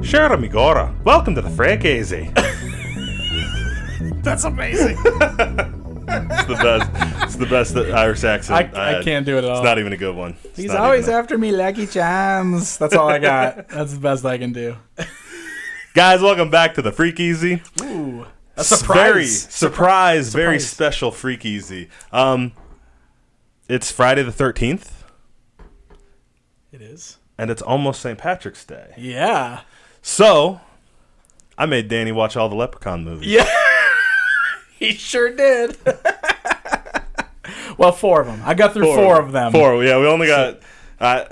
Sure, Amigora. Welcome to the Freek Easy. That's amazing. It's the best. It's the best Irish accent. I can't do it at all. It's not even a good one. He's always after me, Lucky Charms. That's all I got. That's the best I can do. Guys, welcome back to the Freek Easy. Ooh, a surprise. Very special Freek Easy. It's Friday the 13th. It is. And it's almost St. Patrick's Day. Yeah. So, I made Danny watch all the Leprechaun movies. Yeah. He sure did. Well, 4 of them. I got through 4 of them. 4, yeah. We only got... I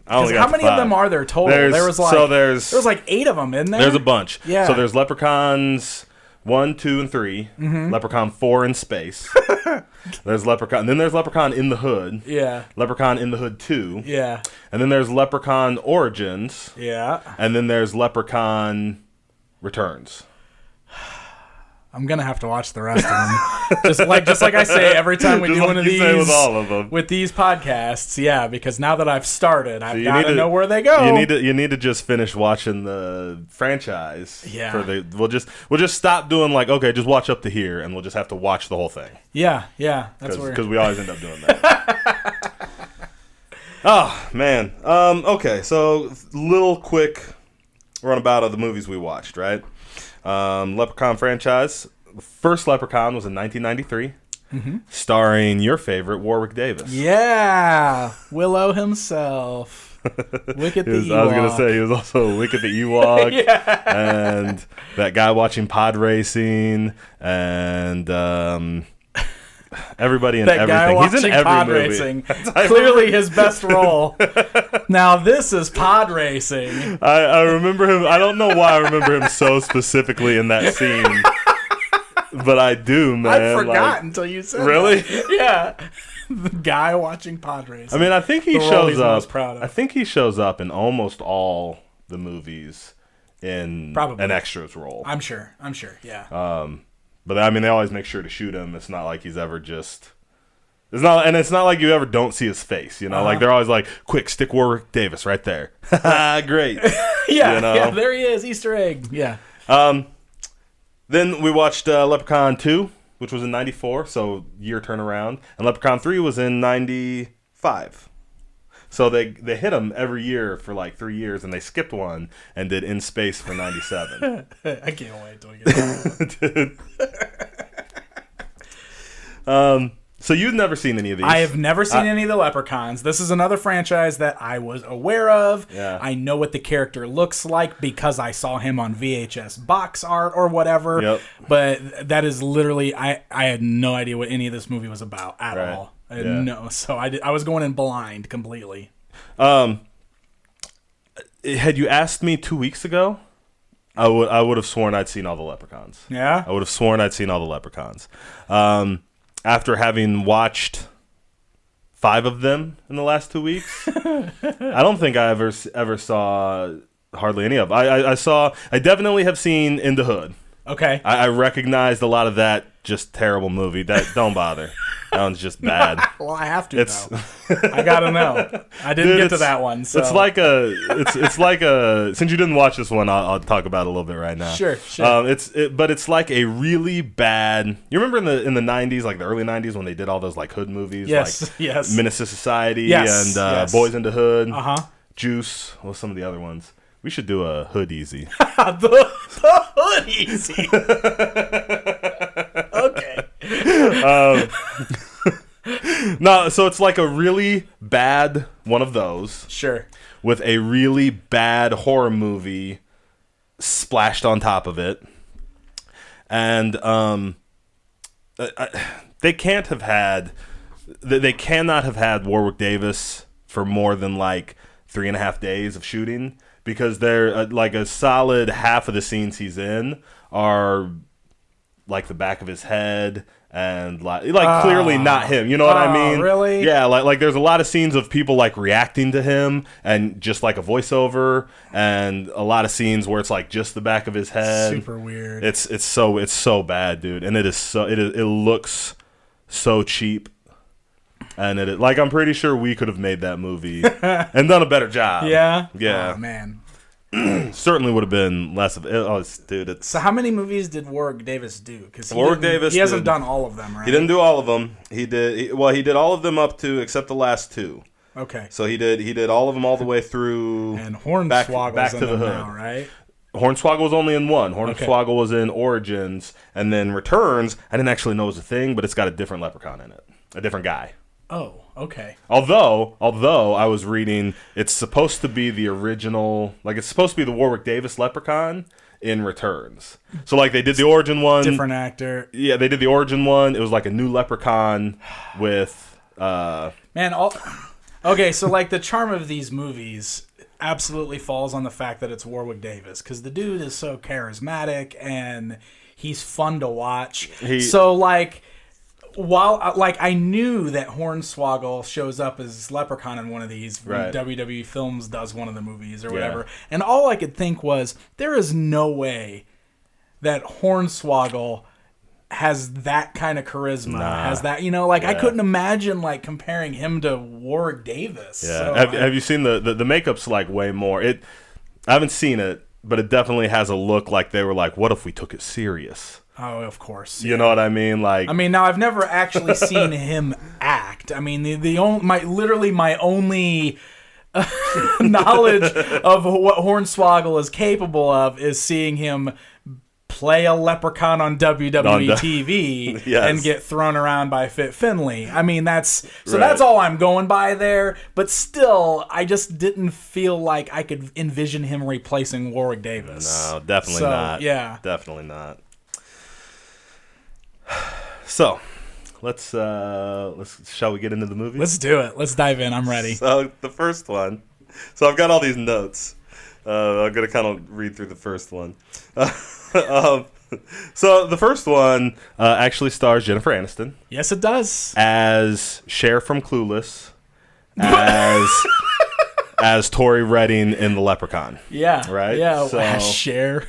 only got how many 5. of them are there total? There was like 8 of them, isn't there? There's a bunch. Yeah. So there's Leprechauns 1, 2, and 3. Mm-hmm. Leprechaun 4 in space. There's Leprechaun. And then there's Leprechaun in the Hood. Yeah. Leprechaun in the Hood 2. Yeah. And then there's Leprechaun Origins. Yeah. And then there's Leprechaun Returns. I'm gonna have to watch the rest of them. just like I say every time we do one of these with all of them. With these podcasts, yeah. Because now that I've started, I've got to know where they go. You need to just finish watching the franchise. Yeah. We'll just stop doing like, okay, just watch up to here, and we'll just have to watch the whole thing. Yeah. Because we always end up doing that. Oh man. Okay. So little quick runabout of the movies we watched, right? Leprechaun franchise. The first Leprechaun was in 1993, starring your favorite Warwick Davis. Yeah, Willow himself. Wicket the Ewok. I was gonna say he was also Wicket the Ewok, yeah. And that guy watching pod racing, and everybody in that everything. Guy He's in every pod movie. Racing. Clearly his best role. Now this is pod racing. I remember him. I don't know why I remember him so specifically in that scene, but I do, man. I forgot until you said really? That. Yeah. The guy watching pod racing. I mean, I think he shows up. Most proud of. I think he shows up in almost all the movies in Probably. an extras role. I'm sure. Yeah. But I mean, they always make sure to shoot him. It's not like he's ever just. It's not like you ever don't see his face. You know, like they're always like, "Quick, stick Warwick Davis right there." Great. Yeah. You know? Yeah. There he is. Easter egg. Yeah. Then we watched Leprechaun 2, which was in '94, so year turnaround, and Leprechaun 3 was in '95. So they hit them every year for like 3 years, and they skipped one and did In Space for '97. I can't wait till we get to that. So you've never seen any of these? I have never seen any of the Leprechauns. This is another franchise that I was aware of. Yeah. I know what the character looks like because I saw him on VHS box art or whatever. Yep. But that is literally, I had no idea what any of this movie was about at all. No, so I was going in blind completely. Had you asked me 2 weeks ago, I would have sworn I'd seen all the Leprechauns. Yeah? I would have sworn I'd seen all the Leprechauns. After having watched 5 of them in the last 2 weeks, I don't think I ever saw hardly any of them. I definitely have seen In the Hood. Okay. I recognized a lot of that just terrible movie. Don't bother. That one's just bad. Well, I have to though. I gotta know. I didn't get to that one. So. It's like a. Since you didn't watch this one, I'll talk about it a little bit right now. Sure. But it's like a really bad. You remember in the '90s, like the early '90s, when they did all those like hood movies, like Menace to Society and Boys in the Hood, Juice. What some of the other ones? We should do a Hood Easy. the Hood Easy. Okay. No, so it's like a really bad one of those. Sure. With a really bad horror movie splashed on top of it. And they cannot have had Warwick Davis for more than like 3.5 days of shooting, because they're like a solid half of the scenes he's in are like the back of his head and like clearly not him. You know what I mean? Really? Yeah, like there's a lot of scenes of people like reacting to him and just like a voiceover, and a lot of scenes where it's like just the back of his head. Super weird. It's so bad, dude, and it looks so cheap. And I'm pretty sure we could have made that movie and done a better job. Yeah? Yeah. Oh, man. certainly would have been less of it. Oh, dude, it's So how many movies did Warwick Davis do? Because Davis hasn't done all of them, right? He didn't do all of them. He did all of them up to except the last 2. Okay. So he did all of them all the way through. And Hornswoggle's back in to the them hood. now, right? Hornswoggle was only in 1. Hornswoggle was in Origins, and then Returns. I didn't actually know it was a thing, but it's got a different Leprechaun in it, a different guy. Oh, okay. Although I was reading, it's supposed to be the original, like it's supposed to be the Warwick Davis Leprechaun in Returns. So like they did the origin one, different actor. Yeah, they did the origin one. It was like a new Leprechaun with Okay, so like the charm of these movies absolutely falls on the fact that it's Warwick Davis, because the dude is so charismatic and he's fun to watch. So like, while like I knew that Hornswoggle shows up as Leprechaun in one of these, when WWE Films does one of the movies or whatever, and all I could think was, there is no way that Hornswoggle has that kind of charisma, has that, I couldn't imagine like comparing him to Warwick Davis. Yeah. So, have you seen the makeup's like way more? I haven't seen it, but it definitely has a look like they were like, what if we took it serious? Oh, of course. You know what I mean? Like, now I've never actually seen him act. I mean, my only knowledge of what Hornswoggle is capable of is seeing him play a leprechaun on WWE TV and get thrown around by Fit Finlay. That's all I'm going by there. But still, I just didn't feel like I could envision him replacing Warwick Davis. No, definitely not. Yeah, definitely not. So, shall we get into the movie? Let's do it. Let's dive in. I'm ready. So the first one. So I've got all these notes. I'm gonna kind of read through the first one. So the first one actually stars Jennifer Aniston. Yes, it does. As Cher from Clueless. As Tori Redding in The Leprechaun. Yeah. Right? Yeah, so, as Cher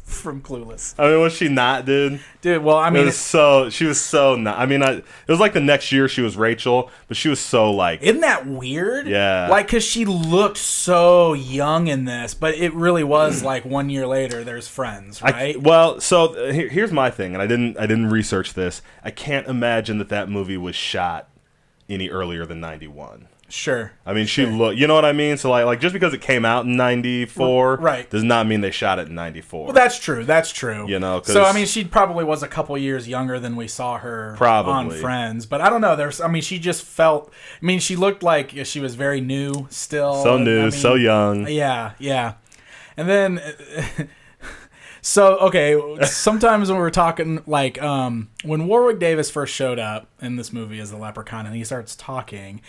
from Clueless. Was she not, dude? Dude, well, she was so not. It was like the next year she was Rachel, but she was so like. Isn't that weird? Yeah. Like, because she looked so young in this, but it really was like 1 year later, there's Friends, right? Here's my thing, and I didn't research this. I can't imagine that movie was shot any earlier than 91. Sure. She looked, you know what I mean? So like just because it came out in 94 does not mean they shot it in 94. Well, that's true. So she probably was a couple years younger than we saw her on Friends, but I don't know. She just felt, she looked like she was very new still. So new, so young. Yeah. And then so, okay, sometimes when we're talking, like, when Warwick Davis first showed up in this movie as the Leprechaun and he starts talking,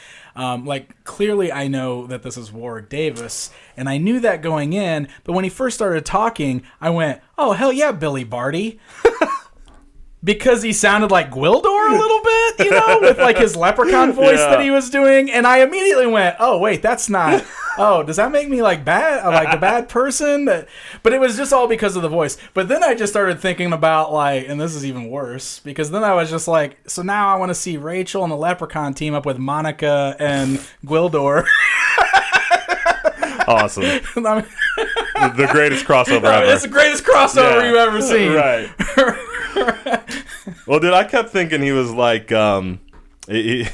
clearly I know that this is Warwick Davis, and I knew that going in, but when he first started talking, I went, oh, hell yeah, Billy Barty. Because he sounded like Gwildor a little bit, with like his leprechaun voice that he was doing, and I immediately went, "Oh wait, that's not. Oh, does that make me like bad, like a bad person?" But it was just all because of the voice. But then I just started thinking about and this is even worse, because then I was just like, so now I want to see Rachel and the Leprechaun team up with Monica and Gwildor. Awesome. The greatest crossover ever. It's the greatest crossover you've ever seen. Right. Well, dude, I kept thinking he was like, I think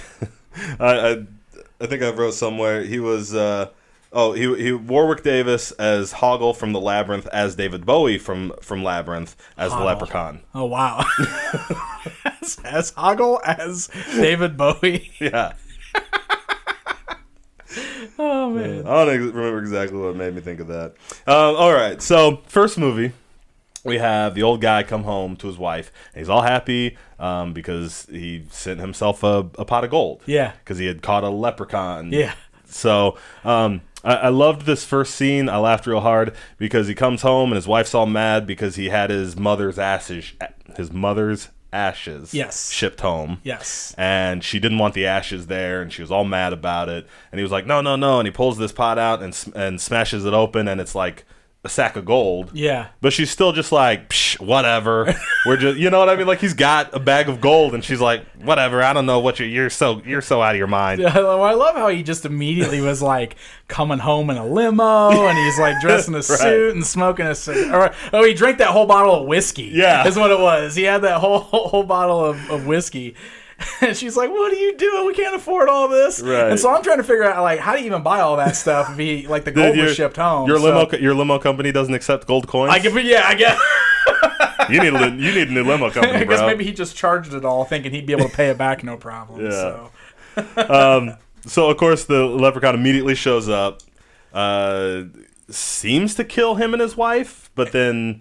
I wrote somewhere he was, he Warwick Davis as Hoggle from The Labyrinth, as David Bowie from Labyrinth as the Leprechaun. Oh wow. as Hoggle as David Bowie. Yeah. Oh man. I don't remember exactly what made me think of that. All right, so first movie. We have the old guy come home to his wife, and he's all happy because he sent himself a pot of gold. Yeah. Because he had caught a leprechaun. Yeah. So I loved this first scene. I laughed real hard because he comes home, and his wife's all mad because he had his mother's ashes shipped home. Yes. And she didn't want the ashes there, and she was all mad about it. And he was like, no. And he pulls this pot out and smashes it open, and it's like a sack of gold. Yeah. But she's still just like, psh, whatever. We're just, you know what I mean? Like, he's got a bag of gold, and she's like, whatever. I don't know what you're so out of your mind. Yeah, well, I love how he just immediately was like coming home in a limo, and he's like dressed in a suit and smoking a cigarette. Oh, he drank that whole bottle of whiskey. Yeah, is what it was. He had that whole bottle of whiskey. And she's like, "What are you doing? We can't afford all this." Right. And so I'm trying to figure out, like, how do you even buy all that stuff if he, like, the gold was shipped home? Your limo company doesn't accept gold coins. I guess. You need a new limo company, I guess bro. maybe he just charged it all, thinking he'd be able to pay it back, no problem. Yeah. So. So of course the leprechaun immediately shows up, seems to kill him and his wife, but then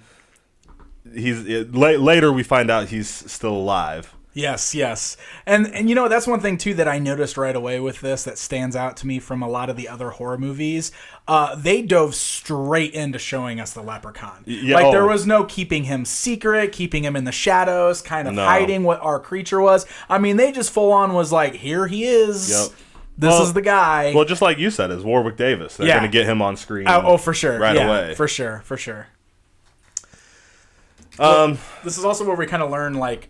later we find out he's still alive. Yes. And you know, that's one thing, too, that I noticed right away with this that stands out to me from a lot of the other horror movies. They dove straight into showing us the leprechaun. Yeah, there was no keeping him secret, keeping him in the shadows, kind of hiding what our creature was. I mean, they just full on was like, here he is. Yep. This is the guy. Well, just like you said, is Warwick Davis. They're going to get him on screen. Oh, for sure. Right away. For sure. This is also where we kind of learn, like,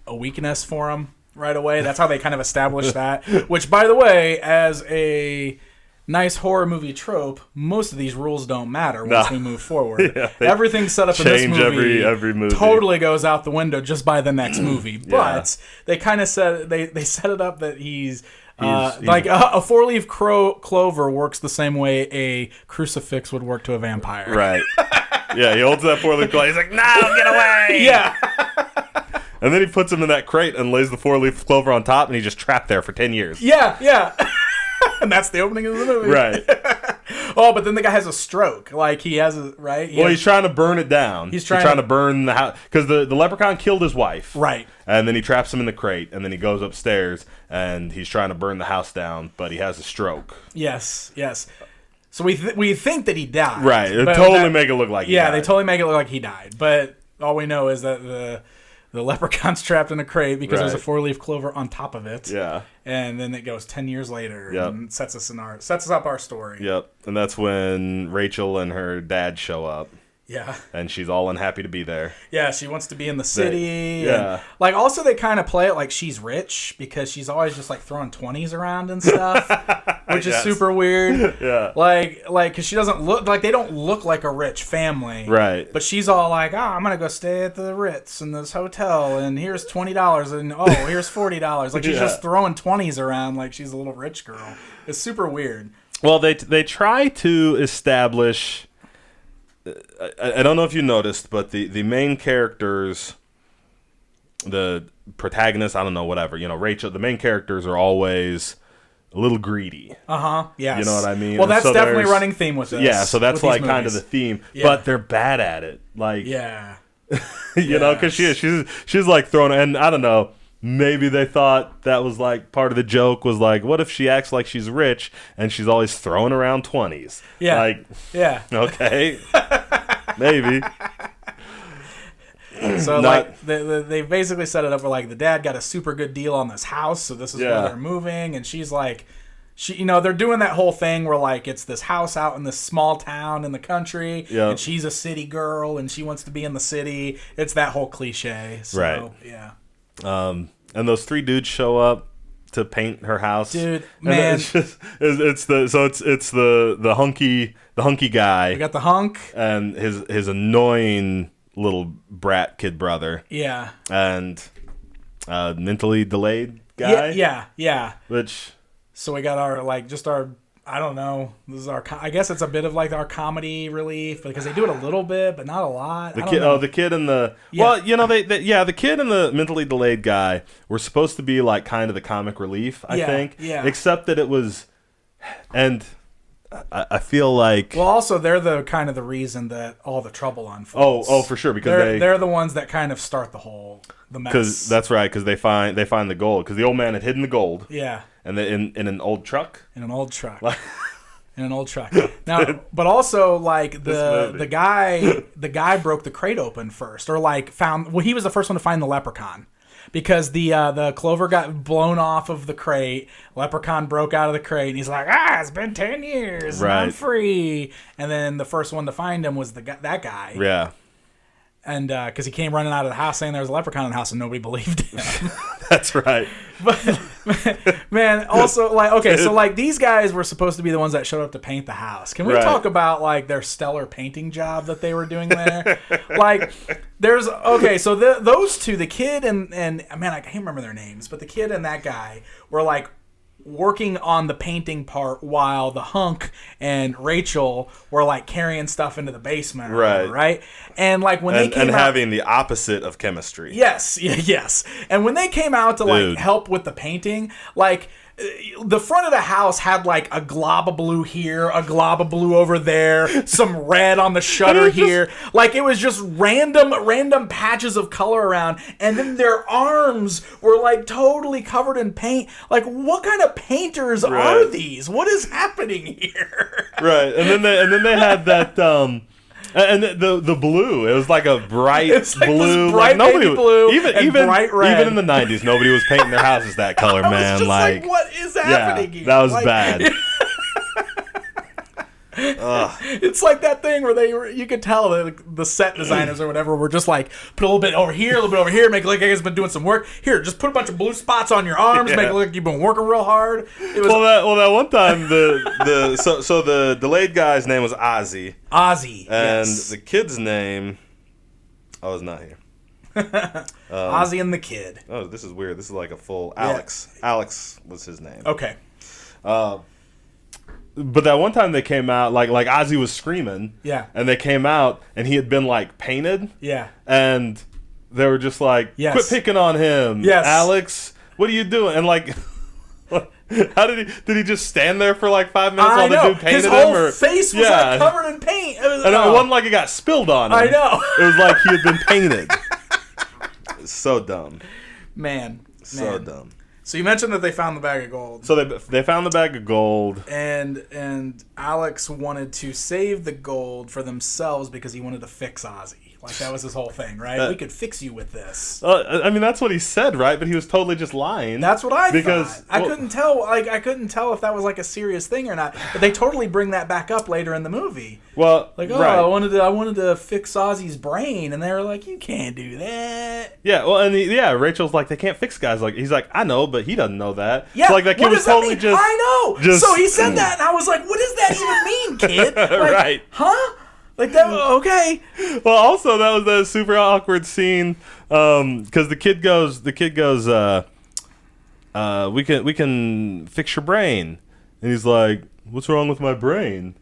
a weakness for him right away. That's how they kind of establish that. Which, by the way, as a nice horror movie trope, most of these rules don't matter once we move forward. Yeah, everything's set up in this movie. Every movie totally goes out the window just by the next movie. But they kind of set it up that he's like a four-leaf clover works the same way a crucifix would work to a vampire. Right. Yeah, he holds that four-leaf clover. He's like, "No, get away!" Yeah. And then he puts him in that crate and lays the four-leaf clover on top, and he's just trapped there for 10 years. Yeah. And that's the opening of the movie. Right. Oh, but then the guy has a stroke. Like, he has a, right? He's trying to burn it down. He's trying to burn the house. Because the leprechaun killed his wife. Right. And then he traps him in the crate, and then he goes upstairs, and he's trying to burn the house down, but he has a stroke. Yes. So we think that he died. Right. They totally make it look like he died. Yeah, they totally make it look like he died. But all we know is that the leprechaun's trapped in a crate because there's a four-leaf clover on top of it. Yeah. And then it goes 10 years later and sets us up our story. Yep. And that's when Rachel and her dad show up. Yeah. And she's all unhappy to be there. Yeah, she wants to be in the city. Yeah. And, like, also they kind of play it like she's rich because she's always just, like, throwing 20s around and stuff, which is super weird. Yeah. Like, because she doesn't look, like, they don't look like a rich family. Right. But she's all like, I'm going to go stay at the Ritz in this hotel, and here's $20, and here's $40. Like, she's just throwing 20s around like she's a little rich girl. It's super weird. Well, they try to establish... I don't know if you noticed, but the main characters, the protagonists, I don't know, whatever, Rachel, the main characters are always a little greedy. Yes. You know what I mean? Well, that's definitely a running theme with this. Yeah, so that's like kind of the theme, but they're bad at it. Like, because she's like throwing, and I don't know, maybe they thought that was like part of the joke was like, what if she acts like she's rich and she's always throwing around 20s? Yeah. Like, okay. Maybe. So like they basically set it up where like the dad got a super good deal on this house, so this is where they're moving, and she's like, they're doing that whole thing where like it's this house out in this small town in the country, and she's a city girl and she wants to be in the city. It's that whole cliche. So, right. Yeah. And those three dudes show up to paint her house. Dude, man, it's the hunky guy. We got the hunk and his annoying little brat kid brother. Yeah. And mentally delayed guy. Yeah. So we got our I don't know. This is I guess it's a bit of like our comedy relief because they do it a little bit, but not a lot. The kid and the the kid and the mentally delayed guy were supposed to be like kind of the comic relief, I think. Yeah. Except that it was, and I feel like. Well, also they're the kind of the reason that all the trouble unfolds. Oh, for sure, because they're the ones that kind of start the mess. Because that's right, because they find the gold because the old man had hidden the gold. Yeah. And then in an old truck? In an old truck. Now, but also like the guy broke the crate open first, or like he was the first one to find the leprechaun. because the clover got blown off of the crate. Leprechaun broke out of the crate, and he's like, it's been 10 years, and I'm free. And then the first one to find him was that guy. Yeah. And because he came running out of the house saying there was a leprechaun in the house, and nobody believed him. That's right. But man, also like, okay, so like these guys were supposed to be the ones that showed up to paint the house. Can we talk about like their stellar painting job that they were doing there? Like, so those two, the kid and man, I can't remember their names, but the kid and that guy were like working on the painting part while the hunk and Rachel were like carrying stuff into the basement, right? And like when they came out, having the opposite of chemistry. Yes. And when they came out to like help with the painting, like the front of the house had like a glob of blue here, a glob of blue over there, some red on the shutter here. Like it was just random patches of color around, and then their arms were like totally covered in paint. Like, what kind of painters are these? What is happening here? Right. And then they had that and the blue, it was like a bright blue, bright nobody blue, even bright red. Even in the 90s, nobody was painting their houses that color, man. Was just like, what is happening here? That was bad. It's like that thing where you could tell that the set designers or whatever were just like, put a little bit over here, a little bit over here, make it look like you guys been doing some work. Here, just put a bunch of blue spots on your arms, make it look like you've been working real hard. It was that one time so the delayed guy's name was Ozzy. And the kid's name, it's not here. Ozzy and the kid. Oh, this is weird. This is like a full Alex. Yeah. Alex was his name. Okay. But that one time they came out, like Ozzy was screaming. Yeah. And they came out, and he had been, like, painted. Yeah. And they were just like, quit picking on him. Yes. Alex, what are you doing? And, like, how did he just stand there for, like, 5 minutes while the dude painted him? His whole face was, like, covered in paint. It wasn't like it got spilled on him. I know. It was like he had been painted. It's so dumb. Man. So dumb. So you mentioned that they found the bag of gold. So they found the bag of gold. And Alex wanted to save the gold for themselves because he wanted to fix Ozzy. Like, that was his whole thing, right? We could fix you with this. I mean, that's what he said, right? But he was totally just lying. That's what I thought. I couldn't tell. Like, I couldn't tell if that was like a serious thing or not. But they totally bring that back up later in the movie. Well, like, I wanted to fix Ozzy's brain, and they were like, you can't do that. Yeah, well, and Rachel's like, they can't fix guys. Like, he's like, I know, but he doesn't know that. Yeah, so like he was totally just. I know. So he said that, and I was like, what does that even mean, kid? Like, right? Huh? Like that? Okay. Well, also that was a super awkward scene because the kid goes, we can fix your brain, and he's like, what's wrong with my brain?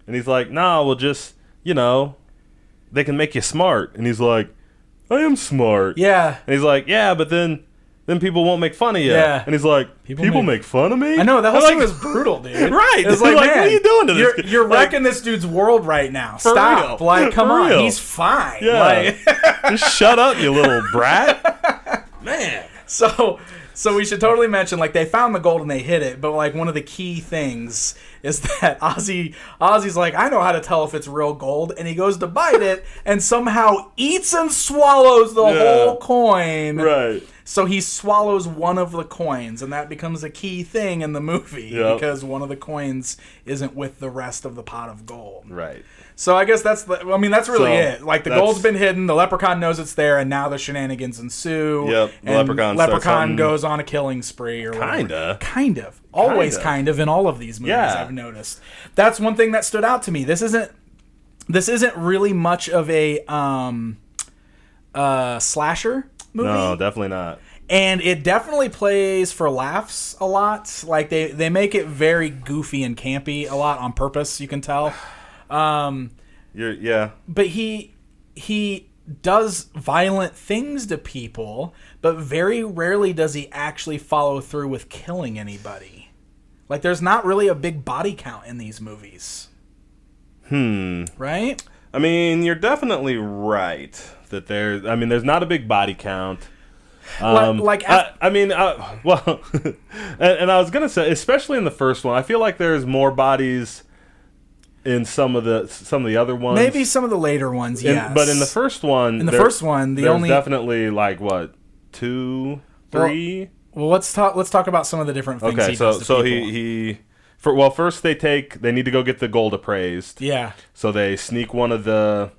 And he's like, nah, well, just they can make you smart. And he's like, I am smart. Yeah. And he's like, yeah, but then people won't make fun of you. Yeah. And he's like, people make fun of me? I know, that whole thing was brutal, dude. Right. It was like, man, what are you doing to this? You're wrecking this dude's world right now. Stop. Real. Like, come on. Real. He's fine. Yeah. Like, just shut up, you little brat. Man. So we should totally mention, like, they found the gold and they hid it, but, like, one of the key things is that Ozzy's like, I know how to tell if it's real gold, and he goes to bite it and somehow eats and swallows the whole coin. Right. So he swallows one of the coins, and that becomes a key thing in the movie because one of the coins isn't with the rest of the pot of gold. Right. So I guess that's really it. Like, the gold's been hidden, the leprechaun knows it's there, and now the shenanigans ensue. Yep. And leprechaun goes on a killing spree or whatever. Kind of. Always kind of in all of these movies, I've noticed. That's one thing that stood out to me. This isn't really much of a slasher movie. No, definitely not. And it definitely plays for laughs a lot. Like, they make it very goofy and campy a lot on purpose, you can tell. But he does violent things to people, but very rarely does he actually follow through with killing anybody. Like, there's not really a big body count in these movies. Right? I mean, you're definitely right that there's not a big body count. And I was gonna say, especially in the first one, I feel like there's more bodies in some of the other ones. Maybe some of the later ones, yes. But in the first one, there's definitely like what 2, 3. Well, let's talk about some of the different things he does to people. First they need to go get the gold appraised. Yeah. So they sneak one of the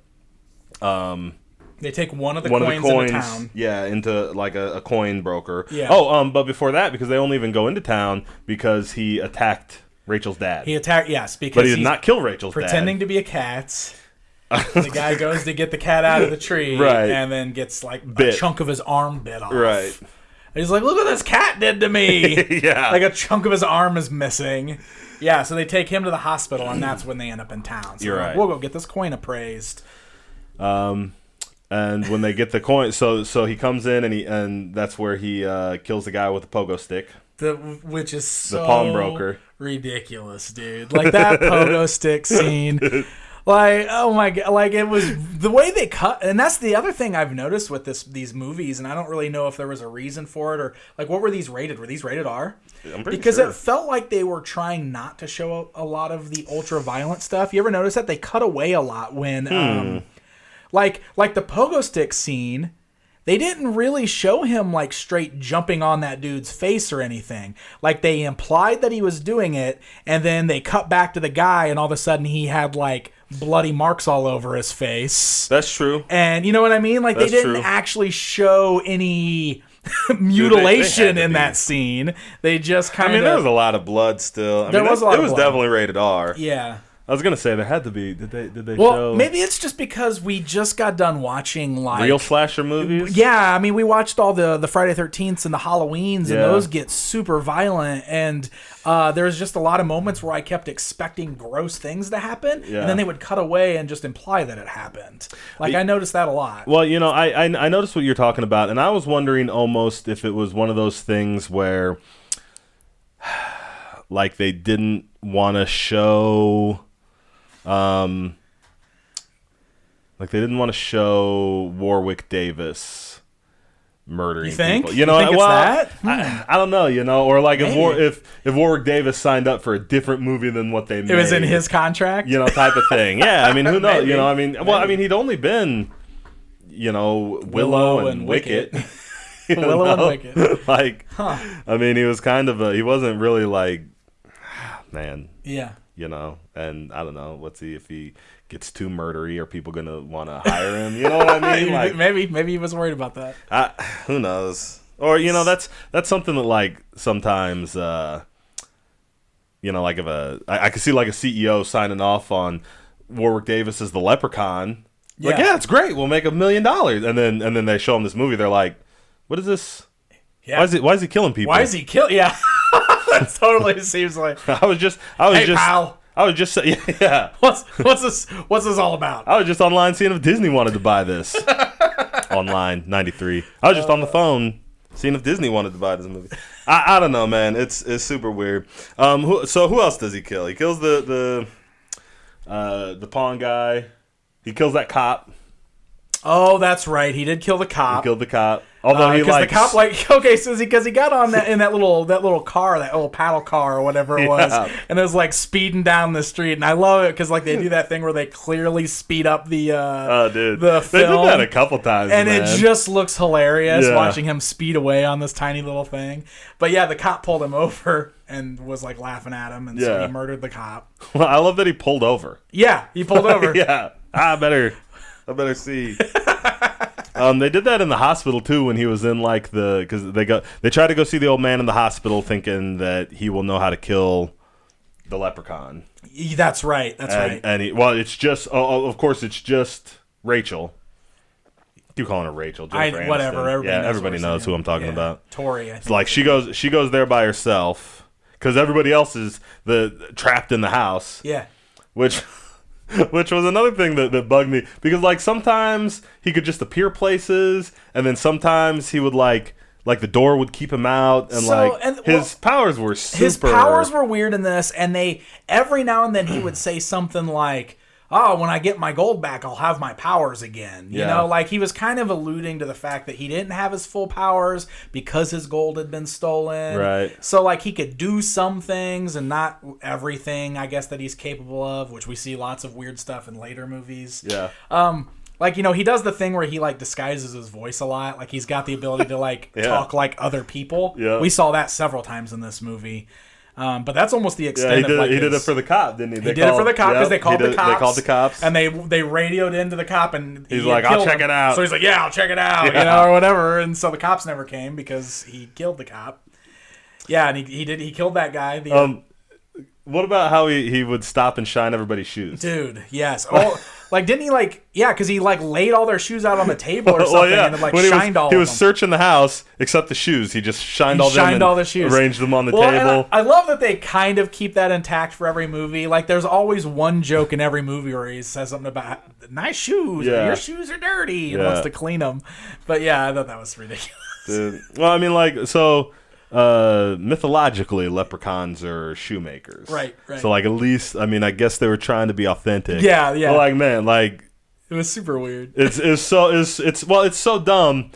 they take one of the coins into town. Yeah, into like a coin broker. Yeah. Oh, but before that, because they only even go into town because he attacked Rachel's dad. Yes, because but he did not kill Rachel's pretending dad. to be a cat. The guy goes to get the cat out of the tree, right. and then gets like a chunk of his arm bit off. Right. And he's like, "Look what this cat did to me!" Yeah. Like a chunk of his arm is missing. Yeah, so they take him to the hospital, and that's when they end up in town. So you're right. We'll go get this coin appraised. And when they get the coin, so he comes in and that's where he kills the guy with the pogo stick. Which is so the pawnbroker. Ridiculous, dude. Like that pogo stick scene. Like, oh my god, like it was the way they cut, and that's the other thing I've noticed with these movies, and I don't really know if there was a reason for it or like what were these rated? Were these rated R? I'm pretty because sure. It felt like they were trying not to show a lot of the ultra violent stuff. You ever notice that they cut away a lot when like the pogo stick scene? They didn't really show him like straight jumping on that dude's face or anything. Like they implied that he was doing it, and then they cut back to the guy, and all of a sudden he had like bloody marks all over his face. That's true. And you know what I mean? Like they didn't actually show any mutilation in that scene. They just kind of. I mean, there was a lot of blood still. It was definitely rated R. Yeah. I was gonna say there had to be. Did they well, show? Maybe it's just because we just got done watching like real slasher movies. Yeah, I mean we watched all the Friday 13th and the Halloweens, and those get super violent. And there's just a lot of moments where I kept expecting gross things to happen, and then they would cut away and just imply that it happened. Like I noticed that a lot. Well, you know, I noticed what you're talking about, and I was wondering almost if it was one of those things where, like, they didn't want to show. Like they didn't want to show Warwick Davis murdering people. You know, you think it's that? I don't know. You know, or like if Warwick Davis signed up for a different movie than what they made, it was in his contract. You know, type of thing. Yeah, I mean, who knows? You know, I mean, well, I mean, he'd only been, you know, Willow and Wicket. Willow and Wicket. Like, I mean, he was kind of he wasn't really like, man. Yeah. You know, and I don't know. Let's see if he gets too murdery. Are people gonna want to hire him? You know what I mean? Like maybe he was worried about that. Who knows? Or you know, that's something that like sometimes, you know, like if I could see like a CEO signing off on Warwick Davis as the Leprechaun. Like, yeah, it's great. We'll make $1 million, and then they show him this movie. They're like, what is this? Yeah. Why is he killing people? Why is he kill? Yeah. That totally seems like. I was just pal. I was just yeah. What's this all about? I was just online seeing if Disney wanted to buy this. Online 93. I was just on the phone seeing if Disney wanted to buy this movie. I don't know, man. It's super weird. So who else does he kill? He kills the pawn guy. He kills that cop. Oh, that's right. He did kill the cop. He killed the cop. Although he the cop because he got on that in that little car, that little paddle car or whatever it was, and it was like speeding down the street, and I love it because like they do that thing where they clearly speed up the the film. They did that a couple times, and man. It just looks hilarious watching him speed away on this tiny little thing. But yeah, the cop pulled him over and was like laughing at him, and so he murdered the cop. Well, I love that he pulled over. Yeah, he pulled over. Yeah, I better see. They did that in the hospital too when he was in like because they tried to go see the old man in the hospital thinking that he will know how to kill the leprechaun. That's right. And it's just of course it's just Rachel. You calling her Rachel? Whatever. Everybody knows who I'm talking about. Tori. It's like she goes there by herself because everybody else is trapped in the house. Yeah. Which was another thing that bugged me because like sometimes he could just appear places and then sometimes he would like the door would keep him out and his powers were super. His powers were weird in this, and they every now and then he would say something like, "Oh, when I get my gold back, I'll have my powers again." You know, like he was kind of alluding to the fact that he didn't have his full powers because his gold had been stolen. Right. So like he could do some things and not everything, I guess, that he's capable of, which we see lots of weird stuff in later movies. Yeah. like, he does the thing where he like disguises his voice a lot. Like he's got the ability to like talk like other people. Yeah. We saw that several times in this movie. But that's almost the extent of like he did it for the cop, didn't he? He did it for the cop because they called the cops. They called the cops. And they radioed into the cop and he's like, I'll check it out. So he's like, yeah, I'll check it out, or whatever. And so the cops never came because he killed the cop. Yeah, and he killed that guy. What about how he would stop and shine everybody's shoes? Dude, yes. Oh, like, didn't he, like, because he, like, laid all their shoes out on the table or something and, like, shined all of them. He was searching the house, except the shoes. He just shined all the shoes. Arranged them on the table. I love that they kind of keep that intact for every movie. Like, there's always one joke in every movie where he says something about, nice shoes, or your shoes are dirty, and wants to clean them. But, yeah, I thought that was ridiculous. Dude. Well, I mean, like, so... mythologically, leprechauns are shoemakers. Right. So, like, at least, I mean, I guess they were trying to be authentic. Yeah. But, like, man, like... It was super weird. It's so dumb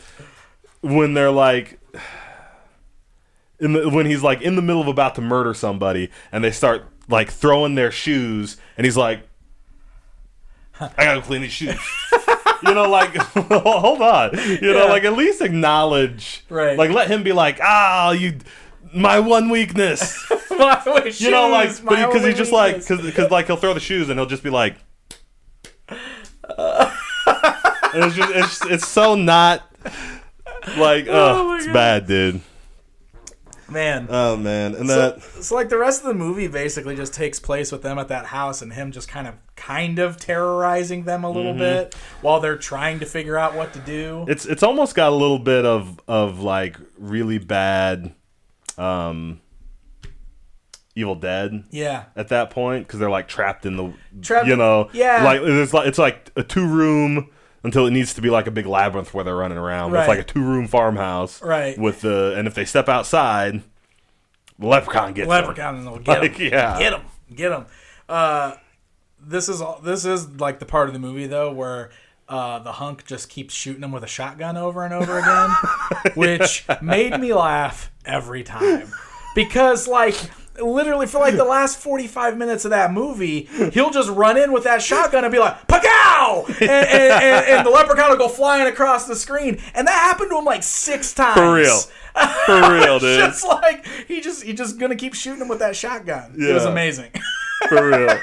when they're, like... when he's, like, in the middle of about to murder somebody, and they start, like, throwing their shoes, and he's like, I gotta clean these shoes. Like, hold on. Like, at least acknowledge. Right. Like, let him be like, my one weakness. Because he's just like, because like, he'll throw the shoes and he'll just be like, and it's so not, like, it's bad, dude. Man. Oh, man. And so like the rest of the movie basically just takes place with them at that house and him just kind of terrorizing them a little bit while they're trying to figure out what to do. It's almost got a little bit of like really bad Evil Dead. Yeah. At that point, because they're like trapped in the Yeah. Like it's like a 2-room until it needs to be like a big labyrinth where they're running around. Right. It's like a 2-room farmhouse. Right. And if they step outside, the leprechaun gets them. And they'll get like, him. Yeah. Get him. This is like the part of the movie though where the hunk just keeps shooting him with a shotgun over and over again, which made me laugh every time because like. Literally for like the last 45 minutes of that movie, he'll just run in with that shotgun and be like, "Pagow!" and the leprechaun will go flying across the screen, and that happened to him like 6 times. For real, dude. Just like he just gonna keep shooting him with that shotgun. Yeah. It was amazing. For real.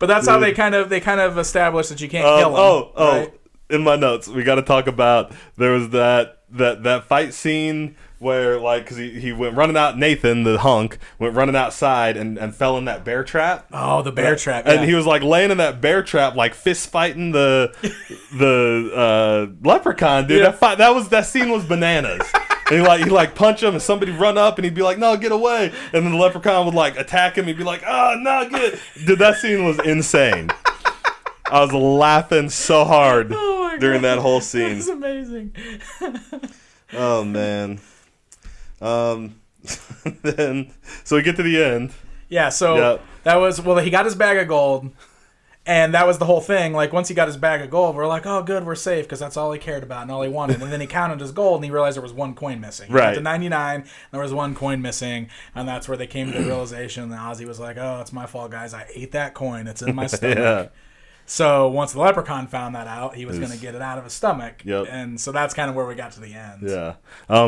But that's how they kind of establish that you can't kill him. Right? In my notes, we got to talk about there was that fight scene. Where, like, because he went running out, Nathan, the hunk, went running outside and fell in that bear trap. Oh, the bear trap, yeah. And he was, like, laying in that bear trap, like, fist fighting the leprechaun, dude. Yeah. That scene was bananas. And he punch him, and somebody run up, and he'd be like, no, get away. And then the leprechaun would, like, attack him. He'd be like, oh, no, get it. Dude, that scene was insane. I was laughing so hard during that whole scene. It was amazing. Oh, man. Then so we get to the end. Yeah, so that was he got his bag of gold, and that was the whole thing. Like once he got his bag of gold, we're like, oh, good, we're safe because that's all he cared about and all he wanted. And then he counted his gold and he realized there was 1 coin missing. He got to 99, there was 1 coin missing, and that's where they came to the realization. And Ozzy was like, oh, it's my fault, guys. I ate that coin. It's in my stomach. Yeah. So once the leprechaun found that out, he was going to get it out of his stomach. Yep. And so that's kind of where we got to the end. Yeah.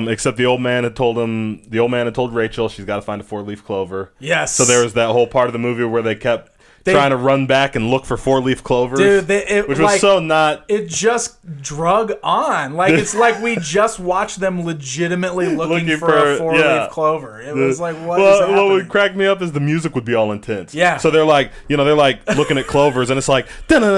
Except the old man had told Rachel she's got to find a 4-leaf clover. Yes. So there was that whole part of the movie where they kept trying to run back and look for 4-leaf clovers. Dude, which was so not... It just drug on. Like, it's like we just watched them legitimately looking for a 4-leaf clover. It was like, what is happening? What would crack me up is the music would be all intense. Yeah. So they're like, looking at clovers, and it's like... And it's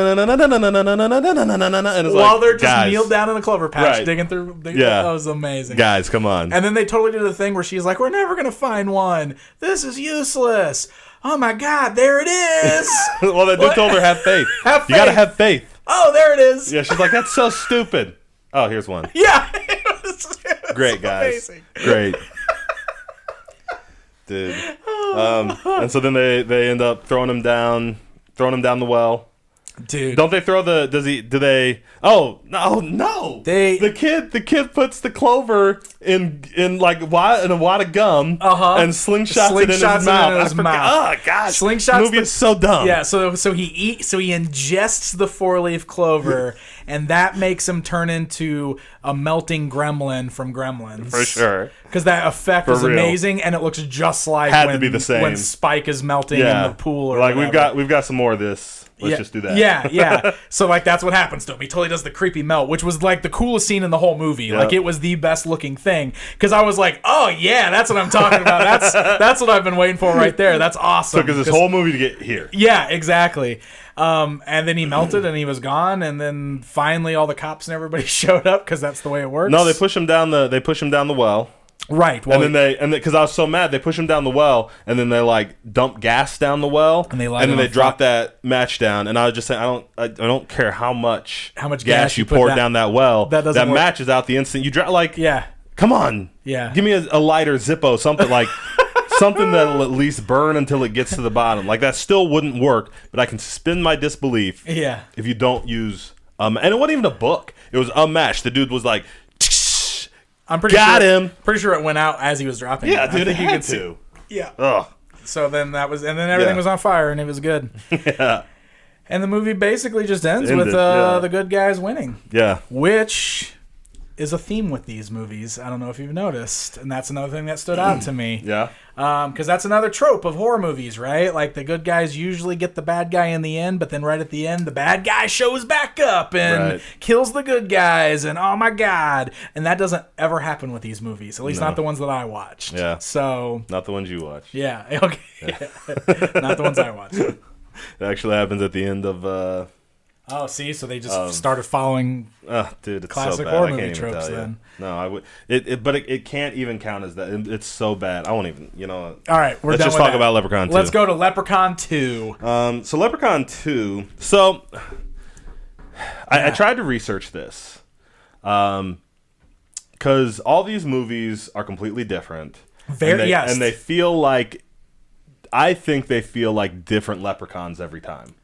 while they're just kneeled down in the clover patch, digging through... Yeah. That was amazing. Guys, come on. And then they totally did the thing where she's like, we're never going to find one. This is useless. Oh my God, there it is. Well, they told her have faith. You gotta have faith. Oh, there it is. Yeah, she's like, that's so stupid. Oh, here's one. Yeah. Great, guys. Amazing. Great. Dude. And so then they end up throwing him down the well. Dude. Don't they throw the? Do they? Oh no! The kid puts the clover in like a wad of gum and slingshots it in his mouth. Oh gosh, slingshots. Movie is so dumb. Yeah, so he ingests the 4-leaf clover, and that makes him turn into a melting gremlin from Gremlins. For sure. Because that effect is amazing, and it looks just like when Spike is melting in the pool or like whatever. we've got some more of this. Let's just do that. Yeah. So like that's what happens to him. He totally does the creepy melt, which was like the coolest scene in the whole movie. Yep. Like it was the best looking thing. Because I was like, oh yeah, that's what I'm talking about. That's what I've been waiting for right there. That's awesome. Took us this whole movie to get here. Yeah, exactly. And then he melted and he was gone. And then finally all the cops and everybody showed up because that's the way it works. No, they push him down the well. Right. Well, and then because I was so mad, they push him down the well, and then they like dump gas down the well, and they drop that match down. And I was just saying, I don't care how much gas you pour down that well. That match is out the instant you drop. Like, come on, give me a lighter Zippo, something like something that'll at least burn until it gets to the bottom. Like that still wouldn't work, but I can suspend my disbelief. If you don't use and it wasn't even a book; it was a match. The dude was like. I'm pretty sure it went out as he was dropping. Yeah, dude, it had to. Yeah. Ugh. So then everything was on fire and it was good. Yeah. And the movie basically just ends with the good guys winning. Yeah. Which is a theme with these movies. I don't know if you've noticed, and that's another thing that stood out to me. Yeah. Because that's another trope of horror movies, right? Like the good guys usually get the bad guy in the end, but then right at the end, the bad guy shows back up and kills the good guys, and oh my god! And that doesn't ever happen with these movies. At least not the ones that I watched. Yeah. So not the ones you watched. Yeah. Okay. Yeah. Not the ones I watched. It actually happens at the end of. Oh, see, so they just started following dude, it's classic so bad. horror I can't movie even tropes. tell you. Then no, I would. But it can't even count as that. It's so bad. I won't even. All right, let's just talk about Leprechaun 2. Let's go to Leprechaun 2. So Leprechaun 2. So I tried to research this, because all these movies are completely different. And they feel like. I think they feel like different leprechauns every time.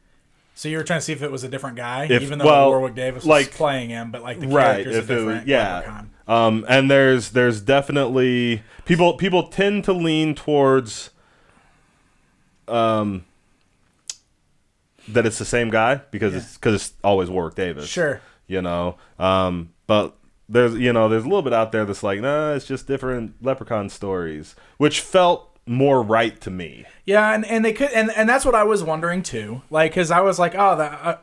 So you were trying to see if it was a different guy, even though Warwick Davis was playing him, but like the character's a different leprechaun. And there's definitely people tend to lean towards that it's the same guy because it's always Warwick Davis. Sure. But there's a little bit out there that's like, nah, it's just different leprechaun stories, which felt more right to me. Yeah, and they could, and that's what I was wondering too. Like, because I was like,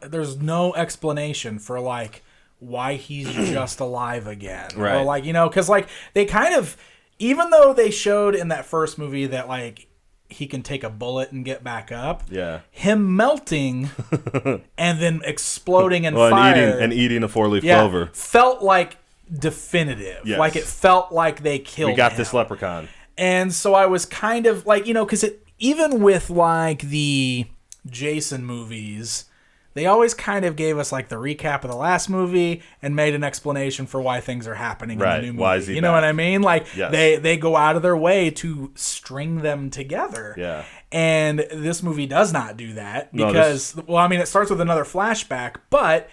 there's no explanation for like why he's just alive again, right? Or like because like they kind of, even though they showed in that first movie that like he can take a bullet and get back up. Yeah, him melting and then exploding and fire and eating a 4-leaf clover felt like definitive. Yes. Like it felt like they killed. We got him. this leprechaun. And so I was kind of like, because even with like the Jason movies, they always kind of gave us like the recap of the last movie and made an explanation for why things are happening in the new movie. Why is he know what I mean? Like yes. they go out of their way to string them together. Yeah. And this movie does not do that because, it starts with another flashback, but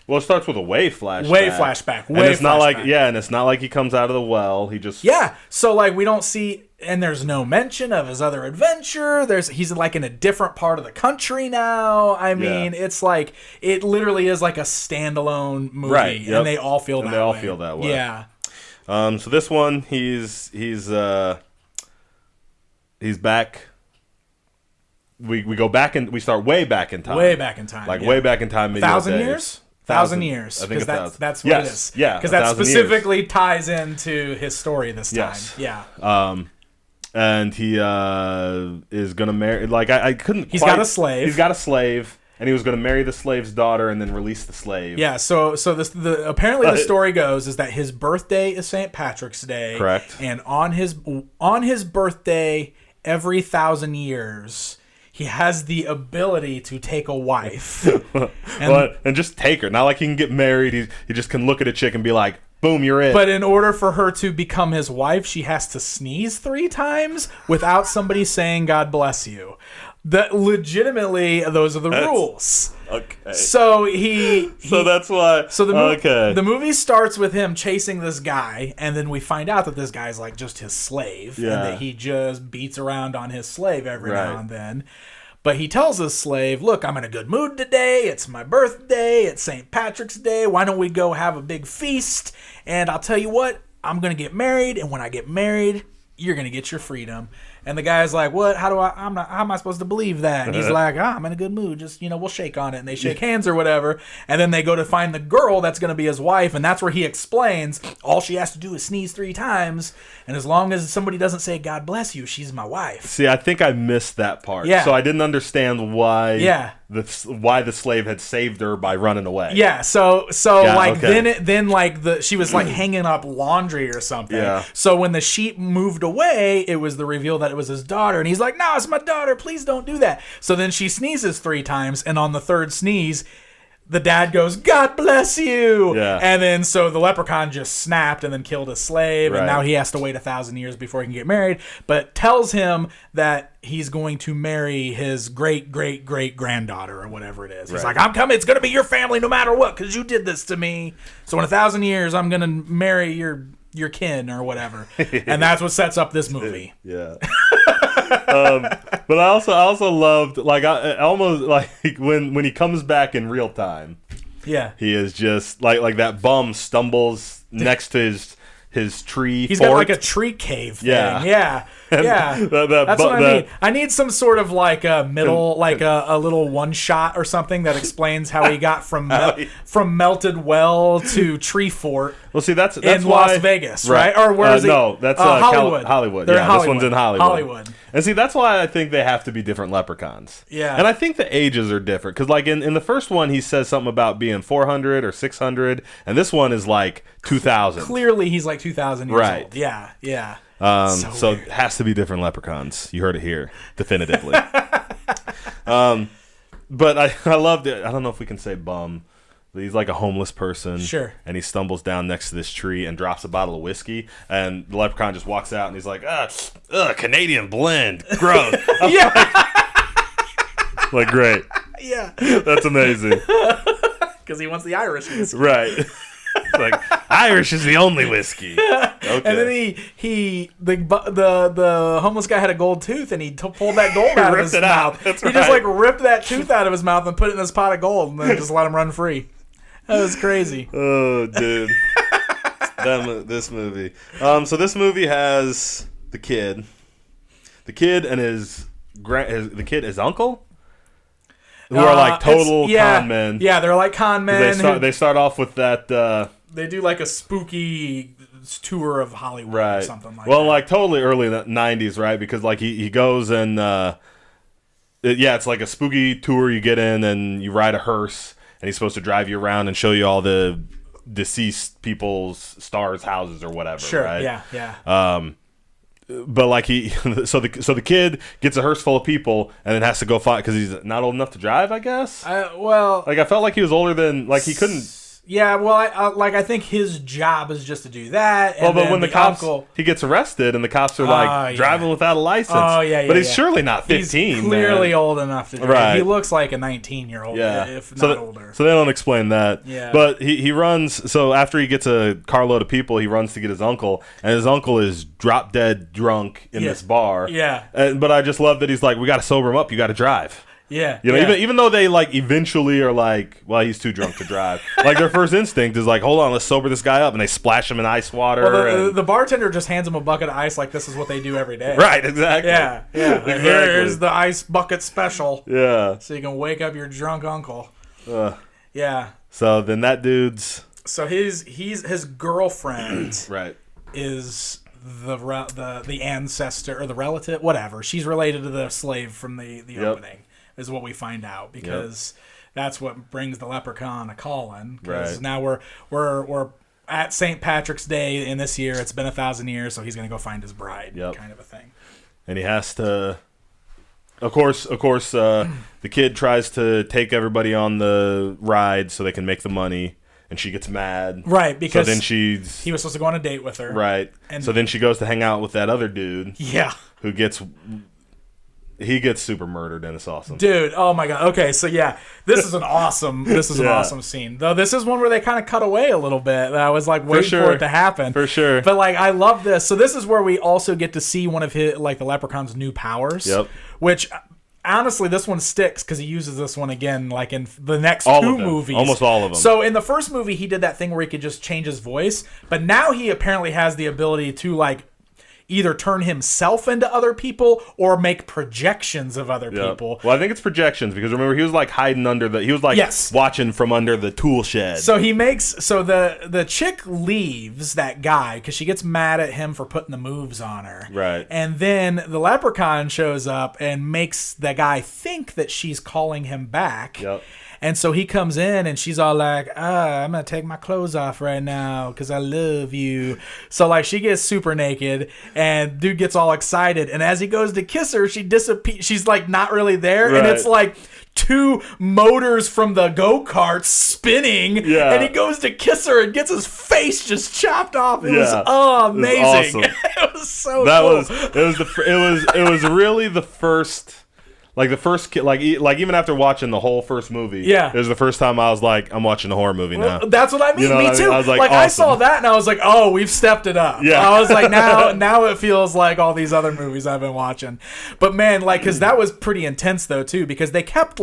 well, it starts with a way flashback. And it's not like and it's not like he comes out of the well. He just So like we don't see, and there's no mention of his other adventure. He's like in a different part of the country now. It's like it literally is like a standalone movie, right? Yep. And they all feel that way. They all feel that way. Yeah. So this one, he's back. We go back and we start way back in time. Way back in time. Like way back in time. 1,000 years. 1,000 years, because that's what it is. Yeah, because that specifically ties into his story this time. Yes. Yeah. And he is gonna marry. Like I couldn't. He's got a slave. He's got a slave, and he was gonna marry the slave's daughter and then release the slave. Yeah. So apparently the story goes is that his birthday is St. Patrick's Day. Correct. And on his birthday, every 1,000 years, he has the ability to take a wife. And just take her. Not like he can get married. He just can look at a chick and be like, boom, you're it. But in order for her to become his wife, she has to sneeze 3 times without somebody saying, God bless you. Legitimately, those are the rules. Okay. So So that's why. So okay. the movie starts with him chasing this guy, and then we find out that this guy's like just his slave, and that he just beats around on his slave every now and then. But he tells his slave, "Look, I'm in a good mood today. It's my birthday. It's St. Patrick's Day. Why don't we go have a big feast? And I'll tell you what, I'm gonna get married, and when I get married, you're gonna get your freedom." And the guy's like, "What? How am I supposed to believe that?" And he's like, "I'm in a good mood. Just, we'll shake on it." And they shake hands or whatever. And then they go to find the girl that's going to be his wife. And that's where he explains all she has to do is sneeze 3 times. And as long as somebody doesn't say, "God bless you," she's my wife. See, I think I missed that part. Yeah. So I didn't understand why. Yeah. Why the slave had saved her by running away. Yeah, so okay. then she was like hanging up laundry or something. Yeah. So when the sheep moved away, it was the reveal that it was his daughter, and he's like, "No, it's my daughter. Please don't do that." So then she sneezes 3 times, and on the 3rd sneeze, the dad goes, "God bless you." Yeah. And then so the leprechaun just snapped and then killed his slave, Right. and now he has to wait 1,000 years before he can get married, but tells him that he's going to marry his great-great-great-granddaughter or whatever it is. He's like, "I'm coming. It's going to be your family no matter what because you did this to me. So in 1,000 years, I'm going to marry your kin or whatever." And that's what sets up this movie. Yeah. But I also loved, like, I almost like when he comes back in real time. Yeah. He is just like that bum stumbles next to his tree. He's fort. got like a tree cave thing. Yeah. Yeah. That's what I mean. I need some sort of like a middle, like a little one shot or something that explains how he got from melted well to tree fort. Well, see, that's in why, Las Vegas, right? Or where is he? No, that's Hollywood. Hollywood. They're Yeah, in Hollywood. this one's in Hollywood. And see, that's why I think they have to be different leprechauns. Yeah. And I think the ages are different. Because, like, in the first one, he says something about being 400 or 600. And this one is, like, 2,000. Clearly, he's like 2,000 years Right. old. Yeah, yeah. So it has to be different leprechauns. You heard it here, definitively. But I loved it. I don't know if we can say bum. He's like a homeless person. Sure. And he stumbles down next to this tree and drops a bottle of whiskey. And the leprechaun just walks out and he's like, Canadian blend. Gross. Like, great. Yeah. That's amazing. Because he wants the Irish whiskey. Right. Like, Irish is the only whiskey. Okay. And then the homeless guy had a gold tooth, and he pulled that gold out of his mouth. That's he just like ripped that tooth out of his mouth and put it in this pot of gold, and then just let him run free. That was crazy. Oh, dude. This movie. So this movie has the kid and his uncle, who are like total con men. Yeah, they're like con men. They start off with that. They do like a spooky tour of Hollywood or something like that. Well, like totally early 90s, right? Because like he goes and it's like a spooky tour. You get in and you ride a hearse, and he's supposed to drive you around and show you all the deceased people's stars' houses or whatever. Sure. Right? Yeah. But like so the kid gets a hearse full of people and then has to go find because he's not old enough to drive, I guess. Like I felt like he was older than he couldn't. Yeah, well, I think his job is just to do that. And but when the cops, he gets arrested and the cops are like driving without a license. Oh yeah, but he's surely not 15. He's clearly old enough to do it. He looks like a 19-year-old, if not older. So they don't explain that. Yeah. But he runs. So after he gets a carload of people, he runs to get his uncle, and his uncle is drop dead drunk in this bar. Yeah. But I just love that he's like, we got to sober him up. You got to drive. Yeah, even though they like eventually are like, well, he's too drunk to drive. Like their first instinct is like, hold on, let's sober this guy up, and they splash him in ice water. Well, the bartender just hands him a bucket of ice, like this is what they do every day. Right, exactly. Yeah. Exactly. Here's the ice bucket special. Yeah. So you can wake up your drunk uncle. Yeah. So then that dude's. So his girlfriend. Right. Is the ancestor or the relative, whatever. She's related to the slave from the opening. Is what we find out because that's what brings the leprechaun a calling. Because now we're at St. Patrick's Day in this year. It's been 1,000 years, so he's going to go find his bride, kind of a thing. And he has to. Of course, the kid tries to take everybody on the ride so they can make the money, and she gets mad. Right, because so then he was supposed to go on a date with her. Right, and so then she goes to hang out with that other dude. Yeah, who gets. he gets super murdered, and it's awesome. Dude, oh my god. Okay, so yeah, this is an awesome scene. Though this is one where they kind of cut away a little bit. I was like waiting for it to happen. For sure. But like I love this. So this is where we also get to see one of his like the Leprechaun's new powers. Yep. Which honestly, this one sticks because he uses this one again, like in the next all two of them. movies. Almost all of them. So in the first movie, he did that thing where he could just change his voice, but now he apparently has the ability to like either turn himself into other people or make projections of other people. Well, I think it's projections because remember he was like hiding under he was like watching from under the tool shed. So the chick leaves that guy because she gets mad at him for putting the moves on her. Right. And then the Leprechaun shows up and makes the guy think that she's calling him back. Yep. And so he comes in and she's all like, I'm going to take my clothes off right now because I love you. So like she gets super naked and dude gets all excited. And as he goes to kiss her, she disappears. She's like not really there. Right. And it's like two motors from the go-kart spinning. Yeah. And he goes to kiss her and gets his face just chopped off. It was amazing. It was awesome. It was so cool. It was really the first. Like the first, like even after watching the whole first movie, it was the first time I was like, I'm watching a horror movie now. That's what I mean. You know Me what too. I was like, awesome. I saw awesome. that and I was like, oh, we've stepped it up. Yeah. I was like, now it feels like all these other movies I've been watching. But man, like, because that was pretty intense though too, because they kept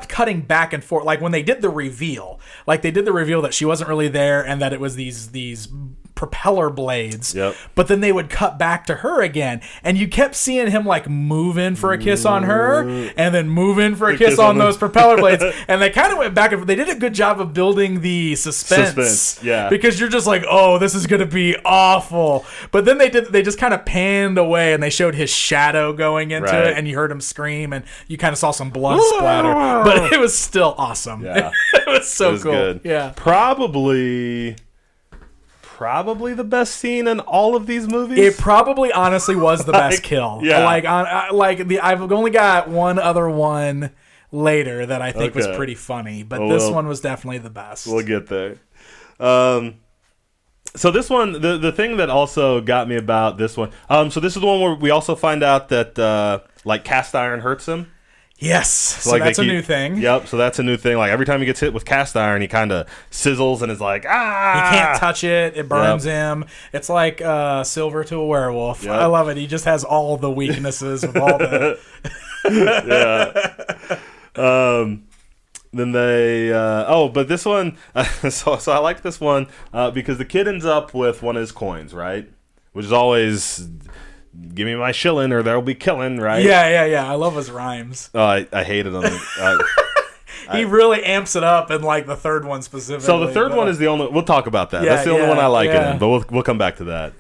cutting back and forth. Like when they did the reveal, that she wasn't really there and that it was these propeller blades. Yep. But then they would cut back to her again, and you kept seeing him like move in for a kiss on her, and then move in for a kiss on those propeller blades, and they kind of went back and forth. They did a good job of building the suspense. Yeah. Because you're just like, oh, this is gonna be awful. But then they just kind of panned away, and they showed his shadow going into it, and you heard him scream, and you kind of saw some blood splatter. But it was still awesome. Yeah. It was so cool. Good. Yeah. Probably the best scene in all of these movies. It probably honestly was the best kill. Yeah. I've only got one other one later that I think was pretty funny, but this one was definitely the best. We'll get there. So this one, the thing that also got me about this one, so this is the one where we also find out that like cast iron hurts him. Yes, so like that's a new thing. Yep, so that's a new thing. Like every time he gets hit with cast iron, he kind of sizzles and is like, ah! He can't touch it. It burns him. It's like silver to a werewolf. Yep. I love it. He just has all the weaknesses of all the... Yeah. Then they... but this one... so I like this one because the kid ends up with one of his coins, right? Which is always... Give me my shilling or there'll be killing, right? Yeah. I love his rhymes. Oh, I hated them. He really amps it up in like the third one specifically. So the third one is the only... We'll talk about that. That's the only one I like in it, but we'll come back to that.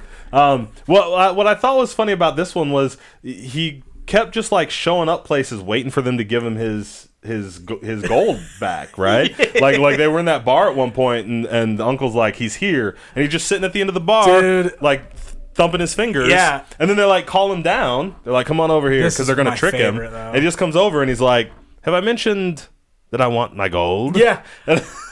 What I thought was funny about this one was he kept just like showing up places waiting for them to give him his gold back, right? Like they were in that bar at one point and the uncle's like, he's here. And he's just sitting at the end of the bar, dude, like... thumping his fingers, yeah, and then they're like, call him down. They're like, come on over here because they're gonna trick him. And he just comes over and he's like, have I mentioned that I want my gold? Yeah,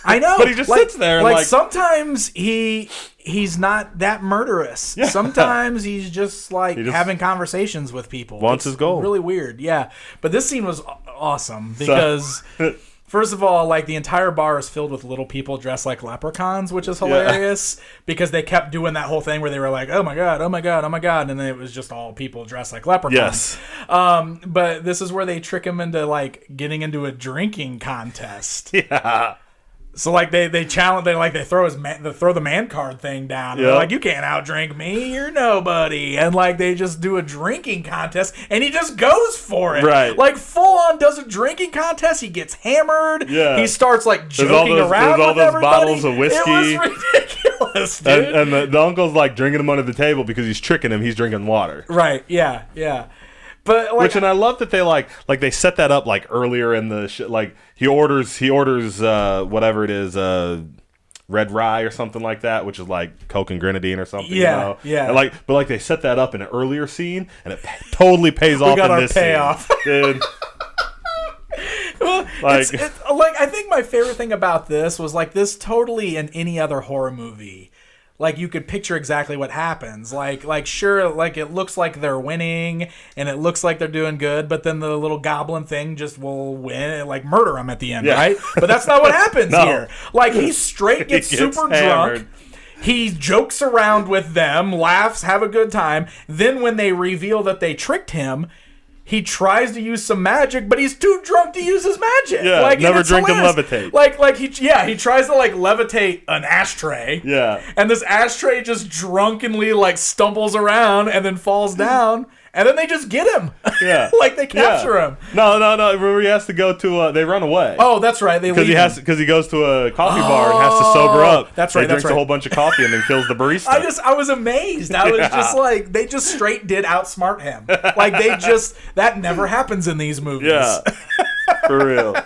I know. But he just sits there and like sometimes he's not that murderous. Yeah. Sometimes he's just like having conversations with people. Wants his gold. Really weird. Yeah, but this scene was awesome because. First of all, like the entire bar is filled with little people dressed like leprechauns, which is hilarious because they kept doing that whole thing where they were like, "Oh my god, oh my god, oh my god," and then it was just all people dressed like leprechauns. Yes. But this is where they trick him into like getting into a drinking contest. Yeah. So like they challenge, they throw the man card thing down. They're like, you can't outdrink me, you're nobody, and like they just do a drinking contest, and he just goes for it, right? Like full on does a drinking contest. He gets hammered. Yeah, he starts like joking around with those everybody. Bottles of whiskey. It was ridiculous, dude. And the uncle's like drinking them under the table because he's tricking him. He's drinking water. Right? Yeah. But like, and I love that they like they set that up like earlier in the like he orders whatever it is red rye or something like that, which is like Coke and grenadine or something. Yeah. And but they set that up in an earlier scene, and it totally pays off. We got in our this payoff, scene. Dude. Well, it's like I think my favorite thing about this was like this totally in any other horror movie. like you could picture exactly what happens. Like sure, like it looks like they're winning and it looks like they're doing good, but then the little goblin thing just will win and like murder them at the end, right? But that's not what happens here. Like he straight gets super drunk. He jokes around with them, laughs, have a good time. Then when they reveal that they tricked him, he tries to use some magic, but he's too drunk to use his magic. Yeah, like, never drink and levitate. Like he tries to like levitate an ashtray. Yeah. And this ashtray just drunkenly like stumbles around and then falls down. And then they just get him. Yeah. Like they capture him. No. Remember he has to go to, they run away. Oh, that's right. They leave Because he goes to a coffee bar and has to sober up. That's right. He drinks a whole bunch of coffee and then kills the barista. I was amazed. I was just like, they just straight did outsmart him. Like that never happens in these movies. Yeah. For real.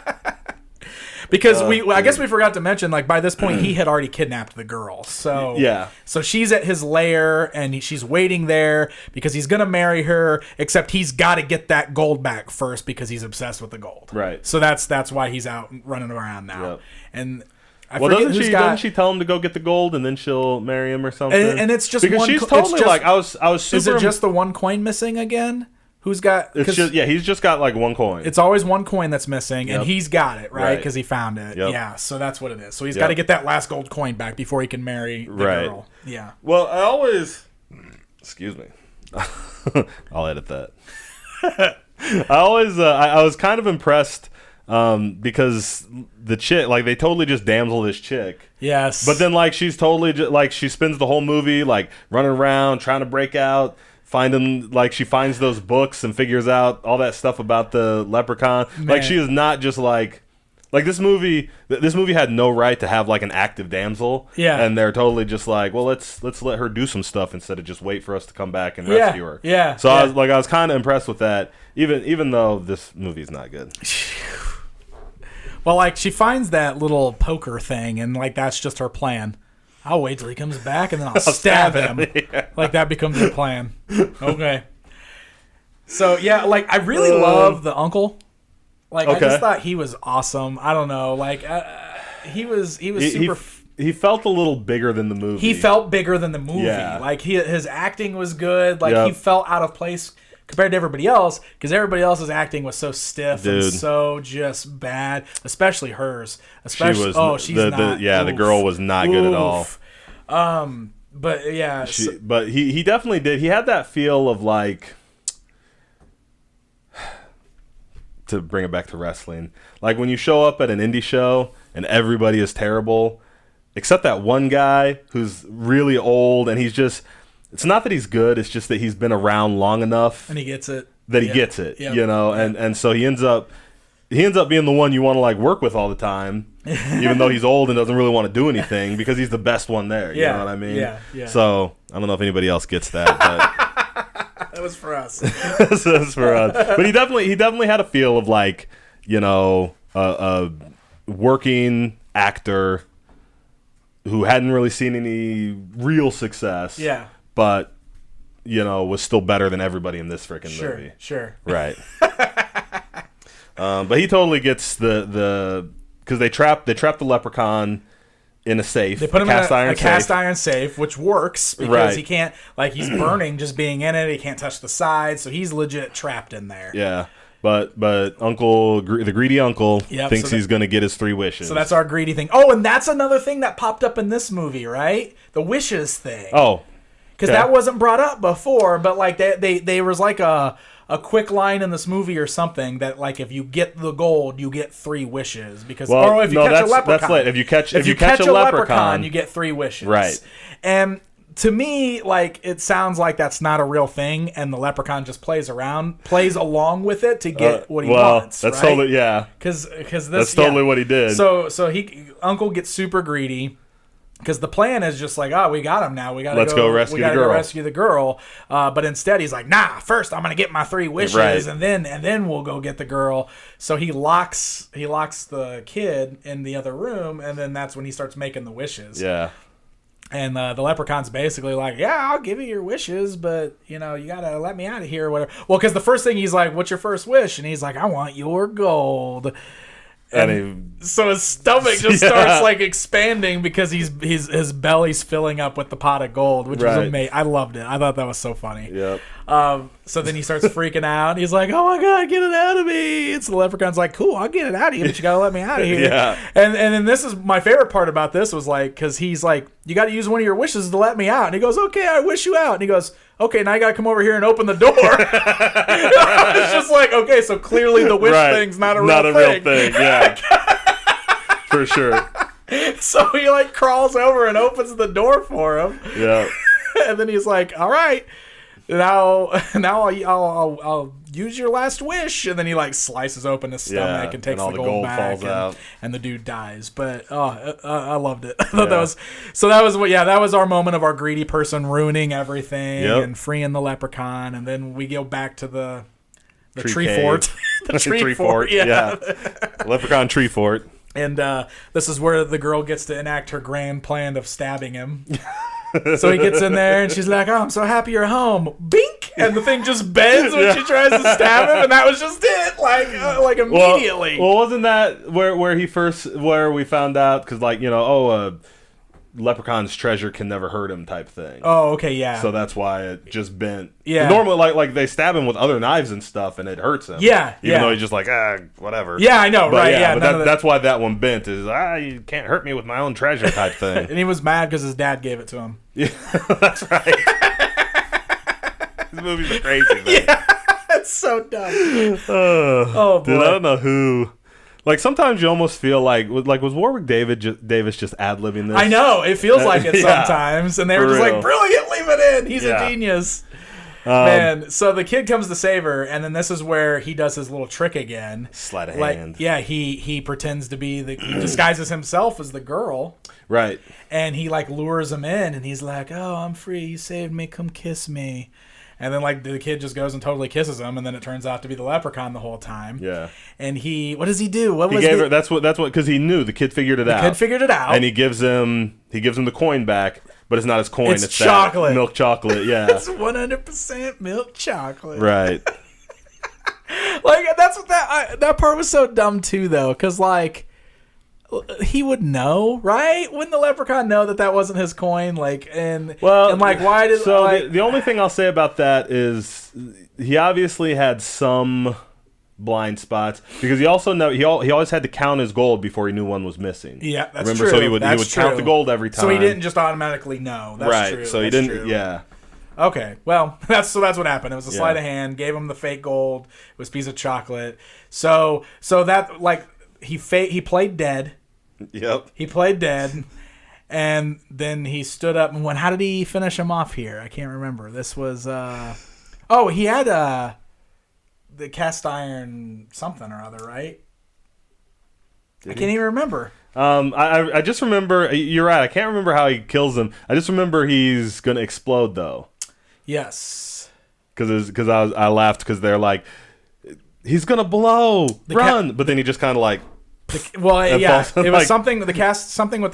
Because I guess we forgot to mention, like by this point he had already kidnapped the girl. So so she's at his lair and she's waiting there because he's gonna marry her. Except he's got to get that gold back first because he's obsessed with the gold. Right. So that's why he's out running around now. Yep. And doesn't she tell him to go get the gold and then she'll marry him or something? And it's just because she's totally like I was super. Is it just the one coin missing again? Who's got? It's just he's just got like one coin. It's always one coin that's missing, and he's got it right because he found it. Yep. Yeah, so that's what it is. So he's got to get that last gold coin back before he can marry the girl. Yeah. Well, I always, excuse me, I'll edit that. I was kind of impressed because the chick, like they totally just damsel this chick. Yes. But then like she's totally like she spends the whole movie like running around trying to break out. She finds those books and figures out all that stuff about the leprechaun. Man. Like she is not just like this movie. This movie had no right to have like an active damsel. Yeah, and they're totally just like, well, let's let her do some stuff instead of just wait for us to come back and rescue her. Yeah. So I was kind of impressed with that, even though this movie's not good. Well, like she finds that little poker thing, and like that's just her plan. I'll wait till he comes back, and then I'll stab him. Yeah. Like, that becomes your plan. Okay. So, yeah, like, I really love the uncle. Like, I just thought he was awesome. I don't know. Like, he was super... He felt a little bigger than the movie. He felt bigger than the movie. Yeah. Like, his acting was good. Like, he felt out of place compared to everybody else, because everybody else's acting was so stiff and so just bad, especially hers. Especially, the girl was not good at all. But yeah, but he definitely did. He had that feel of like, to bring it back to wrestling, like when you show up at an indie show and everybody is terrible, except that one guy who's really old and he's just. It's not that he's good. It's just that he's been around long enough, and he gets it. He gets it, you know, and so he ends up being the one you want to like work with all the time, even though he's old and doesn't really want to do anything because he's the best one there. You know what I mean? Yeah. So I don't know if anybody else gets that, but that was for us. That's for us. But he definitely had a feel of like, you know, a working actor who hadn't really seen any real success. Yeah. But, you know, was still better than everybody in this freaking movie. Sure. Right. But he totally gets because they trap the leprechaun in a safe. They put him in a cast iron safe, which works because he can't, like, he's burning just being in it. He can't touch the sides, so he's legit trapped in there. Yeah. But the greedy uncle thinks he's going to get his 3 wishes. So that's our greedy thing. Oh, and that's another thing that popped up in this movie, right? The wishes thing. Oh. Because that wasn't brought up before, but like they was like a quick line in this movie or something that like if you get the gold, you get 3 wishes. Because if you catch a leprechaun, that's late. If you catch a leprechaun, you get 3 wishes. Right. And to me, like it sounds like that's not a real thing, and the leprechaun just plays along with it to get what he wants. That's right? totally Because that's totally what he did. So Uncle gets super greedy. Because the plan is just like, we got him now. Let's go rescue the girl. But instead, he's like, nah. First, I'm gonna get my 3 wishes, and then we'll go get the girl. So he locks the kid in the other room, and then that's when he starts making the wishes. Yeah. And the leprechaun's basically like, yeah, I'll give you your wishes, but you know, you gotta let me out of here or whatever. Well, because the first thing he's like, what's your first wish? And he's like, I want your gold. So his stomach just starts like expanding because his belly's filling up with the pot of gold, which was amazing. I loved it. I thought that was so funny. Yep. So then he starts freaking out. He's like, "Oh my god, get it out of me!" It's the leprechaun's like, "Cool, I'll get it out of you, but you gotta let me out of here." Yeah. And then this is my favorite part about this was like, because he's like, "You got to use one of your wishes to let me out," and he goes, "Okay, I wish you out," and he goes, "Okay, now you gotta come over here and open the door." It's just like, okay, so clearly the wish thing's not a real thing. Yeah. For sure. So he like crawls over and opens the door for him. Yeah. And then he's like, "All right, now I'll use your last wish." And then he like slices open his stomach and takes all the the gold back, falls out. and the dude dies. But I loved it. I thought that was our moment of our greedy person ruining everything and freeing the leprechaun. And then we go back to the tree fort. The tree fort. Yeah. Leprechaun tree fort. And this is where the girl gets to enact her grand plan of stabbing him. So he gets in there, and she's like, "Oh, I'm so happy you're home." Bink! And the thing just bends when she tries to stab him, and that was just it. Like immediately. Well, wasn't that where we found out? Because Leprechaun's treasure can never hurt him type thing. Oh, okay, yeah. So that's why it just bent. Yeah. Normally, like they stab him with other knives and stuff, and it hurts him. Yeah. Even though he's just like, whatever. Yeah, I know, right? Yeah, but that's why that one bent. Is you can't hurt me with my own treasure type thing. And he was mad because his dad gave it to him. Yeah, that's right. These movies are crazy, man. Yeah, it's so dumb. Oh boy, dude, I don't know who. Like, sometimes you almost feel like was Warwick Davis just ad-libbing this? I know. It feels like it sometimes. And they were just like, "Brilliant, leave it in. He's a genius." Man, so the kid comes to save her, and then this is where he does his little trick again. Sleight of hand. Yeah, he pretends to be he disguises himself as the girl. Right. And he, lures him in, and he's like, "Oh, I'm free. You saved me. Come kiss me." And then, the kid just goes and totally kisses him, and then it turns out to be the leprechaun the whole time. Yeah. And what does he do? That's what, because he knew the kid figured it out. The kid figured it out. And he gives him the coin back, but it's not his coin. It's chocolate. That milk chocolate, yeah. It's 100% milk chocolate. Right. That's what that part was so dumb, too, though, because, he would know, right? Wouldn't the leprechaun know that wasn't his coin? Why did... So the only thing I'll say about that is he obviously had some blind spots, because he also he always had to count his gold before he knew one was missing. Yeah, that's Remember? true. So he would count the gold every time. So he didn't just automatically know. That's true. So he didn't. True. Yeah. Okay, well, that's what happened. It was a sleight of hand. Gave him the fake gold. It was a piece of chocolate. So that he played dead. Yep. He played dead, and then he stood up and went. How did he finish him off here? I can't remember. This was he had the cast iron something or other, right? I can't even remember. I just remember. You're right. I can't remember how he kills him. I just remember he's gonna explode though. Yes. Because I laughed because they're like, he's gonna blow, run, but then he just kind of like. It was something with the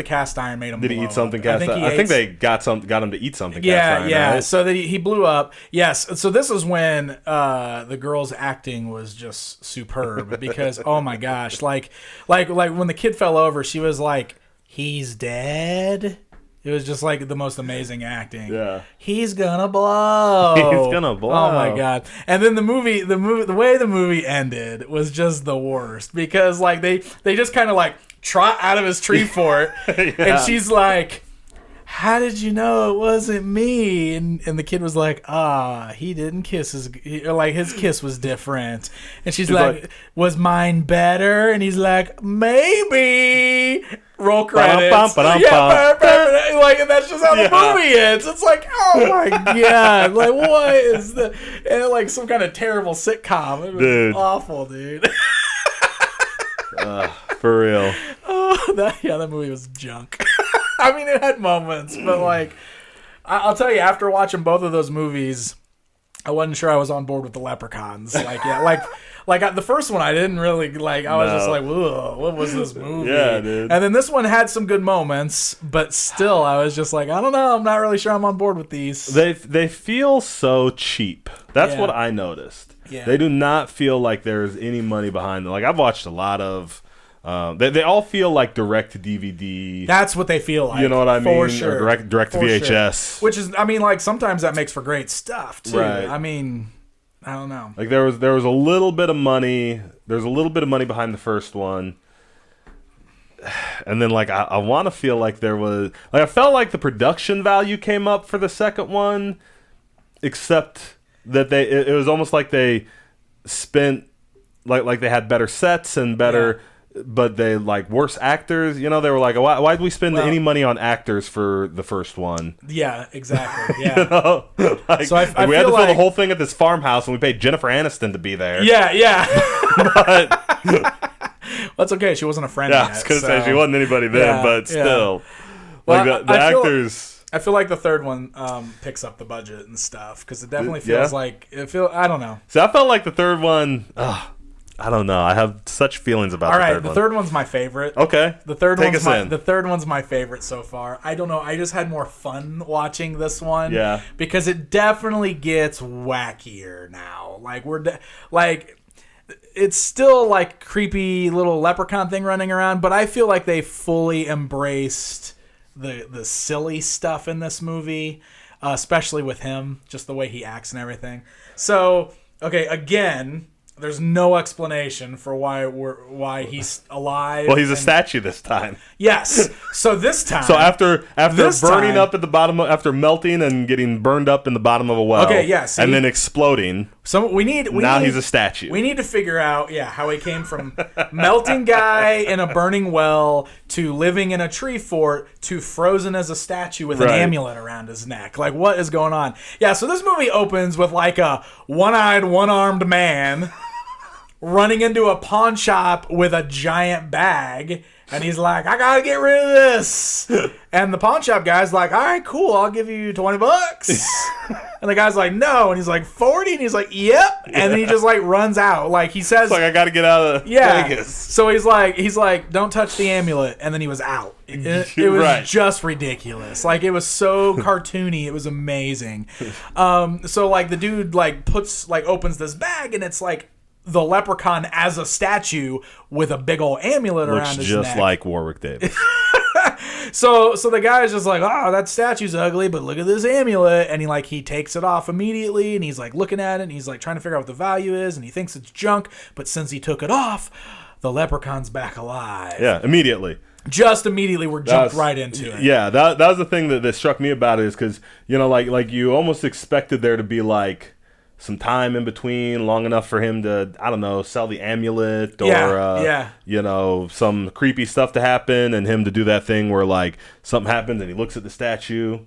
cast iron made him. Did he eat something cast iron? I think they got him to eat something. Yeah, cast iron, right? So that he blew up. Yes. So this is when the girl's acting was just superb because oh my gosh, like when the kid fell over, she was like, "He's dead." It was just the most amazing acting. Yeah. He's gonna blow. He's gonna blow. Oh my god. And then the way the movie ended was just the worst because they just kind of trot out of his tree fort and she's like, "How did you know it wasn't me?" And the kid was like, he didn't kiss his kiss was different. And she's like, "Was mine better?" And he's like, "Maybe." Roll credits. And that's just how the movie ends. It's like, oh my god, what is the? And some kind of terrible sitcom. It was awful, dude. For real. Oh, that movie was junk. I mean, it had moments, but I'll tell you, after watching both of those movies, I wasn't sure I was on board with the Leprechauns. The first one, I didn't really I was just like, "Whoa, what was this movie?" Yeah, dude. And then this one had some good moments, but still, I was just like, I don't know, I'm not really sure I'm on board with these. They feel so cheap. That's what I noticed. Yeah. They do not feel like there's any money behind them. I've watched a lot of They all feel like direct to DVD. That's what they feel like. You know what I mean? For sure. Or direct to VHS. Sure. Which is, I mean, like sometimes that makes for great stuff too. Right. I mean, I don't know. Like there was a little bit of money. There's a little bit of money behind the first one. And then like I want to feel like there was like I felt like the production value came up for the second one, except that it was almost like they spent like they had better sets and better, but they like worse actors. You know, they were like, why did we spend any money on actors for the first one? Yeah, exactly. Yeah. You know? Like, so I we had to film the whole thing at this farmhouse, and we paid Jennifer Aniston to be there. Yeah. But that's okay. She wasn't a friend yeah, yet. I was going to say she wasn't anybody then, but still. Well, like the actors... I feel like the third one picks up the budget and stuff, because it definitely feels like... I don't know. See, I felt like the third one... I don't know. I have such feelings about the third one. All right, the third one's my favorite. Okay. The third one's my favorite so far. I don't know. I just had more fun watching this one. Yeah. Because it definitely gets wackier now. Like, it's still like creepy little leprechaun thing running around, but I feel like they fully embraced the silly stuff in this movie, especially with him, just the way he acts and everything. So, okay, again, there's no explanation for why he's alive. Well, he's a statue this time. Yes. So this time. So after burning up at the bottom, after melting and getting burned up in the bottom of a well. Okay. Yeah. See? And then exploding. So he's a statue. We need to figure out, how he came from melting guy in a burning well to living in a tree fort to frozen as a statue with an amulet around his neck. Like, what is going on? Yeah. So this movie opens with like a one-eyed, one-armed man running into a pawn shop with a giant bag, and he's like, I gotta get rid of this. And the pawn shop guy's like, all right, cool, I'll give you $20. And the guy's like, no. And he's like, 40? And he's like, yep. And then he just like runs out. Like he says, it's like, I gotta get out of Vegas. So he's like, don't touch the amulet. And then he was out. It was just ridiculous. Like, it was so cartoony. It was amazing. So like the dude like opens this bag, and it's like the leprechaun as a statue with a big old amulet around his neck. Looks just like Warwick Davis. So the guy's just like, oh, that statue's ugly, but look at this amulet. And he takes it off immediately, and he's like looking at it, and he's like trying to figure out what the value is, and he thinks it's junk, but since he took it off, the leprechaun's back alive. Yeah, immediately. Just immediately, we're jumped right into it. Yeah, that was the thing that struck me about it, is because, like you almost expected there to be like some time in between, long enough for him to, I don't know, sell the amulet or, some creepy stuff to happen, and him to do that thing where, like, something happens and he looks at the statue.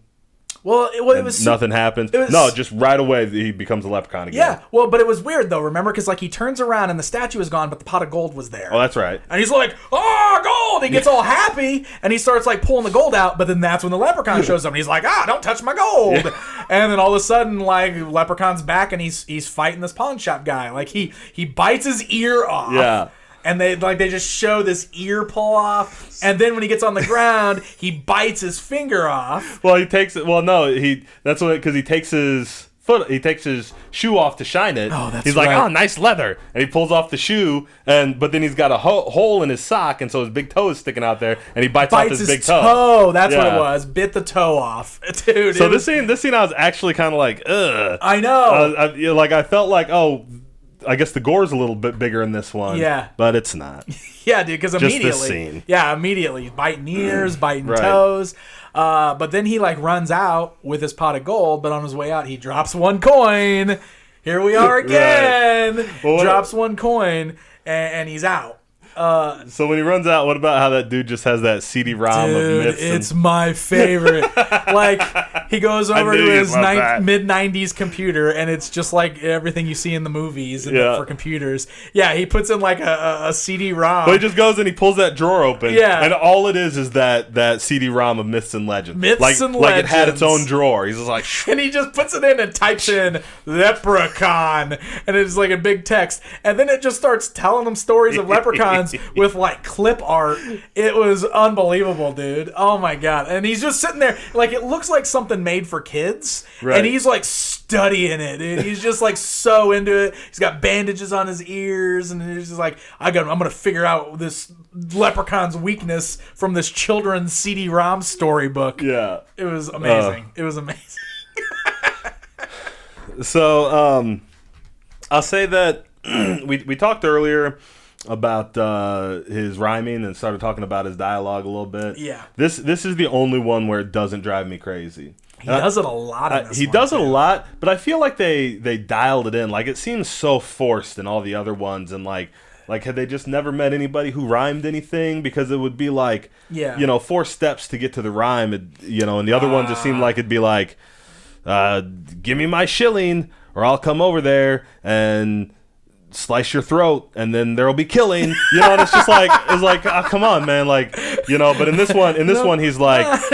Well, it was nothing happens. Just right away he becomes a leprechaun again. Yeah, well, but it was weird though. Remember, because like he turns around and the statue is gone, but the pot of gold was there. Oh, that's right. And he's like, "Oh, gold!" He gets all happy and he starts like pulling the gold out. But then that's when the leprechaun shows up and he's like, "Don't touch my gold!" Yeah. And then all of a sudden, like, leprechaun's back and he's fighting this pawn shop guy. Like he bites his ear off. Yeah. And they just show this ear pull off, and then when he gets on the ground, he bites his finger off. Well, he takes it. Well, no, because he takes his foot. He takes his shoe off to shine it. Oh, that's He's like, oh, nice leather, and he pulls off the shoe, but then he's got a hole in his sock, and so his big toe is sticking out there, and he bites off his big toe. That's what it was. Bit the toe off, dude. So this scene, I was actually kind of like, ugh. I know. I felt like, oh, I guess the gore's a little bit bigger in this one. Yeah. But it's not. Yeah, dude, because immediately. Just this scene. Yeah, immediately. Biting ears, biting toes. But then he, like, runs out with his pot of gold, but on his way out, he drops one coin. Here we are again. Right. Well, drops one coin, and he's out. So when he runs out, what about how that dude just has that CD-ROM of myths? It's my favorite. Like, he goes over to his mid-90s computer, and it's just like everything you see in the movies for computers. Yeah, he puts in like a CD-ROM. Well, he just goes and he pulls that drawer open. Yeah. And all it is that CD-ROM of Myths and Legends. Myths and Legends. Like it had its own drawer. He's just like... And he just puts it in and types in Leprechaun. And it's like a big text. And then it just starts telling him stories of leprechauns with like clip art. It was unbelievable, dude. Oh my god. And he's just sitting there like it looks like something made for kids. Right. And he's like studying it, dude. He's just like so into it. He's got bandages on his ears, and he's just like, I'm gonna figure out this Leprechaun's weakness from this children's CD-ROM storybook. Yeah, it was amazing. It was amazing. So, I'll say that we talked earlier about his rhyming and started talking about his dialogue a little bit. Yeah. This is the only one where it doesn't drive me crazy. He does it a lot in this He one, does too. it a lot, but I feel like they dialed it in. Like, it seems so forced in all the other ones, and like had they just never met anybody who rhymed anything? Because it would be like, 4 steps to get to the rhyme, and the other one just seemed like it'd be like, give me my shilling, or I'll come over there and slice your throat, and then there'll be killing. And it's just like, oh, come on, man, like, But in this one, he's like,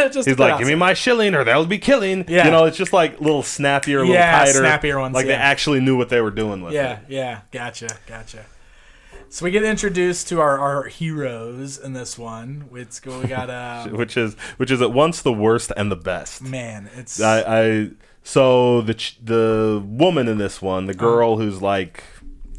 give me my shilling, or there'll be killing. Yeah. It's just like little snappier, a little tighter, snappier ones. like they actually knew what they were doing with it. Yeah, gotcha. So we get introduced to our heroes in this one. We got which is at once the worst and the best. Man, it's so the woman in this one, the girl who's like,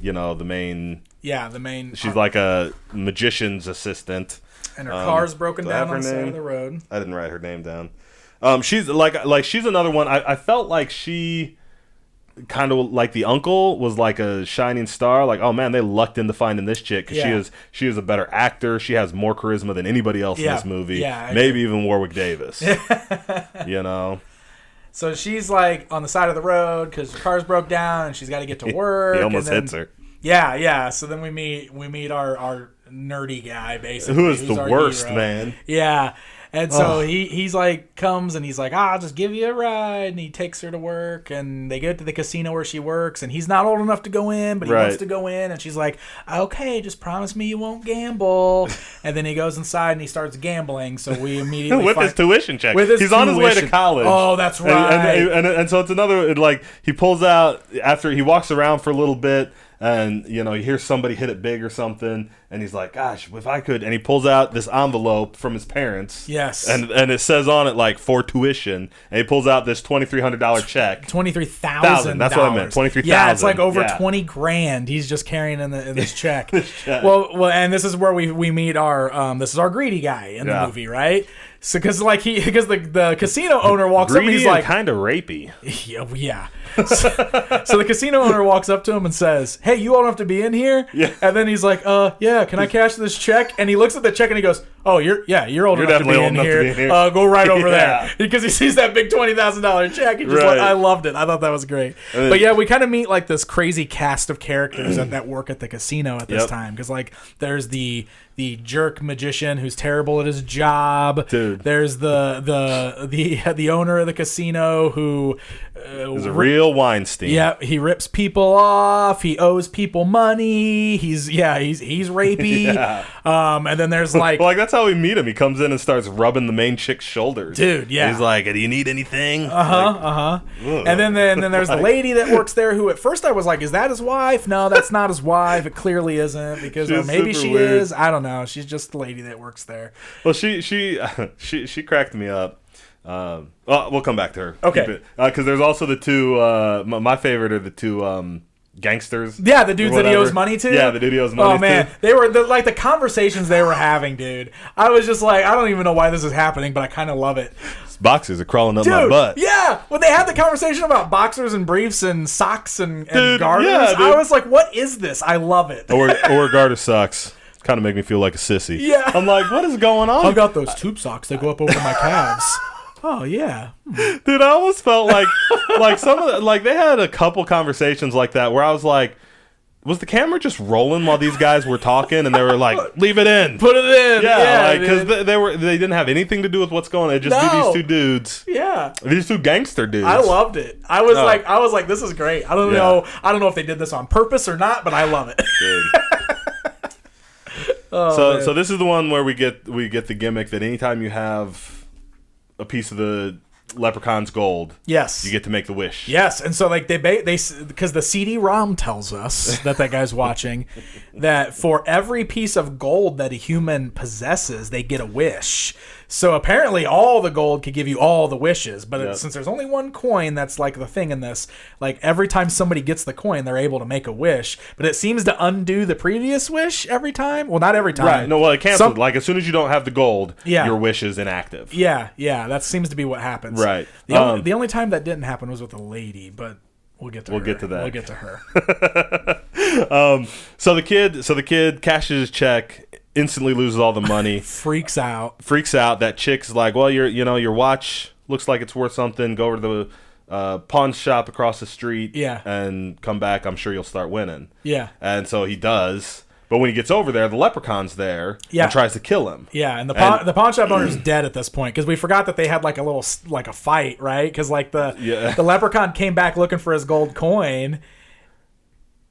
the main. Yeah, the main. She's like a magician's assistant. And her car's broken down on the side of the road. I didn't write her name down. She's like she's another one. I felt like she kind of like the uncle was like a shining star. Like, oh man, they lucked into finding this chick because she is a better actor. She has more charisma than anybody else in this movie. Yeah, maybe even Warwick Davis. So she's like on the side of the road because her car's broke down and she's got to get to work. He almost hits her. Yeah. So then we meet our nerdy guy, basically, who's the worst, hero. Man. Yeah. And so he's like, comes and he's like, I'll just give you a ride. And he takes her to work, and they get to the casino where she works, and he's not old enough to go in, but he wants to go in. And she's like, okay, just promise me you won't gamble. And then he goes inside and he starts gambling. So we immediately with his tuition check. He's tuition. on his way to college. Oh, that's right. And so it's another, like, he pulls out after he walks around for a little bit. And, he hears somebody hit it big or something, and he's like, gosh, if I could. And he pulls out this envelope from his parents. Yes. And it says on it, like, for tuition. And he pulls out this $2,300 check. $23,000. That's what I meant, $23,000. Yeah, it's like over $20,000 he's just carrying in this check. Well, and this is where we meet our, this is our greedy guy in the movie, right? So, because the casino owner walks up and he's like, kind of rapey. Yeah. So the casino owner walks up to him and says, hey, you old enough to be in here? Yeah. And then he's like, yeah, can I cash this check? And he looks at the check and he goes, oh, you're old enough to be in here. Go right over there. Because he sees that big $20,000 check. He just I loved it. I thought that was great. But yeah, we kind of meet like this crazy cast of characters that work at the casino at this time. Because like there's the jerk magician who's terrible at his job. Dude. There's the owner of the casino who is a real Weinstein. Yeah, he rips people off. He owes people money. He's rapey. And then there's like that's how we meet him. He comes in and starts rubbing the main chick's shoulders. Dude, yeah. And he's like, do you need anything? And then there's the lady that works there who at first I was like, is that his wife? No, that's not his wife. It clearly isn't because or maybe she weird. Is. I don't know. She's just the lady that works there. Well, she cracked me up. We'll come back to her. Okay. Because there's also the two. My favorite are the two gangsters. Yeah, the dudes that he owes money to. Yeah, the dude he owes money to. Oh man, they were the conversations they were having, dude. I was just like, I don't even know why this is happening, but I kind of love it. Boxers are crawling up my butt. Yeah, when they had the conversation about boxers and briefs and socks and garters, yeah, I was like, what is this? I love it. Or garter socks. Kind of make me feel like a sissy. Yeah. I'm like, what is going on? I've got those tube socks that go up over my calves. Oh yeah, dude. I almost felt like some of they had a couple conversations like that where I was like, was the camera just rolling while these guys were talking and they were like, leave it in, put it in, yeah, because they didn't have anything to do with what's going on. They just do these two dudes, these two gangster dudes. I loved it. I was like, this is great. I don't know if they did this on purpose or not, but I love it. Dude. So this is the one where we get the gimmick that anytime you have a piece of the Leprechaun's gold, yes, you get to make the wish. Yes, and so like they because the CD-ROM tells us that guy's watching that for every piece of gold that a human possesses, they get a wish. So apparently all the gold could give you all the wishes, but since there's only one coin, that's like the thing in this. Like every time somebody gets the coin, they're able to make a wish, but it seems to undo the previous wish every time. Well, not every time. Right. No, well, it cancels. Like as soon as you don't have the gold, yeah. your wish is inactive. Yeah, that seems to be what happens. Right. The only time that didn't happen was with a lady, but we'll get to that. We'll get to her. So the kid cashes his check, instantly loses all the money, freaks out. That chick's like, well, your watch looks like it's worth something. Go over to the pawn shop across the street, and come back. I'm sure you'll start winning. Yeah, and so he does. But when he gets over there, the leprechaun's there and tries to kill him. Yeah, and the pawn shop owner's dead at this point because we forgot that they had like a fight, right? Because like the leprechaun came back looking for his gold coin.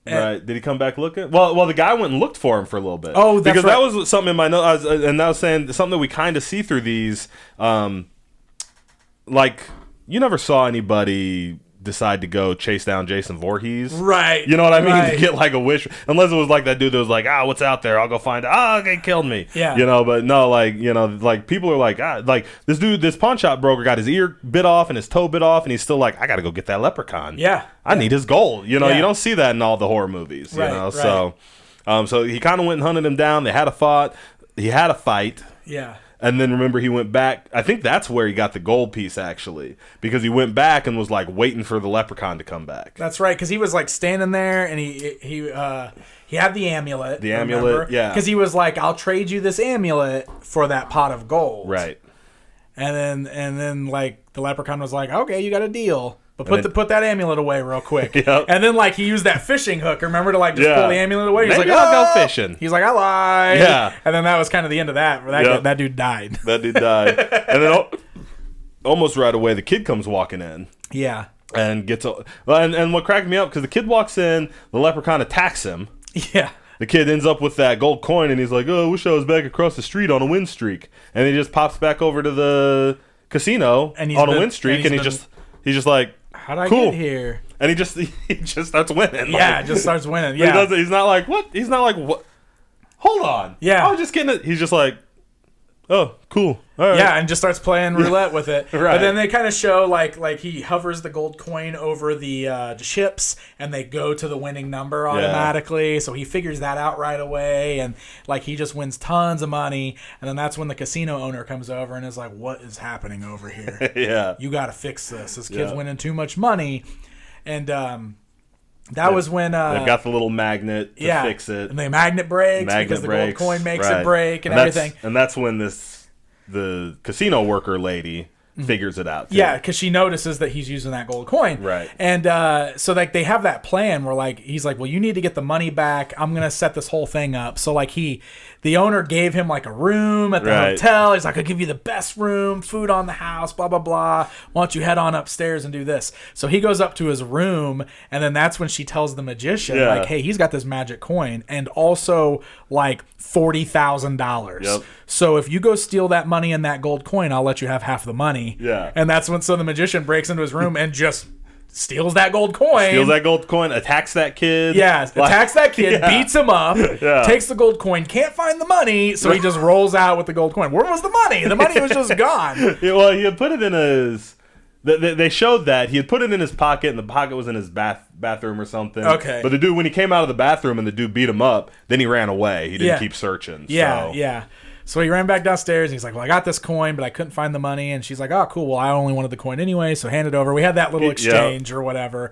Right? Did he come back looking? Well, the guy went and looked for him for a little bit. Oh, that's because right. that was something in my notes, and I was saying something that we kind of see through these. Like you never saw anybody decide to go chase down Jason Voorhees, right? You know what I mean? Right. To get like a wish, unless it was like that dude that was like, what's out there? I'll go find it. Okay, killed me. Yeah, but no, like people are like, like this pawn shop broker got his ear bit off and his toe bit off, and he's still like, I got to go get that leprechaun. Yeah, I need his gold. You don't see that in all the horror movies. Right. So he kind of went and hunted him down. They had a fight. Yeah. And then remember he went back. I think that's where he got the gold piece actually, because he went back and was like waiting for the leprechaun to come back. That's right, because he was like standing there and he had the amulet. The amulet, yeah. Because he was like, "I'll trade you this amulet for that pot of gold." Right. And then like the leprechaun was like, "Okay, you got a deal." But put that amulet away real quick. Yep. And then like he used that fishing hook. Remember to like just pull the amulet away. He's Maybe like, I'll go fishing. He's like, I lied. Yeah. And then that was kind of the end of that. That dude died. That dude died. And then almost right away, the kid comes walking in. Yeah. And gets and what cracked me up, because the kid walks in, the leprechaun attacks him. Yeah. The kid ends up with that gold coin, and he's like, I wish I was back across the street on a win streak. And he just pops back over to the casino on a win streak, and he's just like, how'd I get here? And he just starts winning. Yeah, just starts winning. Yeah. He's not like, what? He's not like, what? Hold on. Yeah. I was just getting it. He's just like, oh, cool. All right. Yeah, and just starts playing roulette with it. Right. But then they kind of show like he hovers the gold coin over the chips, and they go to the winning number automatically. Yeah. So he figures that out right away, and like he just wins tons of money. And then that's when the casino owner comes over and is like, "What is happening over here? Yeah, you got to fix this. This kid's winning too much money." And that was when they've got the little magnet to fix it, and the magnet breaks because the gold coin makes it break and everything. And that's when the casino worker lady figures it out too. Yeah, because she notices that he's using that gold coin. Right. And so like they have that plan where like he's like, well, you need to get the money back. I'm gonna set this whole thing up. So like the owner gave him like a room at the hotel. He's like, I'll give you the best room, food on the house, blah, blah, blah. Why don't you head on upstairs and do this? So he goes up to his room, and then that's when she tells the magician, like, hey, he's got this magic coin and also like $40,000. Yep. So if you go steal that money and that gold coin, I'll let you have half the money. Yeah. And that's when the magician breaks into his room and just steals that gold coin. Attacks that kid. Yeah, attacks that kid, beats him up, takes the gold coin, can't find the money, so he just rolls out with the gold coin. Where was the money? The money was just gone. Yeah, well, he had put it in his... They showed that. He had put it in his pocket, and the pocket was in his bathroom or something. Okay. But the dude, when he came out of the bathroom and the dude beat him up, then he ran away. He didn't keep searching. Yeah. So he ran back downstairs, and he's like, well, I got this coin, but I couldn't find the money. And she's like, oh, cool. Well, I only wanted the coin anyway, so hand it over. We had that little exchange or whatever.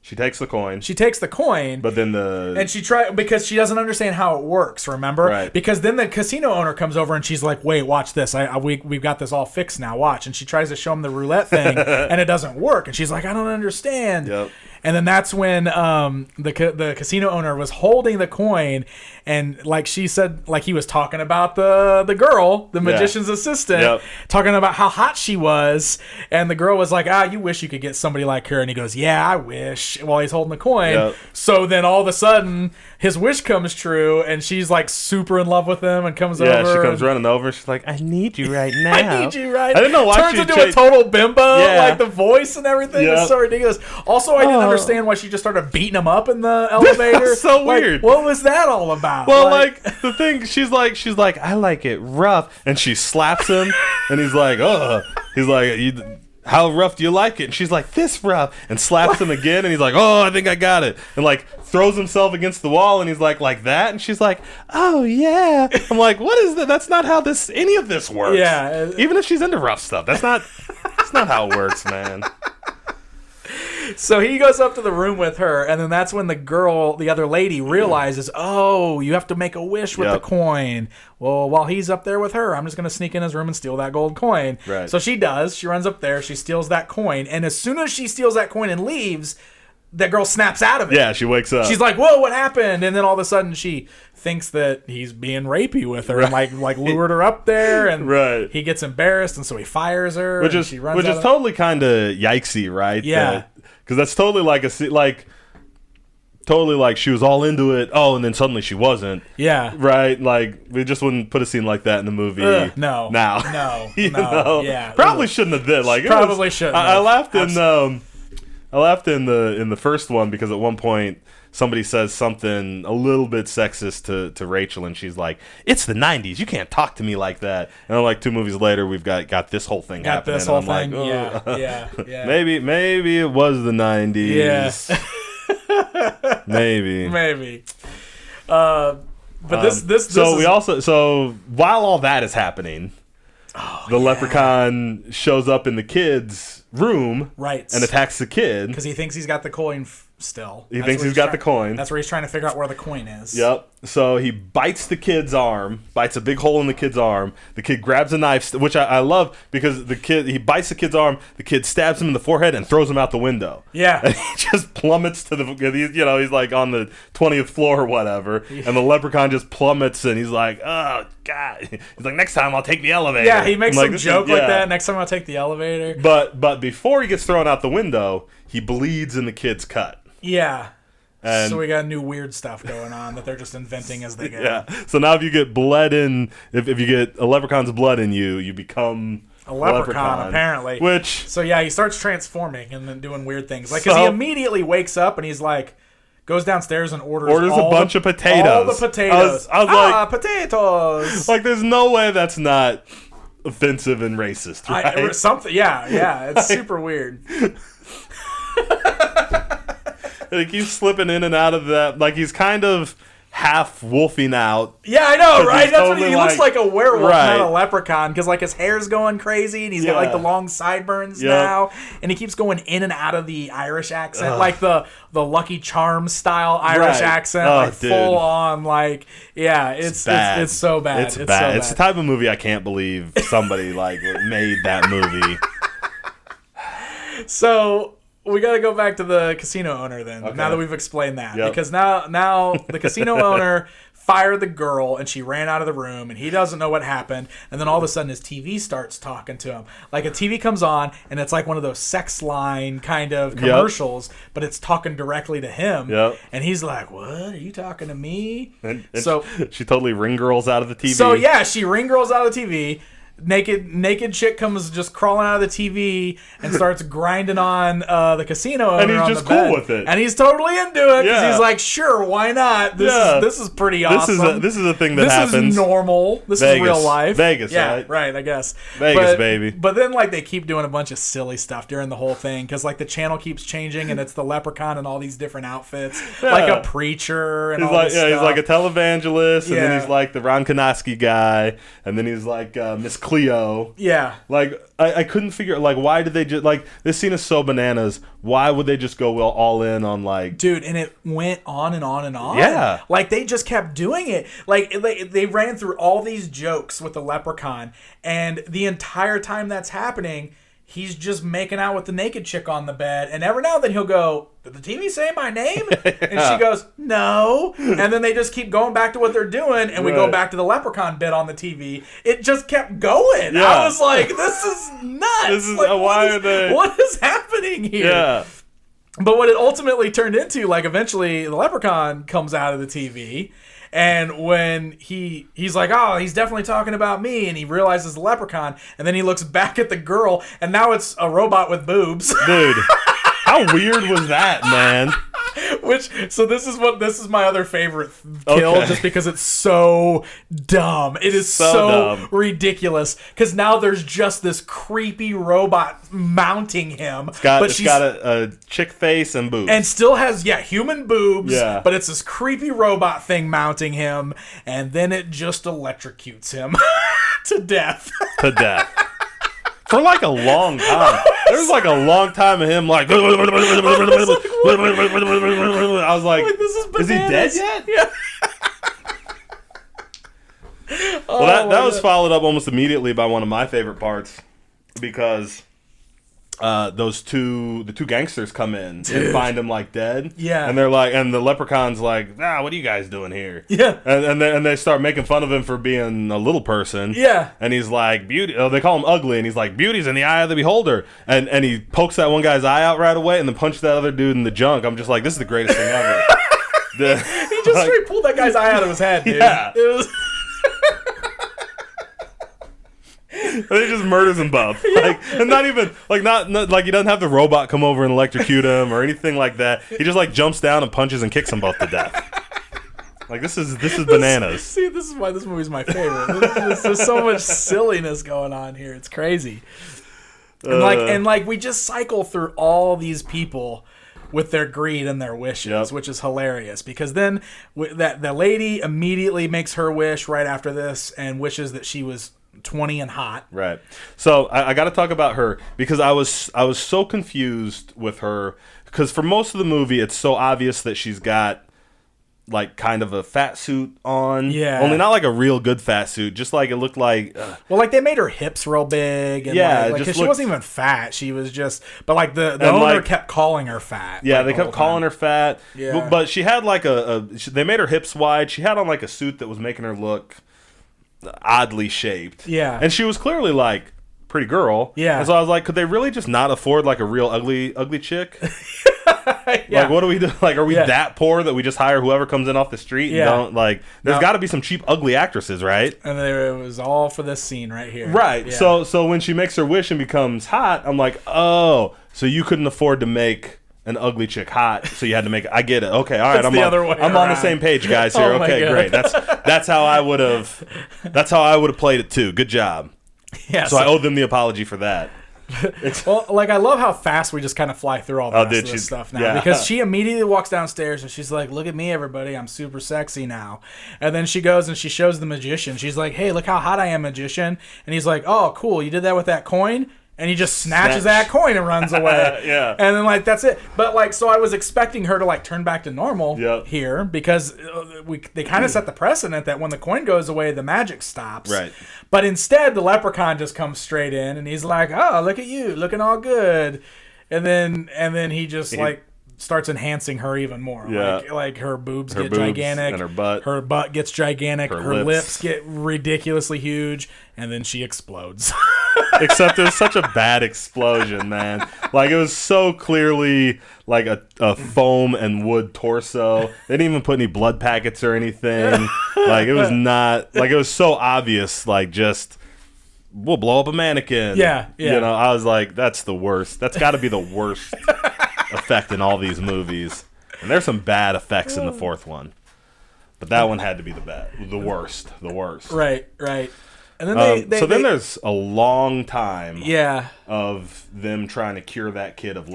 She takes the coin. But then and she because she doesn't understand how it works, remember? Right. Because then the casino owner comes over and she's like, wait, watch this. We've got this all fixed now. Watch. And she tries to show him the roulette thing, and it doesn't work. And she's like, I don't understand. Yep. And then that's when the casino owner was holding the coin, and like she said, like he was talking about the girl, the magician's assistant, talking about how hot she was, and the girl was like, you wish you could get somebody like her, and he goes, yeah, I wish, while he's holding the coin. Yep. So then all of a sudden his wish comes true, and she's like super in love with him and comes over. Yeah, she comes running over. She's like, I need you right now. I need you right now. I didn't know why turns into a total bimbo, like the voice and everything is so ridiculous. Also, I didn't understand understand why she just started beating him up in the elevator. That's so weird. What was that all about? Well, like the thing, she's like, I like it rough, and she slaps him, and he's like, oh, he's like, how rough do you like it? And she's like, this rough, and slaps him again, and he's like, oh, I think I got it, and like throws himself against the wall, and he's like that, and she's like, oh yeah. I'm like, what is that? That's not how any of this works. Yeah, even if she's into rough stuff, that's not how it works, man. So he goes up to the room with her, and then that's when the other lady, realizes, oh, you have to make a wish with the coin. Well, while he's up there with her, I'm just going to sneak in his room and steal that gold coin. Right. So she does. She runs up there. She steals that coin. And as soon as she steals that coin and leaves, that girl snaps out of it. Yeah, she wakes up. She's like, whoa, what happened? And then all of a sudden she thinks that he's being rapey with her, and like lured her up there, and he gets embarrassed, and so he fires her. Which is totally kind of yikesy, right? Yeah. Because that's totally totally like she was all into it. Oh, and then suddenly she wasn't. Yeah. Right? Like, we just wouldn't put a scene like that in the movie. No. Now. No. You no. know? Yeah. Probably shouldn't have did. Like, probably shouldn't have. I laughed in the first one because at one point somebody says something a little bit sexist to Rachel, and she's like, it's the 90s. You can't talk to me like that. And like 2 movies later, we've got this whole thing happening. This whole thing. Like, oh. Yeah. Maybe it was the 90s. Yeah. Maybe. But this so while all that is happening, the leprechaun shows up in the kids' room, right, and attacks the kid because he thinks he's got the coin. Still, he thinks he's got the coin. That's where he's trying to figure out where the coin is. Yep. So he bites the kid's arm, bites a big hole in the kid's arm. The kid grabs a knife, which I love because he bites the kid's arm. The kid stabs him in the forehead and throws him out the window. Yeah. And he just plummets to he's like on the 20th floor or whatever, and the leprechaun just plummets, and he's like, oh God. He's like, next time I'll take the elevator. Yeah, he makes some joke like that. Next time I'll take the elevator. But before he gets thrown out the window, he bleeds in the kid's cut. Yeah. And so we got new weird stuff going on that they're just inventing as they go. Yeah. So now if you get blood in, if you get a leprechaun's blood in you, you become a leprechaun, apparently. So yeah, he starts transforming and then doing weird things. Like, because he immediately wakes up and he's like, goes downstairs and orders a bunch of potatoes. All the potatoes. I was like, potatoes. Like, there's no way that's not offensive and racist, right? Yeah. It's super weird. And he keeps slipping in and out of that. Like, he's kind of half wolfing out. Yeah, I know, right? That's what he looks like, a werewolf, not a leprechaun, because like his hair's going crazy and he's got like the long sideburns now, and he keeps going in and out of the Irish accent, like the Lucky Charms style Irish accent, full on, like, yeah, it's bad. It's so bad. It's bad. It's the type of movie I can't believe somebody like made that movie. So we got to go back to the casino owner then, now that we've explained that. Yep. Because now the casino owner fired the girl, and she ran out of the room, and he doesn't know what happened. And then all of a sudden his TV starts talking to him. Like, a TV comes on, and it's like one of those sex line kind of commercials, but it's talking directly to him. Yep. And he's like, what? Are you talking to me? And so she totally ring girls out of the TV. So, yeah, she ring girls out of the TV. Naked chick comes just crawling out of the TV and starts grinding on the casino owner, and he's just cool with it, and he's totally into it because he's like, sure, why not? This is pretty awesome. This is a thing that happens. This is normal. This is real life. Vegas, right? I guess Vegas, baby. But then like they keep doing a bunch of silly stuff during the whole thing because like the channel keeps changing and it's the leprechaun in all these different outfits, like a preacher and all this stuff. He's like a televangelist, and then he's like the Ron Konaski guy, and then he's like Miss Cleo. Yeah. Like, I couldn't figure, like, why did they just, like, this scene is so bananas. Why would they just go all in on, like... Dude, and it went on and on and on. Yeah. Like, they just kept doing it. Like, they ran through all these jokes with the leprechaun, and the entire time that's happening, he's just making out with the naked chick on the bed, and every now and then he'll go, did the TV say my name? And she goes, no. And then they just keep going back to what they're doing, and we go back to the leprechaun bit on the TV. It just kept going. Yeah. I was like, this is nuts. This is like, what is happening here? Yeah. But what it ultimately turned into, like, eventually the leprechaun comes out of the TV, and when he's like, oh, he's definitely talking about me, and he realizes the leprechaun, and then he looks back at the girl, and now it's a robot with boobs. Dude. How weird was that, man? This is my other favorite kill, just because it's so dumb. It is so dumb. Ridiculous. Because now there's just this creepy robot mounting him. It's got a chick face and boobs. And still has, human boobs. Yeah. But it's this creepy robot thing mounting him. And then it just electrocutes him to death. For like a long time. There was like a long time of him like... I was like, this is he dead yet? Yeah. Well, that was followed up almost immediately by one of my favorite parts. Because the two gangsters come in and find him like dead. Yeah. And they're like, and the leprechaun's like, what are you guys doing here? Yeah. And they start making fun of him for being a little person. Yeah. And he's like, beauty. They call him ugly, and he's like, beauty's in the eye of the beholder. And he pokes that one guy's eye out right away, and then punches that other dude in the junk. I'm just like, this is the greatest thing ever. He just straight pulled that guy's eye out of his head, dude. Yeah. It was. He just murders them both. Yeah. And not even not he doesn't have the robot come over and electrocute him or anything like that. He just jumps down and punches and kicks them both to death. This is bananas. See, this is why this movie's my favorite. There's so much silliness going on here. It's crazy. And we just cycle through all these people with their greed and their wishes, which is hilarious, because then the lady immediately makes her wish right after this and wishes that she was 20 and hot. Right. So I got to talk about her, because I was so confused with her, because for most of the movie it's so obvious that she's got kind of a fat suit on. Yeah. Only not a real good fat suit, just it looked like well, they made her hips real big, and because she wasn't even fat, she was just, but the owner kept calling her fat. Yeah, they kept calling her fat. Yeah. But she had they made her hips wide. She had on a suit that was making her look oddly shaped. Yeah. And she was clearly pretty girl. Yeah. And so I was like, could they really just not afford a real ugly chick? Yeah. What do we do? Are we that poor that we just hire whoever comes in off the street and don't there's got to be some cheap ugly actresses, right? And it was all for this scene right here. Right. Yeah. So when she makes her wish and becomes hot, I'm like, oh, so you couldn't afford to make an ugly chick hot, so you had to make it. I get it. Okay, all right. I'm on the same page, guys. Here. Okay, great. That's how I would have played it too. Good job. Yeah. So I owe them the apology for that. Well, I love how fast we just kind of fly through all the rest of this stuff now, because she immediately walks downstairs and she's like, "Look at me, everybody! I'm super sexy now." And then she goes and she shows the magician. She's like, "Hey, look how hot I am, magician!" And he's like, "Oh, cool! You did that with that coin." And he just snatches that coin and runs away. Yeah. And then that's it. But so I was expecting her to turn back to normal here, because they kind of set the precedent that when the coin goes away, the magic stops. Right. But instead, the leprechaun just comes straight in and he's like, "Oh, look at you, looking all good." And then he just starts enhancing her even more. Yeah. Her boobs get gigantic, and her butt gets gigantic, her lips get ridiculously huge, and then she explodes. Except it was such a bad explosion, man. It was so clearly a foam and wood torso. They didn't even put any blood packets or anything. It was not, it was so obvious, just, we'll blow up a mannequin. Yeah, yeah. I was like, that's the worst. That's got to be the worst effect in all these movies. And there's some bad effects in the fourth one, but that one had to be the worst. Right. And then then there's a long time of them trying to cure that kid of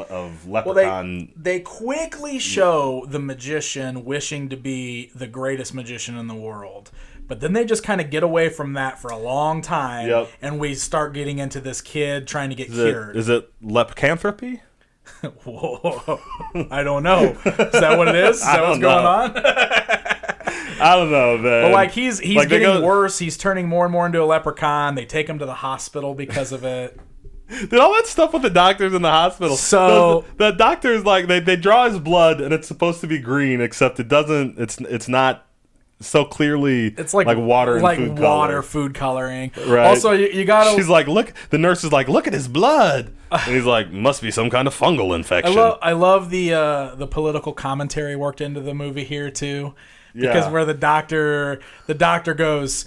leprechaun. Well, they quickly show the magician wishing to be the greatest magician in the world. But then they just kind of get away from that for a long time, and we start getting into this kid trying to get cured. Is it leprechaunthropy? Whoa. I don't know. Is that what it is? Is that what's going on? I don't know, man. But he's getting worse. He's turning more and more into a leprechaun. They take him to the hospital because of it. Did all that stuff with the doctors in the hospital. So the doctors they draw his blood and it's supposed to be green, except it doesn't. It's not so clearly. It's like water and food coloring. Right. Also, you gotta. She's like, look. The nurse is like, look at his blood, and he's like, must be some kind of fungal infection. I love the political commentary worked into the movie here too. Because where the doctor goes,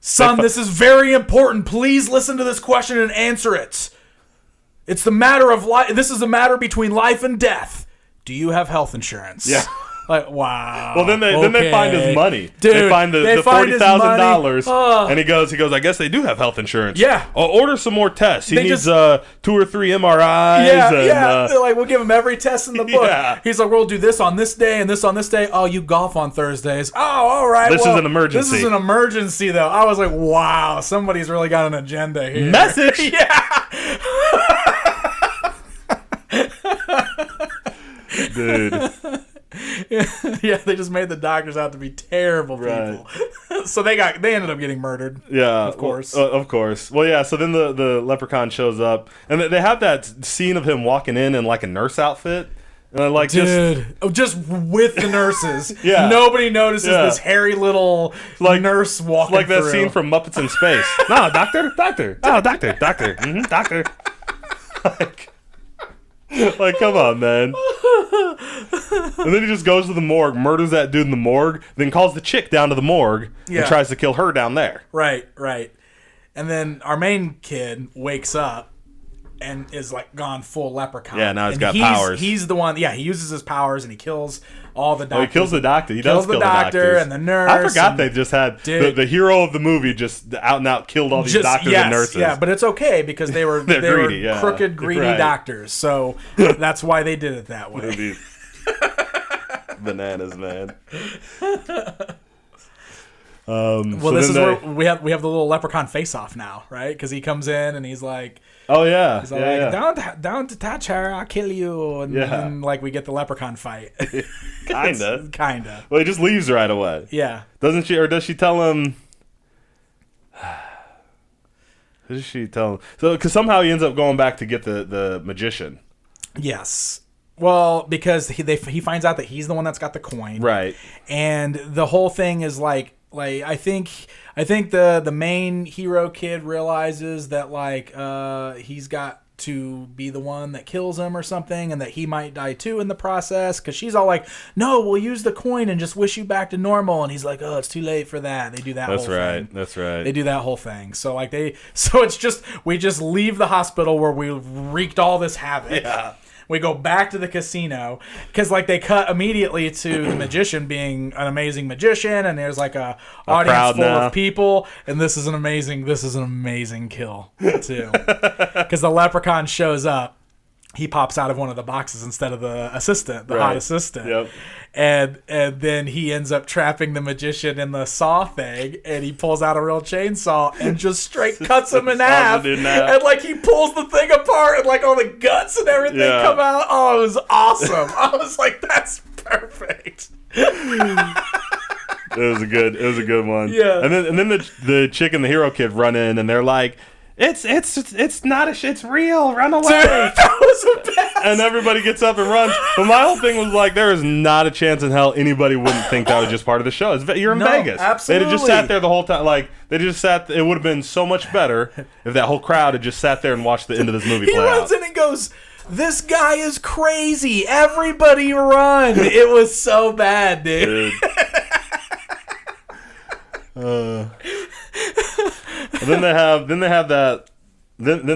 "Son, this is very important. Please listen to this question and answer it." It's the matter of life. This is a matter between life and death. Do you have health insurance? Yeah. Like, wow. Well, then they find his money. Dude, they find the $40,000, and he goes, I guess they do have health insurance. Yeah. I'll order some more tests. He needs 2 or 3 MRIs. Yeah. They're like, we'll give him every test in the book. Yeah. He's like, we'll do this on this day and this on this day. Oh, you golf on Thursdays. Oh, all right. This is an emergency. This is an emergency, though. I was like, wow, somebody's really got an agenda here. Message. Yeah. Dude. Yeah, they just made the doctors out to be terrible people. Right. So they ended up getting murdered. Yeah, of course. Of course. Well, yeah. So then the leprechaun shows up, and they have that scene of him walking in like a nurse outfit, and I like just with the nurses. Yeah, nobody notices this hairy little nurse walking. Like that scene from Muppets in Space. No, doctor. Oh, doctor. Mm-hmm, doctor. Like, come on, man. And then he just goes to the morgue, murders that dude in the morgue, then calls the chick down to the morgue and tries to kill her down there. Right. And then our main kid wakes up and is like gone full leprechaun. Yeah, now he's got powers. He's the one. Yeah, he uses his powers and he kills all the doctors. Oh, he kills the doctor. He does kill the doctor and the nurse. I forgot they just had the hero of the movie just out and out killed all these doctors and nurses. Yeah, but it's okay because they were greedy, crooked, greedy doctors. So that's why they did it that way. Bananas, man. Well, this is where we have the little leprechaun face-off now, right? Because he comes in and he's like, "Oh yeah, he's like, don't touch her, I'll kill you." And then like we get the leprechaun fight. Kinda. Well, he just leaves right away. Yeah. Doesn't she? Or does she tell him? Who does she tell him? So, because somehow he ends up going back to get the magician. Yes. Well, because he finds out that he's the one that's got the coin, right? And the whole thing is like I think the main hero kid realizes that he's got to be the one that kills him or something, and that he might die too in the process. Because she's all like, "No, we'll use the coin and just wish you back to normal," and he's like, "Oh, it's too late for that." They do that. That's whole right. thing. That's right. They do that whole thing. So it's just we just leave the hospital where we wreaked all this havoc. Yeah. We go back to the casino because they cut immediately to the magician being an amazing magician, and there's a audience full of people, and this is an amazing kill too, because the leprechaun shows up. He pops out of one of the boxes instead of the assistant, the hot assistant. Yep. And then he ends up trapping the magician in the saw thing, and he pulls out a real chainsaw and just straight cuts him in half. And he pulls the thing apart, and all the guts and everything come out. Oh, it was awesome. I was like, that's perfect. It was a good one. Yeah. And then the chick and the hero kid run in, and they're like, It's not it's real. Run away. Dude, that was the best. And everybody gets up and runs. But my whole thing was there is not a chance in hell anybody wouldn't think that was just part of the show. You're in Vegas. Absolutely. They'd have just sat there the whole time. It would have been so much better if that whole crowd had just sat there and watched the end of this movie play out. He runs in and goes, "This guy is crazy. Everybody run." It was so bad, dude. And then they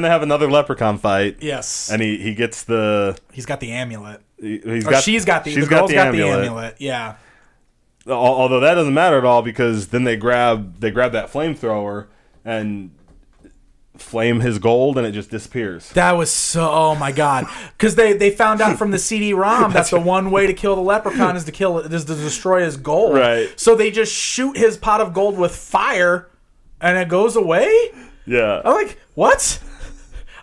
have another leprechaun fight. Yes. And he's got the amulet. She's got the amulet. Yeah. Although that doesn't matter at all, because then they grab that flamethrower and flame his gold, and it just disappears. That was oh my god, because they found out from the CD-ROM that's the one way to kill the leprechaun is to destroy his gold. Right. So they just shoot his pot of gold with fire, and it goes away. Yeah. I'm like, what?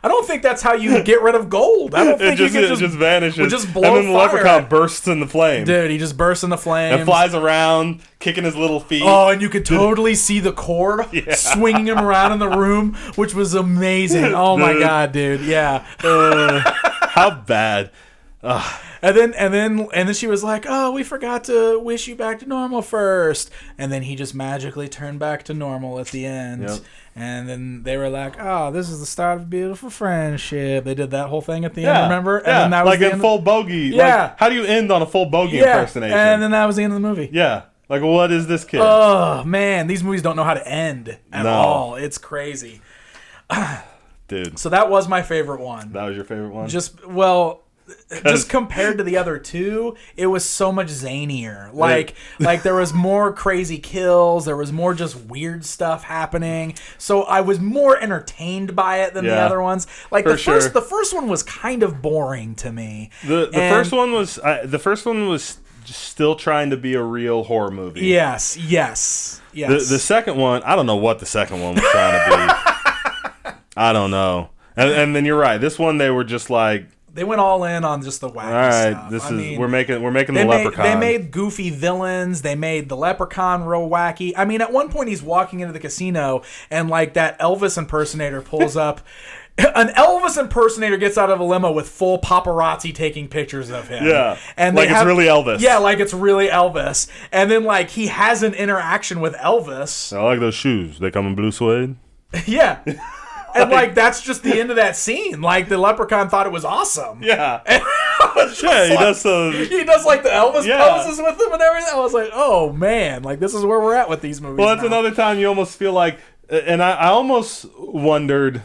I don't think that's how you get rid of gold. I don't think it just vanishes. It just blow and then the fire. leprechaun bursts in the flame. Dude, he just bursts in the flame. And flies around, kicking his little feet. Oh, and you could totally see the cord swinging him around in the room, which was amazing. Oh my god, dude. Yeah. How bad. And then she was like, "Oh, we forgot to wish you back to normal first." And then he just magically turned back to normal at the end. Yep. And then they were like, "Oh, this is the start of a beautiful friendship." They did that whole thing at the end, remember? And then that was in full bogey. Yeah. How do you end on a full bogey impersonation? And then that was the end of the movie. Yeah. What is this kid? Oh, man. These movies don't know how to end at all. It's crazy. Dude. So that was my favorite one. That was your favorite one? Just compared to the other two, it was so much zanier. Like there was more crazy kills, there was more just weird stuff happening. So I was more entertained by it than the other ones. Like the first one was kind of boring to me. The first one was still trying to be a real horror movie. Yes. The second one, I don't know what the second one was trying to be. I don't know. And then you're right. This one they were just like, they went all in on just the wacky stuff. We're making the Leprechaun. They made goofy villains. They made the Leprechaun real wacky. I mean, at one point he's walking into the casino and like that Elvis impersonator pulls up. An Elvis impersonator gets out of a limo with full paparazzi taking pictures of him. Yeah, and like it's really Elvis. Yeah, like it's really Elvis. And then like he has an interaction with Elvis. I like those shoes. They come in blue suede. Yeah. And like that's just the end of that scene. Like the Leprechaun thought it was awesome. Yeah. And he does like the Elvis poses with him and everything. I was like, oh man, like this is where we're at with these movies. Well, that's another time you almost feel like, and I almost wondered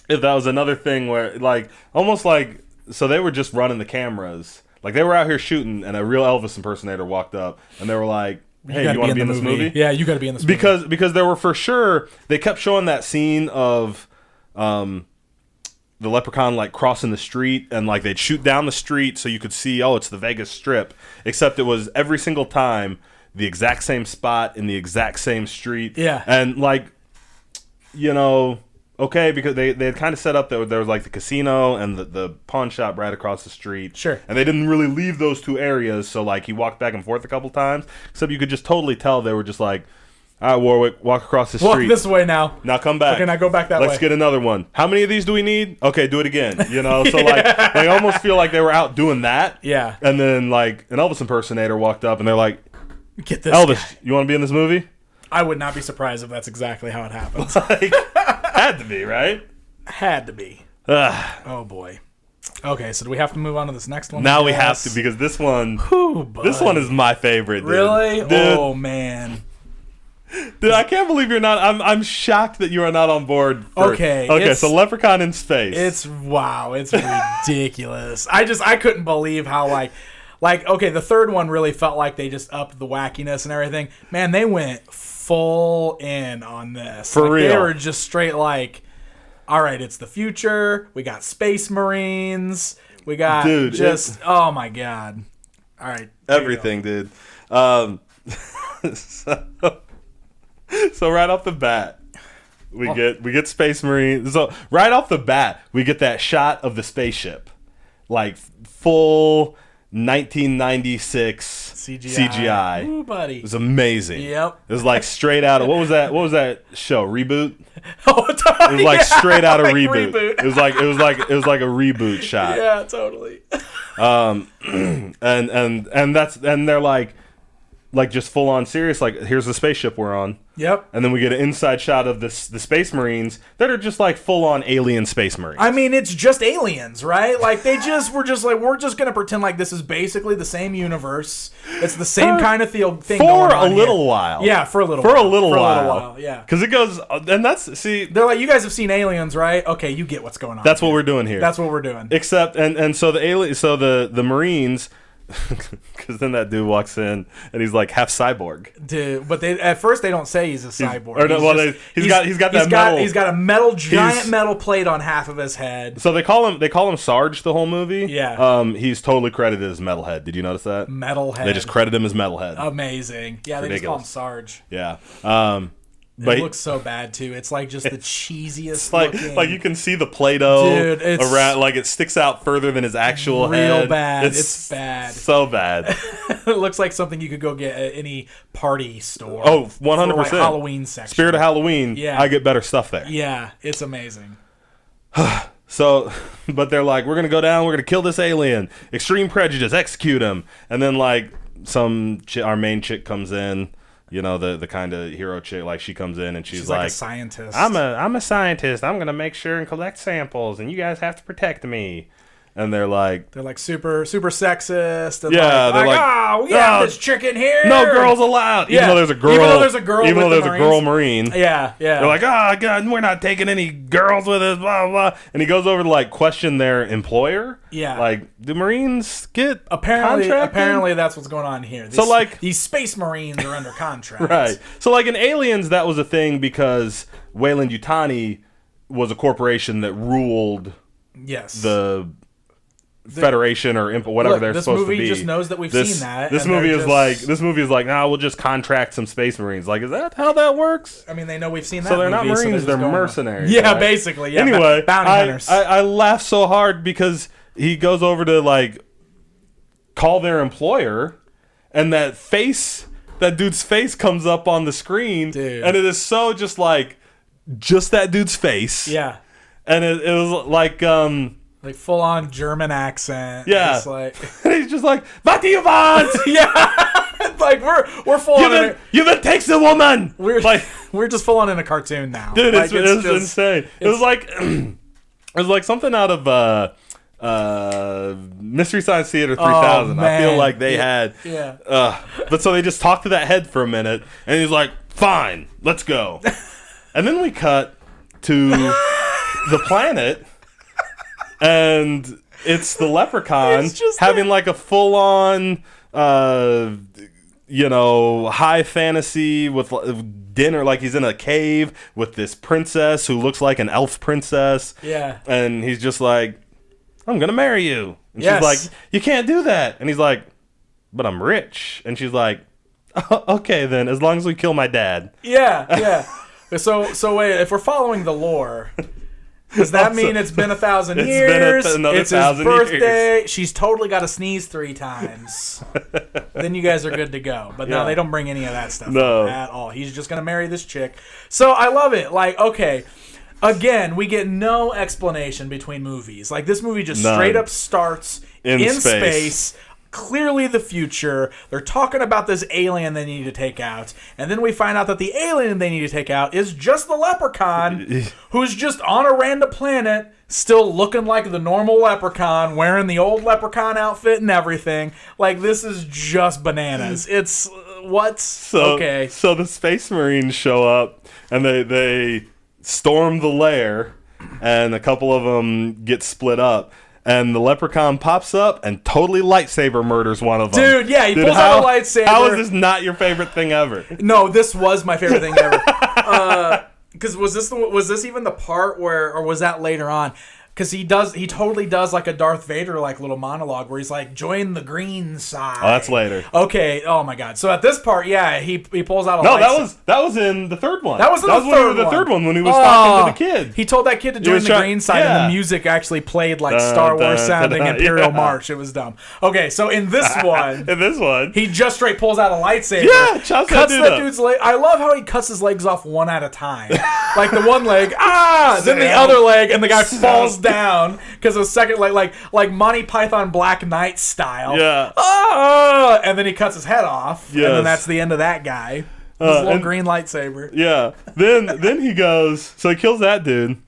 if that was another thing where like almost like so they were just running the cameras, like they were out here shooting, and a real Elvis impersonator walked up, and they were like, hey, you want to be in this movie? Yeah, you got to be in this movie. Because there were for sure, they kept showing that scene of the Leprechaun like crossing the street, and like they'd shoot down the street so you could see, oh, it's the Vegas Strip, except it was every single time the exact same spot in the exact same street. Yeah. And like, you know, okay, because they had kind of set up that there was like the casino and the pawn shop right across the street. Sure. And they didn't really leave those two areas, so like he walked back and forth a couple times, except you could just totally tell they were just like, all right, Warwick, walk across the street. Walk this way now. Now come back. Okay, now go back that way. Let's get another one. How many of these do we need? Okay, do it again. You know, so like I almost feel like they were out doing that. Yeah. And then like an Elvis impersonator walked up and they're like, get this Elvis, guy. You want to be in this movie? I would not be surprised if that's exactly how it happens. Like, had to be, right? Had to be. Ugh. Oh boy. Okay, so do we have to move on to this next one? Now we have to, because this one is my favorite. Dude. Really? Dude. Oh man. Dude, I can't believe you're not. I'm shocked that you are not on board. Okay. So Leprechaun in space. It's ridiculous. I couldn't believe how like okay, the third one really felt like they just upped the wackiness and everything. Man, they went full in on this. For real. They were just straight like, all right, it's the future. We got space marines. We got oh my god. All right. Everything, dude. So right off the bat, we get space marines. So right off the bat, we get that shot of the spaceship, like full 1996 CGI. Ooh, buddy. It was amazing. Yep. It was like straight out of what was that show? Reboot. Oh, it was like straight out of Reboot. It was like a reboot shot. Yeah, totally. And they're like just full on serious. Like, here's the spaceship we're on. Yep. And then we get an inside shot of the Space Marines that are just like full on alien Space Marines. I mean, it's just aliens, right? Like we're just gonna pretend like this is basically the same universe. It's the same kind of thing for a little while. Yeah, for a little while. Yeah. Because it goes, and they're like, you guys have seen Aliens, right? Okay, you get what's going on. That's what we're doing here. That's what we're doing. Except, and so the Marines. Because then that dude walks in and he's like half cyborg. Dude, but at first they don't say he's a cyborg. He's got a giant metal plate on half of his head. So they call him Sarge the whole movie. Yeah. He's totally credited as Metalhead. Did you notice that? Metalhead. They just credit him as Metalhead. Amazing. Yeah, they just call him Sarge. Yeah. It looks so bad too. It's like just the cheesiest. Like you can see the Play-Doh around, like it sticks out further than his actual head. Real bad. It's bad. So bad. It looks like something you could go get at any party store. Oh, 100%. Like Halloween section. Spirit of Halloween. Yeah. I get better stuff there. Yeah, it's amazing. So, but they're like, we're gonna go down. We're gonna kill this alien. Extreme prejudice. Execute him. And then like our main chick comes in. You know, the kind of hero chick, like she comes in and she's like a scientist. I'm a scientist. I'm gonna make sure and collect samples, and you guys have to protect me. and they're like super sexist. And yeah, they're like, we have this chick in here. No girls allowed. Even though there's a girl. Even though there's a girl Marine. Yeah. They're like, God, we're not taking any girls with us, blah, blah. And he goes over to, like, question their employer. Yeah. Like, do Marines get Apparently that's what's going on here. These Space Marines are under contract. Right. So, like, in Aliens, that was a thing because Weyland-Yutani was a corporation that ruled the Federation or whatever they're supposed to be. This movie just knows that we've seen that. This movie is like, we'll just contract some Space Marines. Like, is that how that works? I mean, they know we've seen that. So they're not Marines, they're mercenaries. Yeah, right? basically. Yeah. Anyway, bounty hunters. I laugh so hard because he goes over to, like, call their employer, and that dude's face comes up on the screen, dude. And it is so just that dude's face. Yeah. And it was like full on German accent. Yeah. Just like he's just like, "What do you want?" Yeah. Like we're full on. You will take the woman. We're just full on in a cartoon now. Dude, it's insane. It was like something out of Mystery Science Theater 3000. I feel like they had. Yeah. But so they just talked to that head for a minute, and he's like, "Fine, let's go." And then we cut to the planet, and it's the Leprechaun having like a full-on, high fantasy with dinner. Like he's in a cave with this princess who looks like an elf princess. Yeah. And he's just like, "I'm going to marry you." And she's like, "You can't do that." And he's like, "But I'm rich." And she's like, "Okay then, as long as we kill my dad." Yeah. So wait, if we're following the lore, does that mean it's been 1,000 years? It's his birthday. Years. She's totally got to sneeze 3 times. Then you guys are good to go. But no, they don't bring any of that stuff up at all. He's just going to marry this chick. So I love it. Like, okay, again, we get no explanation between movies. Like, this movie just straight up starts in space. Clearly the future. They're talking about this alien they need to take out. And then we find out that the alien they need to take out is just the Leprechaun, who's just on a random planet, still looking like the normal Leprechaun, wearing the old Leprechaun outfit and everything. Like, this is just bananas. It's, okay. So the Space Marines show up, and they storm the lair, and a couple of them get split up. And the Leprechaun pops up and totally lightsaber murders one of them. Dude, yeah, he pulls out a lightsaber. How is this not your favorite thing ever? No, this was my favorite thing ever. Because was this even the part where, or was that later on? Because he totally does like a Darth Vader like little monologue where he's like, "Join the green side." Oh, that's later. Okay. Oh my God. So at this part, he pulls out a lightsaber. that was in the third one. That was the third one when he was talking to the kid. He told that kid to join the green side, and the music actually played like Star Wars sounding Imperial March. It was dumb. Okay, so in this one, he just straight pulls out a lightsaber. Yeah, cuts that dude's leg. I love how he cuts his legs off one at a time. Like the one leg, then the other leg, and the guy falls down because a second like Monty Python Black Knight style. Yeah. And then he cuts his head off. Yes. And then that's the end of that guy. His little green lightsaber. Yeah. Then he goes. So he kills that dude.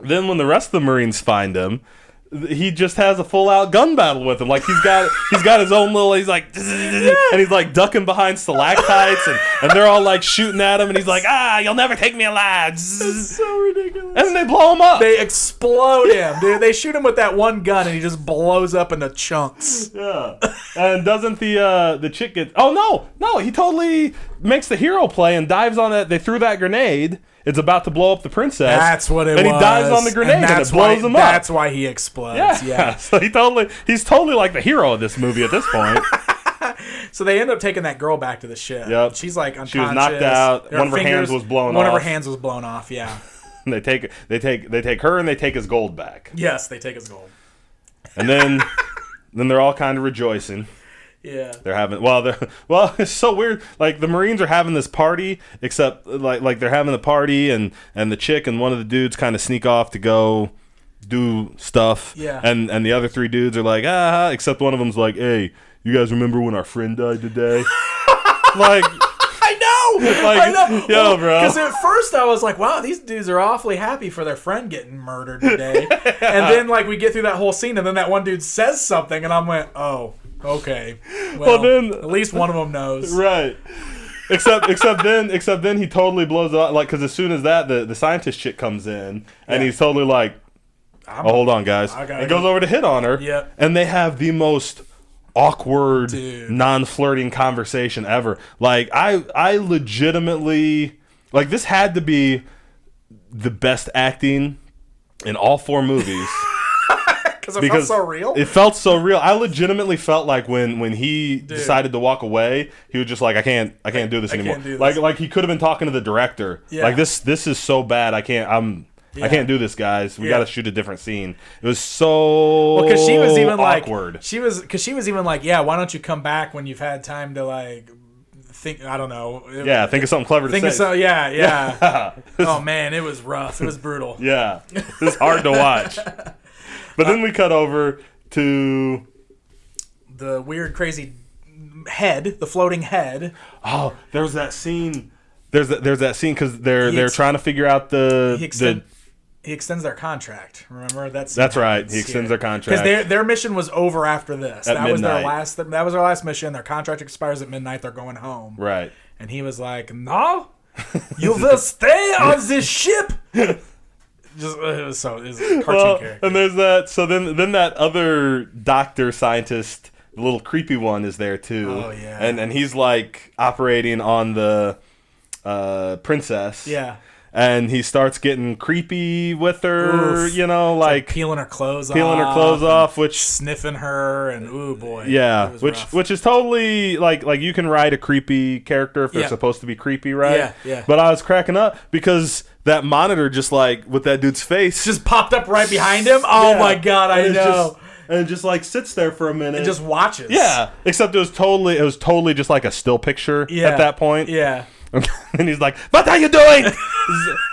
Then when the rest of the Marines find him, he just has a full out gun battle with him. Like he's got his own little. He's like, and he's like ducking behind stalactites, and they're all like shooting at him, and he's like, "You'll never take me alive." That's so ridiculous. And then they blow him up. They explode him, dude. They shoot him with that one gun, and he just blows up into chunks. Yeah. And doesn't the chick get? Oh no, he totally makes the hero play and dives on that. They threw that grenade. It's about to blow up the princess. That's what it was. And he dives on the grenade and it blows him up. That's why he explodes. Yeah. So he's totally like the hero of this movie at this point. So they end up taking that girl back to the ship. Yep. She's like unconscious. She was knocked out. One of her hands was blown off. One of her hands was blown off. Yeah. And they take her and they take his gold back. Yes, they take his gold. And then they're all kind of rejoicing. Yeah. They're having it's so weird. Like the Marines are having this party, except like they're having the party and the chick and one of the dudes kind of sneak off to go do stuff. Yeah. And the other 3 dudes are like, except one of them's like, "Hey, you guys remember when our friend died today?" Like, I I know. Yo, bro. Because at first I was like, wow, these dudes are awfully happy for their friend getting murdered today. And then like we get through that whole scene, and then that one dude says something, and I'm like, oh, okay. Well, then at least one of them knows, right? Except then he totally blows it up, like, because as soon as that the scientist chick comes in, and he's totally like, hold on, guys. He goes over to hit on her, and they have the most awkward, non-flirting conversation ever. Like, I legitimately, like, this had to be the best acting in all 4 movies. Because it felt so real? It felt so real. I legitimately felt like when he decided to walk away, he was just like, I can't do this anymore. Can't do this. Like he could have been talking to the director. Yeah. Like, this is so bad. I can't do this, guys. We got to shoot a different scene. It was so because she was even awkward. Like, she was even like, yeah, why don't you come back when you've had time to like think, I don't know. Yeah, think of something clever to say. Yeah. Oh man, it was rough. It was brutal. Yeah. It was hard to watch. But then we cut over to the weird, crazy head, the floating head. Oh, there's that scene. There's that scene because they're trying to figure out he extends their contract. Remember that's right. He extends their contract because their mission was over after this. That was their last. That was their last mission. Their contract expires at midnight. They're going home. Right. And he was like, "No, you will stay on this ship." Just it was a cartoon character. And there's that. So then that other doctor scientist, the little creepy one, is there too. Oh yeah. And he's like operating on the princess. Yeah. And he starts getting creepy with her. Oof. You know, like peeling her clothes off, which sniffing her, and ooh boy. Yeah, which is totally like you can write a creepy character if they're supposed to be creepy, right? Yeah. But I was cracking up because that monitor just like with that dude's face just popped up right behind him. Oh my god, I know. And it just like sits there for a minute and just watches. Yeah, except it was totally just like a still picture at that point. Yeah. And he's like, "What are you doing?"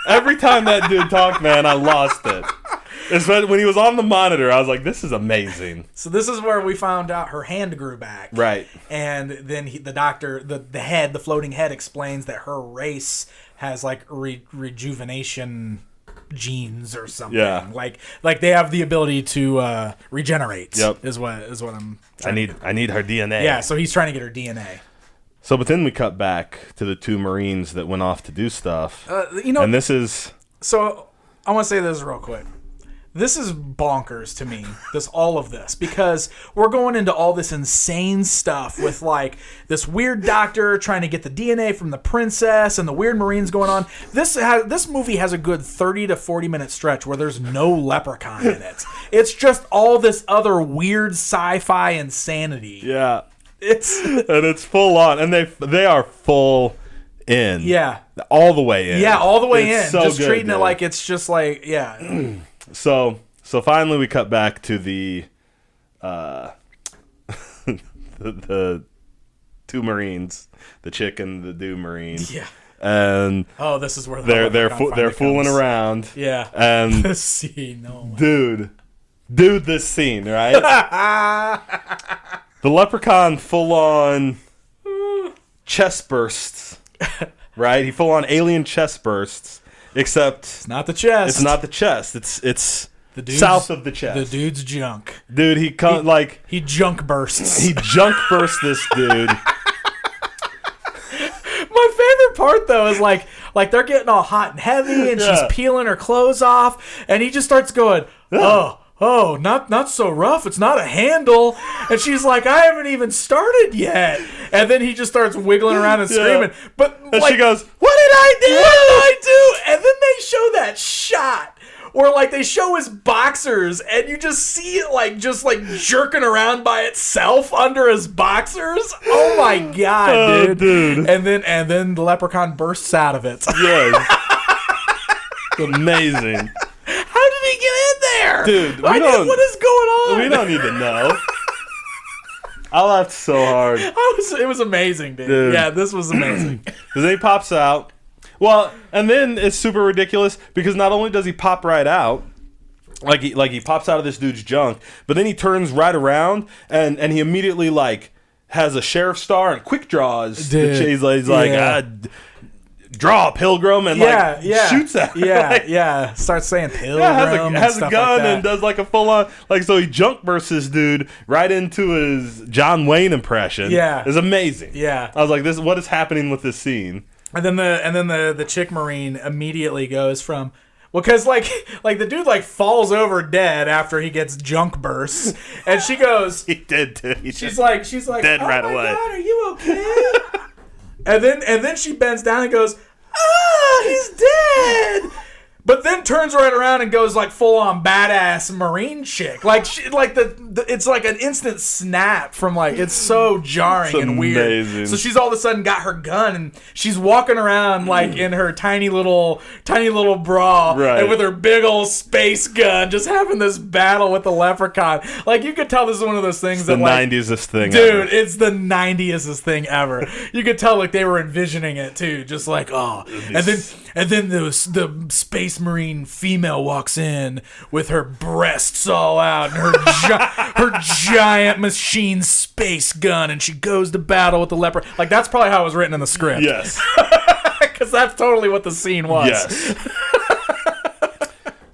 Every time that dude talked, man, I lost it. Especially when he was on the monitor, I was like, "This is amazing." So this is where we found out her hand grew back, right? And then the doctor, the floating head, explains that her race has like rejuvenation genes or something. Yeah, like they have the ability to regenerate. Yep, is what I'm. I need her DNA. Yeah, so he's trying to get her DNA. So, but then we cut back to the 2 Marines that went off to do stuff. And this is... So, I want to say this real quick. This is bonkers to me, all of this, because we're going into all this insane stuff with, like, this weird doctor trying to get the DNA from the princess and the weird Marines going on. This movie has a good 30 to 40-minute stretch where there's no Leprechaun in it. It's just all this other weird sci-fi insanity. Yeah. It's full on, and they are full in. Yeah, all the way in. Yeah, all the way it's in. So just good, treating dude. it like it's just like So finally we cut back to the the 2 Marines, the chick and the dude Marine. Yeah. And this is where they're fooling around. Yeah. And this scene, dude, this scene, right? The Leprechaun full-on chest bursts, right? He full-on alien chest bursts, except... It's not the chest. It's not the chest. It's the dude's, south of the chest. The dude's junk. Dude, he junk bursts. He junk bursts this dude. My favorite part, though, is like they're getting all hot and heavy, and she's peeling her clothes off, and he just starts going, Oh, not so rough. It's not a handle. And she's like, I haven't even started yet. And then he just starts wiggling around and screaming. But she goes, what did I do? What did I do? And then they show that shot where like they show his boxers and you just see it like jerking around by itself under his boxers. Oh my god, dude. And then the Leprechaun bursts out of it. Yes. It's amazing. How did he get in there? Dude, what is going on? We don't need to know. I laughed so hard. It was amazing, dude. Yeah, this was amazing. Because then he pops out. Well, and then it's super ridiculous because not only does he pop right out, like he pops out of this dude's junk, but then he turns right around and he immediately like has a sheriff's star and quick draws. Dude, he's like, draw pilgrim and shoots at her. Starts saying pilgrim. Has a gun and does like a full on so he junk bursts this dude right into his John Wayne impression. Yeah, it's amazing. Yeah, I was like, what is happening with this scene? And then the chick Marine immediately goes from. Well, because, like the dude, falls over dead after he gets junk bursts. And she goes... He did, too. She's like, dead right away. Oh, my God, are you okay? and then she bends down and goes, he's dead! But then turns right around and goes, full on badass Marine chick. It's like an instant snap from, it's so jarring and weird. So she's all of a sudden got her gun and she's walking around, in her tiny little bra. Right. And with her big old space gun, just having this battle with the Leprechaun. You could tell this is one of those things it's the 90s-est thing dude, ever. it's the 90s-est thing ever. You could tell, they were envisioning it, too. Just And then the Space Marine female walks in with her breasts all out and her giant machine space gun, and she goes to battle with the leper. That's probably how it was written in the script. Yes. Because that's totally what the scene was. Yes.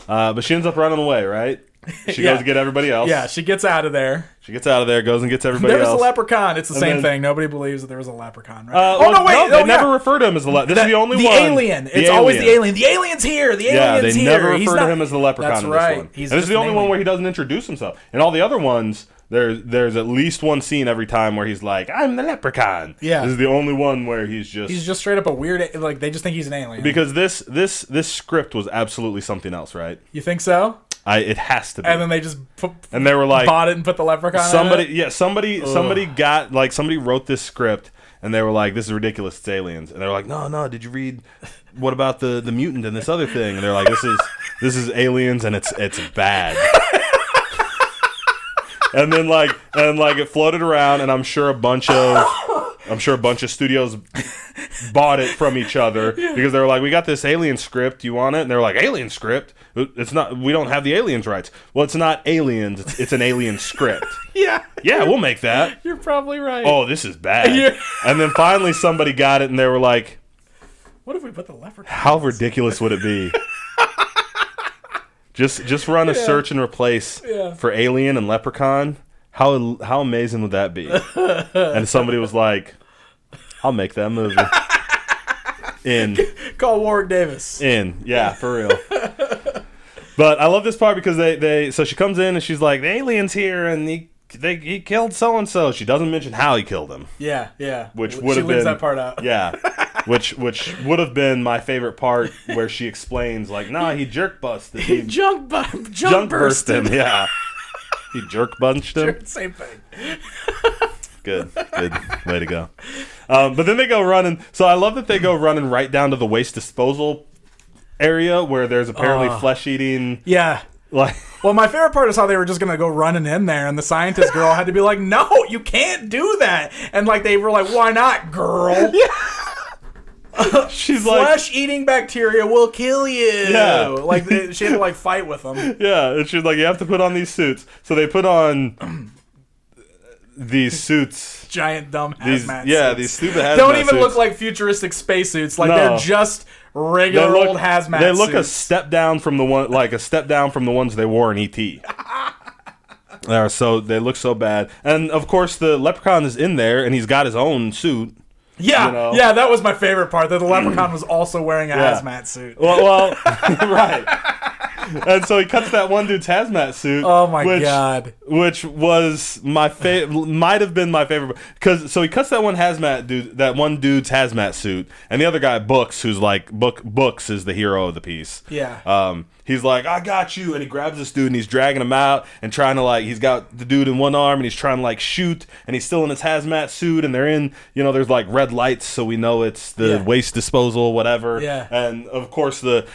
But she ends up running away, right? She goes to get everybody else. Yeah, she gets out of there. She gets out of there, goes and gets everybody else. There's a leprechaun. It's the same thing. Nobody believes that there was a leprechaun, right? They never refer to him as the leprechaun. This is the only one. The alien. It's always the alien. The alien's here. The alien's here. Yeah, they never refer to him as the leprechaun in this one. He's and this is the only one where he doesn't introduce himself. And all the other ones, there's at least one scene every time where he's like, I'm the leprechaun. Yeah. This is the only one where he's just straight up a weird, they just think he's an alien. Because this script was absolutely something else, right? You think so? It has to be. And then they just and they were like, bought it and put the leprechaun in it? Yeah, somebody got, somebody wrote this script and they were like, this is ridiculous, it's aliens. And they were like, no, did you read, what about the mutant and this other thing? And they're like, this is aliens and it's bad. And then it floated around, and I'm sure a bunch of studios bought it from each other because they were like, we got this alien script, you want it? And they were like, alien script? It's not, we don't have the aliens rights. Well, it's not aliens, it's an alien script. Yeah, we'll make that. You're probably right. Oh, this is bad. And then finally somebody got it and they were like, what if we put the leprechaun? How ridiculous would it be? Just run a search and replace for Alien and Leprechaun. How amazing would that be? And somebody was like, I'll make that movie. In. Call Warwick Davis. In. Yeah, for real. But I love this part because so she comes in and she's like, the alien's here and he killed so-and-so. She doesn't mention how he killed him. Yeah. Which would have been. She leaves that part out. Yeah. Which would have been my favorite part where she explains, he jerk busted. He junk burst him. Yeah. He jerk bunched him. Same thing. Good way to go. But then they go running. So I love that they go running right down to the waste disposal area where there's apparently flesh eating. Yeah. Well, my favorite part is how they were just going to go running in there, and the scientist girl had to be like, no, you can't do that. And they were like, why not, girl? Yeah. She's flesh-eating bacteria will kill you. Yeah. She had to fight with them. Yeah, and she's like, you have to put on these suits. So they put on these suits. Giant dumb hazmat suits. Yeah, these stupid hazmat suits. Don't even look like futuristic spacesuits. They're just regular old hazmat suits. They look a step down from the ones they wore in E.T. So they look so bad. And of course the leprechaun is in there and he's got his own suit. Yeah, yeah, that was my favorite part, that the leprechaun was also wearing a hazmat suit. Well, right. And so he cuts that one dude's hazmat suit. Oh my god! Which was might have been my favorite, because he cuts that one dude's hazmat suit, and the other guy Books, who's Books is the hero of the piece. Yeah. He's like, I got you, and he grabs this dude and he's dragging him out and trying to he's got the dude in one arm and he's trying to shoot, and he's still in his hazmat suit, and they're in, there's red lights, so we know it's the waste disposal, whatever. Yeah. And of course the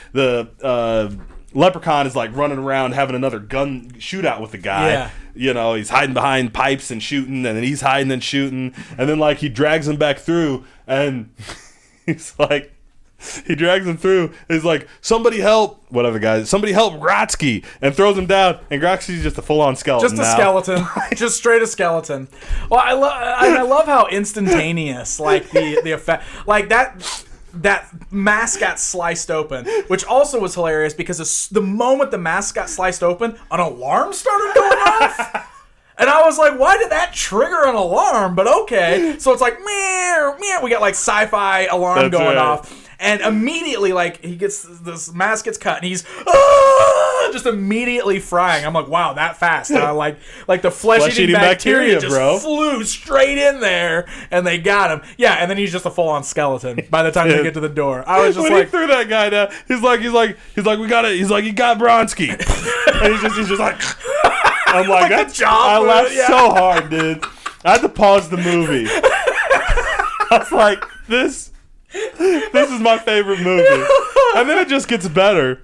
leprechaun is running around having another gun shootout with the guy. Yeah. He's hiding behind pipes and shooting, and then he's hiding and shooting, and then he drags him back through, and he's like, he drags him through. He's like, somebody help, whatever, guys. Somebody help Grotsky, and throws him down. And Grotsky's just a full-on skeleton. Just a skeleton, just straight a skeleton. Well, I love how instantaneous, the effect, that. that mask got sliced open, which also was hilarious because the moment the mask got sliced open, an alarm started going off. And I was like, why did that trigger an alarm? But okay. So it's like, meow, meow. We got like sci-fi alarm going off. And immediately, like, this mask gets cut, and he's just immediately frying. I'm like, wow, that fast. Like the flesh-eating bacteria just flew straight in there, and they got him. Yeah, and then he's just a full-on skeleton by the time they get to the door. I was just when he threw that guy down, he's like, we got it. He's like, you got Bronski. And he's just like, I'm like that job. I laughed so hard, dude. I had to pause the movie. I was like, this is my favorite movie. And then it just gets better.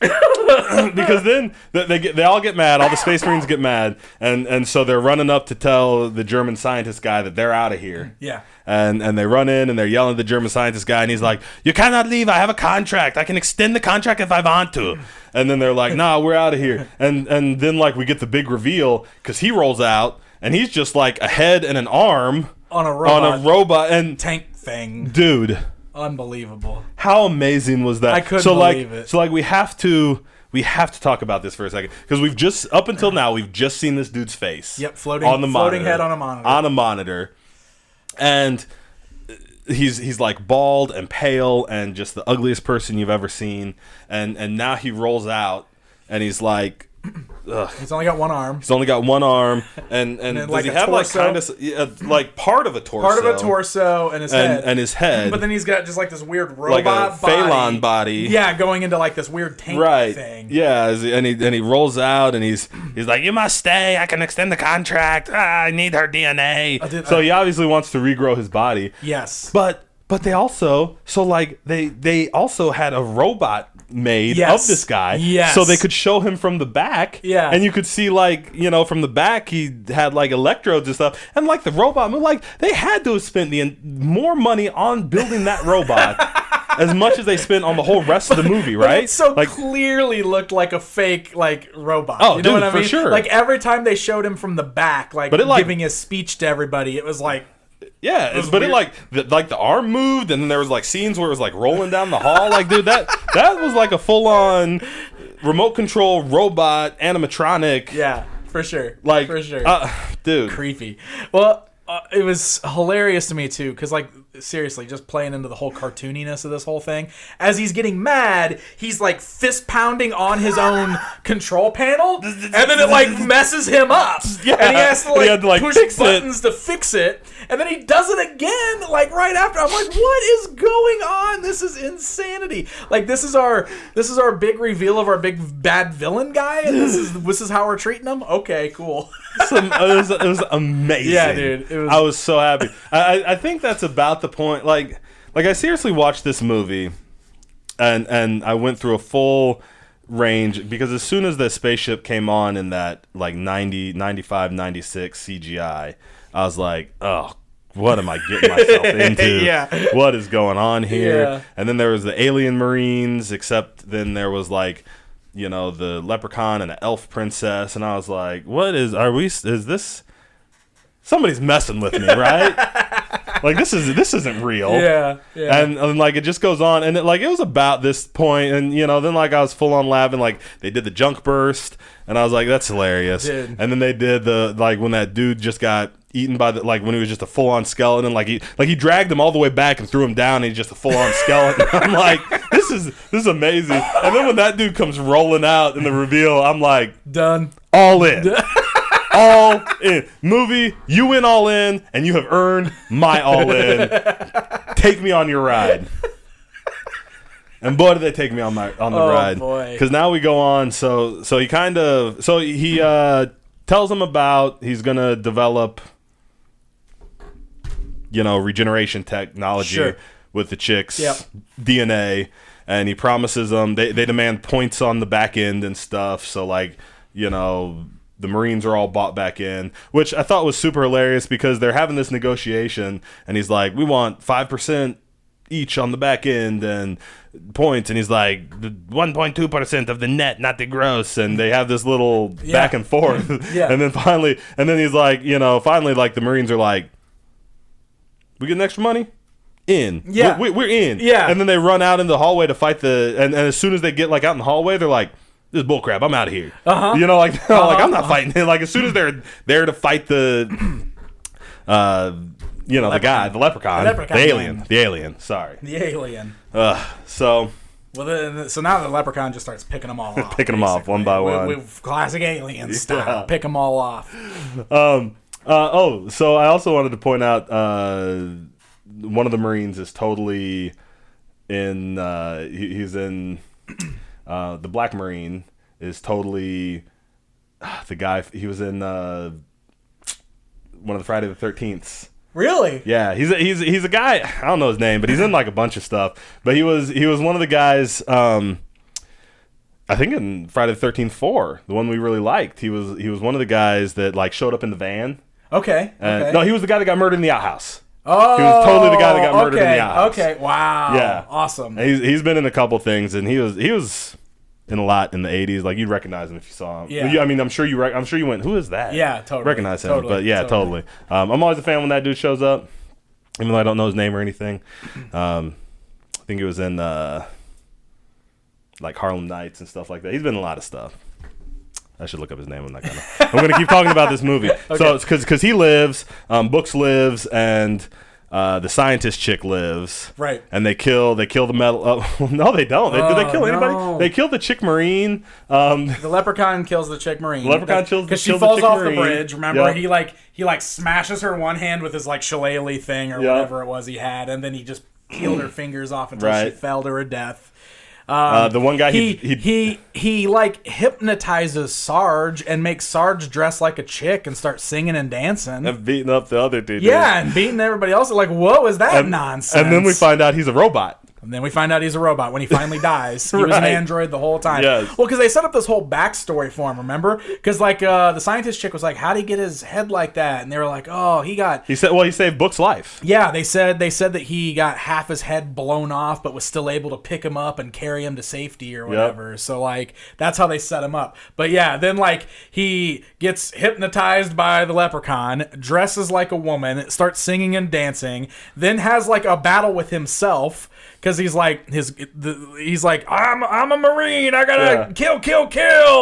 Because then they all get mad, all the Space Marines get mad, and so they're running up to tell the German scientist guy that they're out of here. Yeah. And they run in and they're yelling at the German scientist guy, and he's like, you cannot leave, I have a contract. I can extend the contract if I want to. And then they're like, nah, we're out of here. And then like we get the big reveal because he rolls out and he's just like a head and an arm on a robot and tank thing. Dude. Unbelievable. How amazing was that? I couldn't believe it. So like we have to talk about this for a second because we've just up until now we've just seen this dude's face. Yep, floating head on a monitor. And he's like bald and pale and just the ugliest person you've ever seen. And now he rolls out and he's like, ugh. He's only got one arm. and does like he have torso? like kind of like part of a torso and his head. But then he's got just like this weird robot like a Phalan body. Yeah, going into like this weird tank thing. Yeah, and he rolls out and he's like, you must stay. I can extend the contract. I need her DNA. So he obviously wants to regrow his body. Yes, but they also they also had a robot made of this guy, so they could show him from the back, and you could see like from the back he had like electrodes and stuff, and like the robot, like they had to have spent more money on building that robot as much as they spent on the whole rest of the movie, right? It so like, clearly looked like a fake like robot. Oh, you know what I mean? For sure. Like every time they showed him from the back, like giving his speech to everybody, it was like. Yeah, but weird. It like the arm moved, and then there was like scenes where it was like rolling down the hall. Like, dude, that was like a full on remote control robot animatronic. Yeah, for sure. Like, for sure, dude, creepy. Well, it was hilarious to me too, because like seriously, just playing into the whole cartooniness of this whole thing. As he's getting mad, he's like fist pounding on his own control panel, and then it like messes him up, and he has to like push buttons to fix it, and then he does it again like right after. I'm like, what is going on? This is insanity. Like this is our big reveal of our big bad villain guy, and this is how we're treating him. Okay, cool. It was amazing. Yeah, dude. I was so happy. I think that's about the point. Like I seriously watched this movie, and I went through a full range because as soon as the spaceship came on in that like 90, 95, 96 CGI, I was like, oh, what am I getting myself into? Yeah. What is going on here? Yeah. And then there was the alien Marines, except then there was like, the Leprechaun and the elf princess, and I was like, is this somebody's messing with me, right? Like this isn't real. Yeah. And like it just goes on, and it was about this point, and then like I was full on laughing. Like they did the junk burst, and I was like, that's hilarious. Dude. And then they did the like when that dude just got eaten by the when he was just a full on skeleton, like he dragged him all the way back and threw him down, and he's just a full on skeleton. I'm like, this is amazing. And then when that dude comes rolling out in the reveal, I'm like, done, all in. All in. Movie, you win all in, and you have earned my all in. Take me on your ride. And boy, did they take me on the ride. Boy. Because now we go on. So he tells him about he's going to develop, regeneration technology with the chicks' DNA. And he promises them, they demand points on the back end and stuff. So the Marines are all bought back in, which I thought was super hilarious because they're having this negotiation, and he's like, we want 5% each on the back end and points, and he's like 1.2% of the net, not the gross, and they have this little back and forth. And then he's like, finally like the Marines are like, we get extra money? in. Yeah. We're in. Yeah. And then they run out in the hallway to fight and as soon as they get like out in the hallway, they're like, this is bullcrap. I'm out of here. You know, like like I'm not fighting him. Like as soon as they're there to fight the you know, the leprechaun, the alien. Sorry, the alien. So. Well, so now the leprechaun just starts picking them all off. Picking them off one by one. With classic alien style. Pick them all off. So I also wanted to point out one of the Marines is totally in. He's in. The Black Marine is totally the guy. He was in one of the Friday the 13th. Really? Yeah, he's a guy. I don't know his name, but he's in like a bunch of stuff. But he was one of the guys. I think in Friday the 13th 4, the one we really liked. He was one of the guys that like showed up in the van. Okay. No, he was the guy that got murdered in the outhouse. Oh, he was totally the guy that got murdered in the outhouse. Okay. Wow. Yeah. Awesome. And he's been in a couple things, and he was in a lot in the 80s. Like you'd recognize him if you saw him. Yeah. I mean, I'm sure you went, who is that? Yeah, totally. Recognize him. But yeah, totally. I'm always a fan when that dude shows up, even though I don't know his name or anything. I think he was in like Harlem Nights and stuff like that. He's been in a lot of stuff. I should look up his name. I'm going to keep talking about this movie. Okay. So it's because he lives, Books lives, and the scientist chick lives. Right. And they kill the metal. No, they don't. Did they kill anybody? No. They killed the chick Marine. The leprechaun kills the chick Marine. The leprechaun kills because she falls off Marine. the bridge. Remember, Yep. he smashes her one hand with his like shillelagh thing or whatever it was he had, and then he just peeled her fingers off until she fell to her death. The one guy he like hypnotizes Sarge and makes Sarge dress like a chick and start singing and dancing and beating up the other dude. Yeah, and beating everybody else. Like, what was that nonsense? And then we find out he's a robot. And then we find out he's a robot when he finally dies. He was an android the whole time. Yes. Well, because they set up this whole backstory for him, remember? Because like the scientist chick was like, "How'd he get his head like that?" And they were like, "Oh, he saved Book's life." Yeah, they said that he got half his head blown off, but was still able to pick him up and carry him to safety or whatever. Yep. So like that's how they set him up. But yeah, then like he gets hypnotized by the leprechaun, dresses like a woman, starts singing and dancing, then has like a battle with himself. Because he's like I'm a Marine, I gotta kill,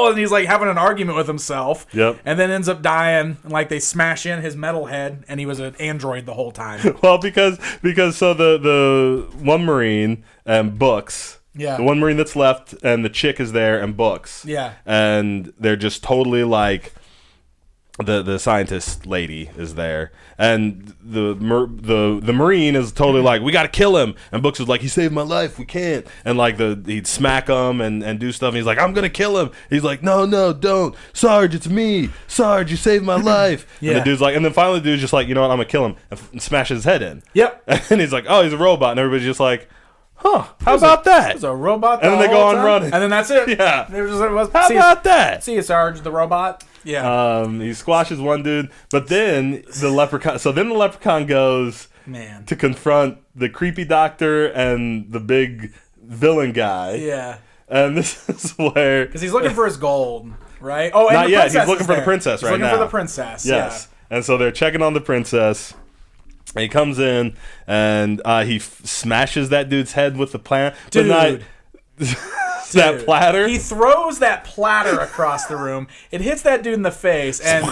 and he's like having an argument with himself. Yep. And then ends up dying, and like they smash in his metal head, and he was an android the whole time. Well, because so the one Marine and Books. Yeah. The one Marine that's left and the chick is there and Books. Yeah. And they're just totally like. The scientist lady is there, and the Marine is totally like, we gotta kill him, and Books is like, he saved my life, we can't, and like he'd smack him and do stuff, and he's like, I'm gonna kill him, he's like, no don't, Sarge, it's me, Sarge, you saved my life. Yeah. And the dude's like, and then finally the dude's just like, you know what, I'm gonna kill him, and smashes his head in. Yep. And he's like, oh, he's a robot, and everybody's just like, huh, how about that? It was a robot and then they go on running. And then that's it. Yeah. How about that? See you, Sarge, the robot. Yeah. He squashes one dude, but then the leprechaun goes to confront the creepy doctor and the big villain guy. Yeah. And this is where... Because he's looking for his gold, right? Oh, and not yet. He's looking for the princess right now. He's looking for the princess, yes. Yeah. And so they're checking on the princess. And he comes in, and he smashes that dude's head with the plant. Dude. That platter. He throws that platter across the room. It hits that dude in the face, and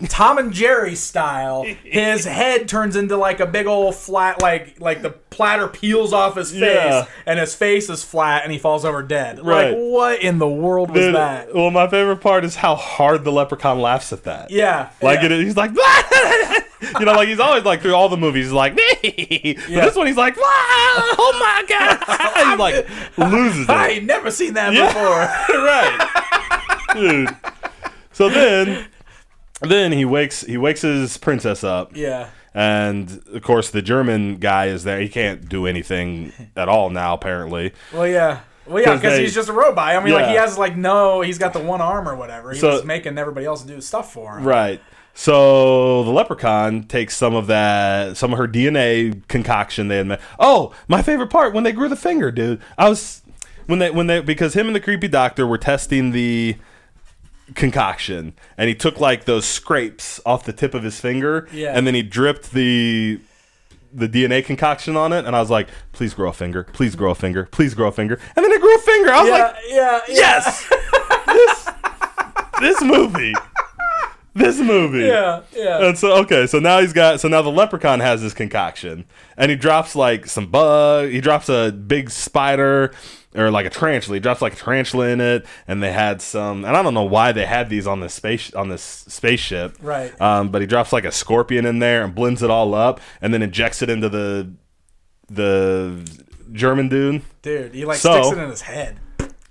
Tom and Jerry style, his head turns into like a big old flat, like the platter peels off his face, and his face is flat, and he falls over dead. Right. Like, what in the world was that? Well, my favorite part is how hard the leprechaun laughs at that. Yeah. Like he's like, you know, like he's always like through all the movies, he's like, nee. But this one he's like, oh my god, he like loses it. I ain't never seen that before. Right, dude. So then he wakes his princess up. Yeah. And of course the German guy is there. He can't do anything at all now, apparently. Well, yeah. Because he's just a robot. I mean, like he has he's got the one arm or whatever. He's just making everybody else do stuff for him. Right. So the leprechaun takes some of her DNA concoction they had made. Oh, my favorite part, when they grew the finger, dude. Because him and the creepy doctor were testing the concoction, and he took like those scrapes off the tip of his finger, and then he dripped the the DNA concoction on it, and I was like, please grow a finger, please grow a finger, please grow a finger, and then it grew a finger. I was like, yes, this movie. This movie. Yeah. And so now the Leprechaun has this concoction, and he drops like some bug. He drops a big spider or like a tarantula. He drops like a tarantula in it, and they had some. And I don't know why they had these on this spaceship. Right. But he drops like a scorpion in there and blends it all up, and then injects it into the German dude. Dude, he sticks it in his head.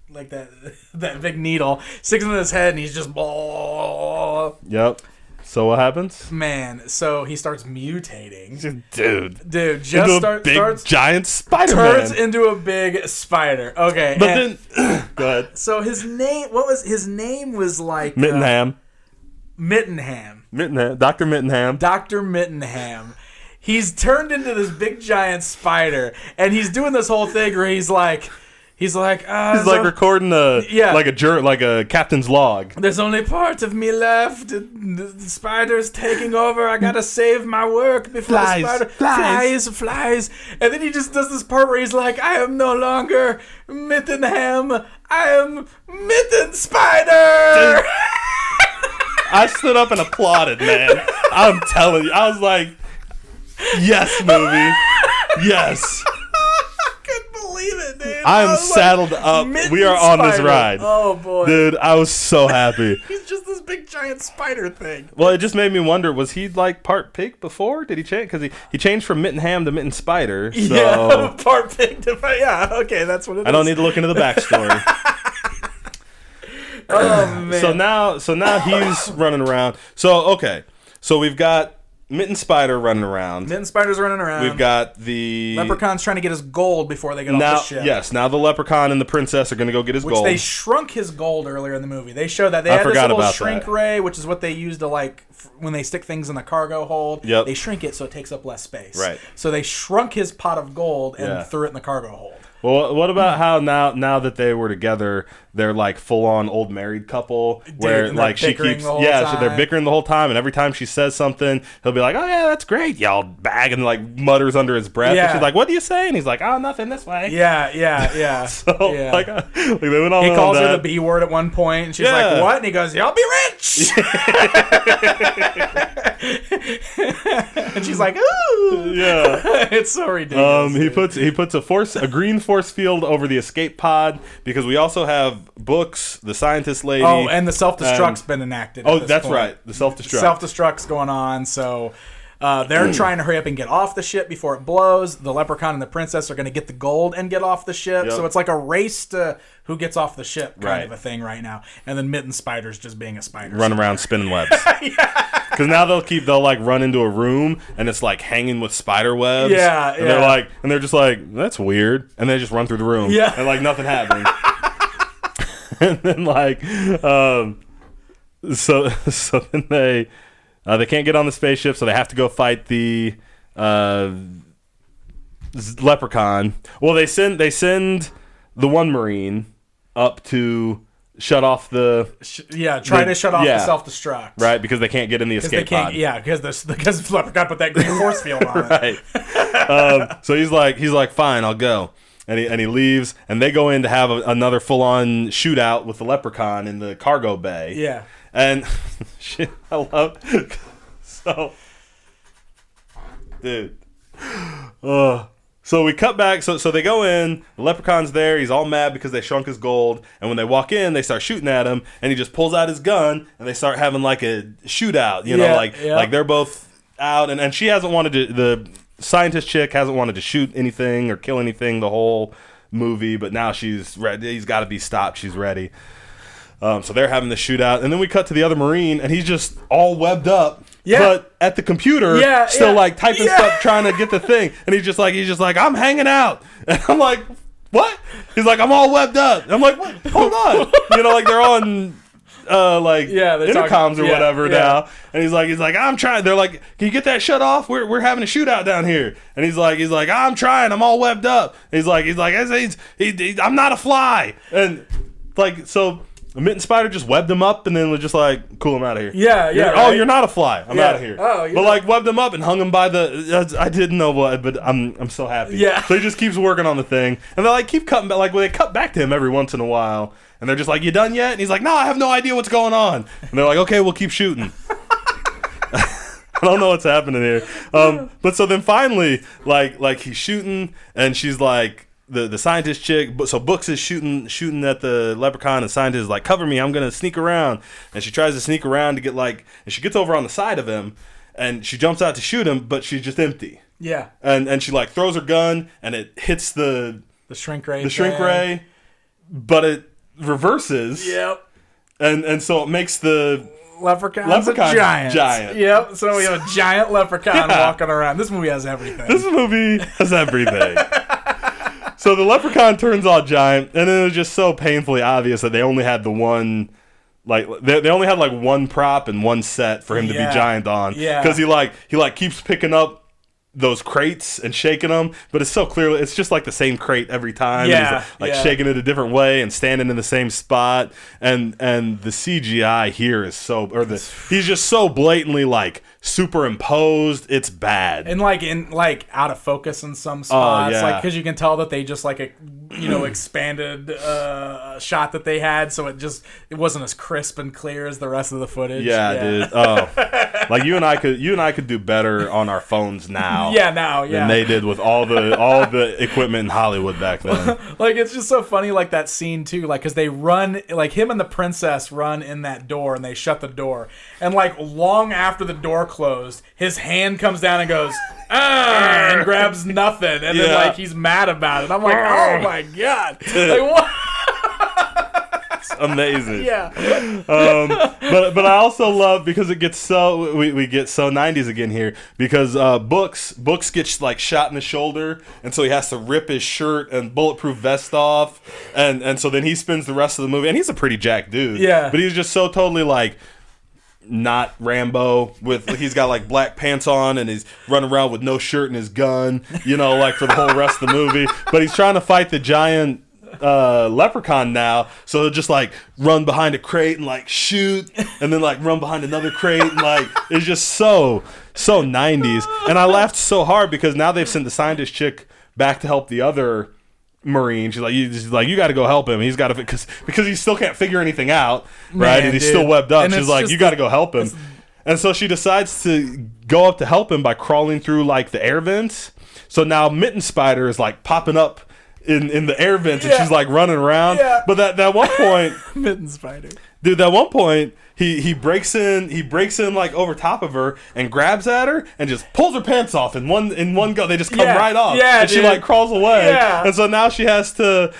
Like that big needle sticks into his head, and he's just Yep. So what happens? Man, so he starts mutating. Dude, just starts giant Spider-Man. Turns into a big spider. Okay, but then go ahead. So his name was like Mittenham. Dr. Mittenham. Dr. Mittenham. He's turned into this big giant spider, and he's doing this whole thing where he's like recording like a captain's log. There's only part of me left. The spider's taking over. I gotta save my work before the spider flies. And then he just does this part where he's like, I am no longer Mittenham. I am Mitten Spider. I stood up and applauded, man. I'm telling you. I was like, yes, movie. Yes. Believe it, dude. I am saddled up. We are on this ride. Oh boy, dude, I was so happy. He's just this big giant spider thing. Well, it just made me wonder: was he like part pig before? Did he change? Because he changed from Mittenham to Mitten Spider. So yeah, part pig to okay, that's what it is. I don't need to look into the backstory. Oh man. So now he's running around. So we've got Mitten Spider running around. Mitten Spider's running around. We've got the Leprechaun's trying to get his gold before they get off the ship. Yes, now the Leprechaun and the princess are going to go get his gold. Which they shrunk his gold earlier in the movie. They showed that. They had this little shrink ray, which is what they use to when they stick things in the cargo hold. Yep. They shrink it so it takes up less space. Right. So they shrunk his pot of gold and threw it in the cargo hold. Well, what about how now that they were together, they're like full on old married couple where like she keeps so they're bickering the whole time, and every time she says something, he'll be like, "Oh yeah, that's great," y'all bag, and like mutters under his breath. And she's like, "What do you say?" And he's like, "Oh, nothing, this way." Yeah. So like they went on. He calls her the B word at one point, and she's like, "What?" And he goes, "Y'all be rich." And she's like, "Ooh." Yeah. It's so ridiculous. He puts a green force field over the escape pod because we also have Books, the scientist lady. Oh, and the self-destruct's been enacted. Oh, that's right. The self-destruct. Self-destruct's going on, so they're trying to hurry up and get off the ship before it blows. The Leprechaun and the princess are going to get the gold and get off the ship. Yep. So it's like a race to who gets off the ship kind of a thing right now. And then Mitten Spider's just being a spider. Run around spinning webs. Because now they'll like run into a room and it's like hanging with spider webs. Yeah, and they're just like, that's weird. And they just run through the room. Yeah. And like nothing happened. And then like, so then they can't get on the spaceship, so they have to go fight the Leprechaun. Well, they send the one Marine up to shut off the to shut off the self-destruct, right? Because they can't get in the escape pod. Yeah, because the Leprechaun put that green force field on it. Right. So he's like, fine, I'll go. And he leaves, and they go in to have another full-on shootout with the Leprechaun in the cargo bay. Yeah. And shit, I love so, dude. So we cut back. So they go in. The Leprechaun's there. He's all mad because they shrunk his gold. And when they walk in, they start shooting at him. And he just pulls out his gun, and they start having like a shootout. You know, like they're both out, and she hasn't wanted to. The scientist chick hasn't wanted to shoot anything or kill anything the whole movie, but now she's ready. He's got to be stopped. She's ready. So they're having the shootout, and then we cut to the other Marine, and he's just all webbed up, but at the computer, still like typing stuff, trying to get the thing. And he's just like, I'm hanging out, and I'm like, what? He's like, I'm all webbed up. And I'm like, what? Hold on, like they're on. Intercoms or whatever now, and he's like, I'm trying. They're like, can you get that shut off? We're having a shootout down here, and he's like, I'm trying. I'm all webbed up. He's like, I'm not a fly, and like so Mitten Spider just webbed him up and then was just like, cool, I'm out of here. Yeah, yeah. Oh, you're not a fly. I'm out of here. Oh, but like webbed him up and hung him by the. I didn't know what, but I'm so happy. Yeah. So he just keeps working on the thing, and they like keep cutting back. Like when they cut back to him every once in a while, and they're just like, "You done yet?" And he's like, "No, I have no idea what's going on." And they're like, "Okay, we'll keep shooting." I don't know what's happening here. But so then finally, like he's shooting, and she's like. The scientist chick, so Books is shooting at the leprechaun, and scientist is like, cover me, I'm gonna sneak around, and she tries to sneak around to get and she gets over on the side of him, and she jumps out to shoot him, but she's just empty. Yeah. And she like throws her gun, and it hits the shrink ray. But it reverses. Yep. And so it makes the Leprechaun giant. Yep. So we have a giant leprechaun walking around. This movie has everything. So the leprechaun turns all giant, and then it was just so painfully obvious that they only had the one, like they only had like one prop and one set for him to be giant on. Yeah. Because he keeps picking up those crates and shaking them, but it's so clearly it's just like the same crate every time. Yeah. And he's like shaking it a different way and standing in the same spot, and the CGI here is he's just so blatantly like superimposed. It's bad, and like out of focus in some spots, like because you can tell that they just expanded shot that they had, so it wasn't as crisp and clear as the rest of the footage. Dude. Oh, like you and I could do better on our phones now. Than they did with all the equipment in Hollywood back then. Like it's just so funny, like that scene too, like because they run, like him and the princess run in that door, and they shut the door, and like long after the door closed, his hand comes down and goes and grabs nothing, and then like he's mad about it. I'm like, oh my god, like what? Amazing. Yeah. But I also love, because it gets so we get so 90s again here, because Books gets like shot in the shoulder, and so he has to rip his shirt and bulletproof vest off, and so then he spends the rest of the movie, and he's a pretty jacked dude. Yeah. But he's just so totally like not Rambo, he's got like black pants on and he's running around with no shirt and his gun, like for the whole rest of the movie. But he's trying to fight the giant leprechaun now, so he'll just like run behind a crate and like shoot, and then like run behind another crate, and like it's just so 90s. And I laughed so hard because now they've sent the scientist chick back to help the other Marine. She's like, you got to go help him. He's got to, because he still can't figure anything out, right? And he's still webbed up. And she's like, you got to go help him. And so she decides to go up to help him by crawling through like the air vents. So now Mitten Spider is like popping up in the air vents, and she's like running around. Yeah. But that one point, Mitten Spider, dude, that one point he breaks in like over top of her and grabs at her and just pulls her pants off in one go. They just come right off. Yeah, and dude. She like crawls away. Yeah. And so now she has to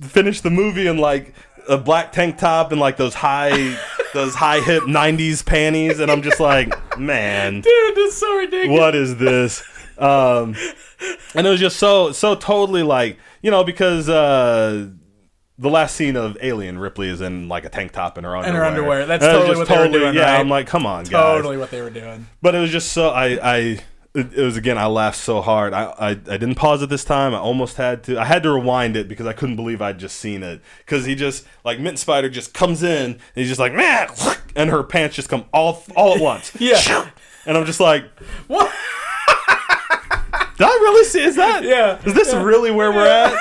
finish the movie in like a black tank top and like those high hip 90s panties, and I'm just like, man, dude, this is so ridiculous. What is this? And it was just so totally like, because the last scene of Alien, Ripley is in like a tank top and her underwear. That's totally what they were doing. Yeah, right? I'm like, come on, guys. Totally what they were doing. But it was just so it was, again, I laughed so hard. I didn't pause it this time. I almost had to. I had to rewind it because I couldn't believe I'd just seen it. Because he just, like, Mitten Spider just comes in and he's just like, man, and her pants just come all at once. Yeah. And I'm just like, what? Did I really see? Is that? Yeah. Is this really where we're at?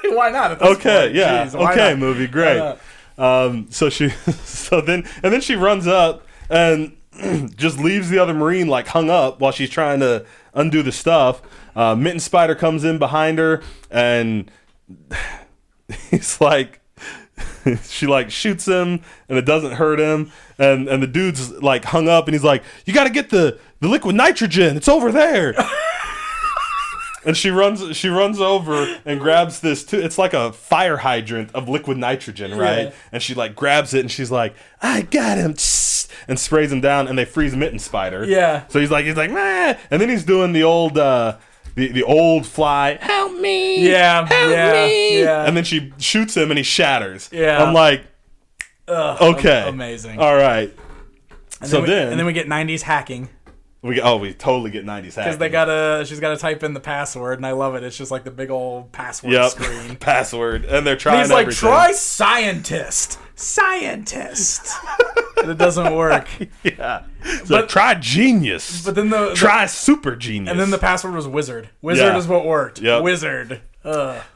Why not? At this Okay. point? Yeah. Jeez, okay. Movie. Great. Then she runs up and just leaves the other Marine like hung up while she's trying to undo the stuff. Mitten Spider comes in behind her, and he's like, she like shoots him, and it doesn't hurt him. And the dude's like hung up, and he's like, you got to get the liquid nitrogen. It's over there. And she runs over and grabs this too. It's like a fire hydrant of liquid nitrogen, right? Yeah. And she like grabs it, and she's like, I got him, and sprays him down, and they freeze Mitten Spider. Yeah. So he's like, Meh. And then he's doing the old the old fly, help me, help me. Yeah. And then she shoots him, and he shatters. Yeah. I'm like, okay, amazing, all right. And then we get 90s hacking. We totally get 90s hacking. Because she's gotta type in the password, and I love it. It's just like the big old password screen. Password, and they're trying. And he's like, everything. try scientist, and it doesn't work. Yeah, but try genius. But then try super genius, and then the password was wizard. Wizard is what worked. Yep. Wizard.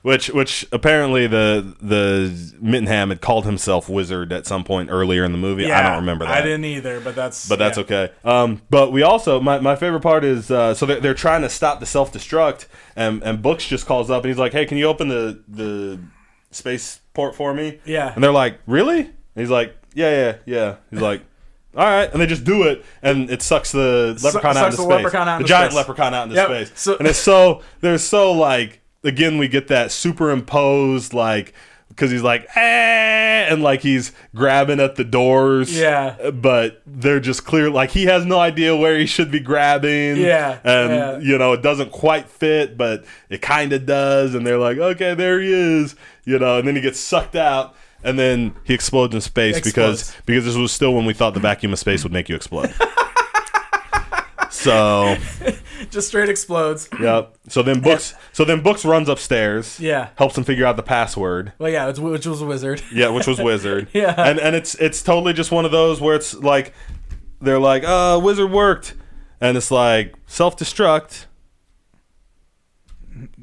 Which apparently the Mittenham had called himself Wizard at some point earlier in the movie. Yeah, I don't remember that. I didn't either, but that's okay. But we also my favorite part is so they're trying to stop the self-destruct, and Books just calls up and he's like, hey, can you open the space port for me? Yeah. And they're like, really? And he's like, yeah. He's like, all right, and they just do it, and it sucks the leprechaun out into space. The giant leprechaun out into space. And it's so like. Again, we get that superimposed, like, because he's like, and like he's grabbing at the doors. Yeah. But they're just clear, like he has no idea where he should be grabbing. Yeah. And, it doesn't quite fit, but it kind of does. And they're like, okay, there he is. And then he gets sucked out, and then he explodes in space because this was still when we thought the vacuum of space would make you explode. So just straight explodes. Yep. So then Books runs upstairs. Yeah. Helps him figure out the password. Well, yeah, which was Wizard. Yeah, which was Wizard. Yeah. And it's totally just one of those where it's like they're like, Wizard worked, and it's like self-destruct,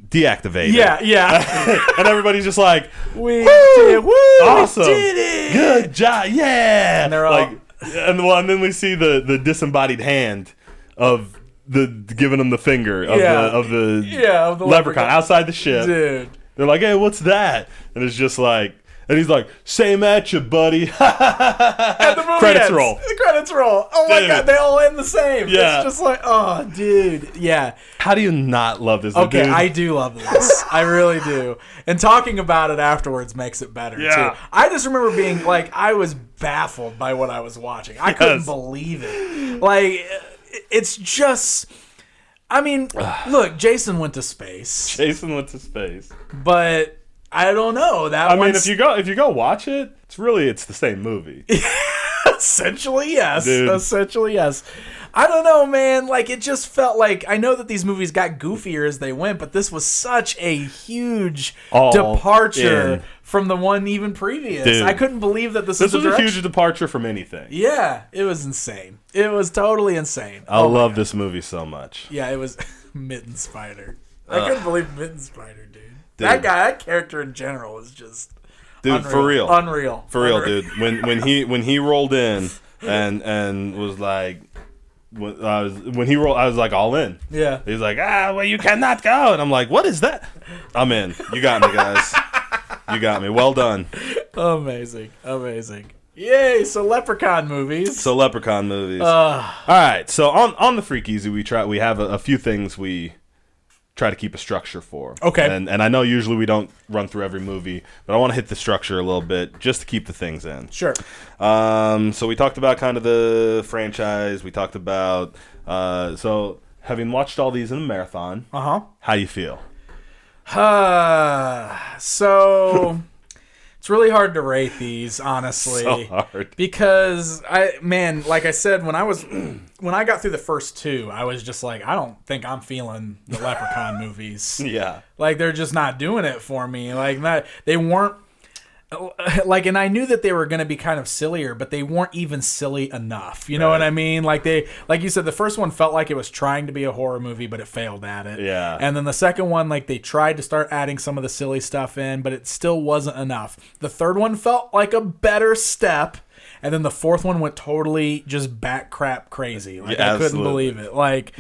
deactivated. Yeah. And everybody's just like, we awesome, we did it, good job, yeah. And they're all like, and then we see the disembodied hand of the giving him the finger of the leprechaun outside the ship. Dude. They're like, hey, what's that? And it's just like, and he's like, same at you, buddy. And the movie credits ends. roll. The credits roll. Oh my god, they all end the same. Yeah. It's just like, oh, dude. Yeah. How do you not love this? Okay, dude? I do love this. I really do. And talking about it afterwards makes it better, too. I just remember being like, I was baffled by what I was watching. I couldn't believe it. Like, it's just, I mean, look, Jason went to space. But I don't know. If you go watch it, it's the same movie. Essentially, yes. Dude. Essentially, yes. I don't know, man. Like, it just felt like, I know that these movies got goofier as they went, but this was such a huge departure from the one even previous. Dude. I couldn't believe that this was a huge departure from anything. Yeah, it was insane. It was totally insane. I love this movie so much. Yeah, it was Mitten Spider. I couldn't believe Mitten Spider, dude. That guy, that character in general was just... Dude, unreal. For real, dude. When he rolled in and was like, when he rolled, I was like all in. Yeah. He's like, well, you cannot go, and I'm like, what is that? I'm in. You got me, guys. You got me. Well done. Amazing. Yay! So Leprechaun movies. All right. So on the Freak Easy, we have a few things we try to keep a structure for. Okay. And I know usually we don't run through every movie, but I want to hit the structure a little bit just to keep the things in. Sure. So we talked about kind of the franchise. We talked about so having watched all these in a marathon. How you feel? So it's really hard to rate these, honestly. So hard. Because like I said, when I got through the first two, I was just like, I don't think I'm feeling the Leprechaun movies. Yeah. Like, they're just not doing it for me. Like, they weren't, like, and I knew that they were going to be kind of sillier, but they weren't even silly enough. You know what I mean? Like, like you said, the first one felt like it was trying to be a horror movie, but it failed at it. Yeah. And then the second one, like, they tried to start adding some of the silly stuff in, but it still wasn't enough. The third one felt like a better step. And then the fourth one went totally just bat crap crazy. Like, I couldn't believe it. Like,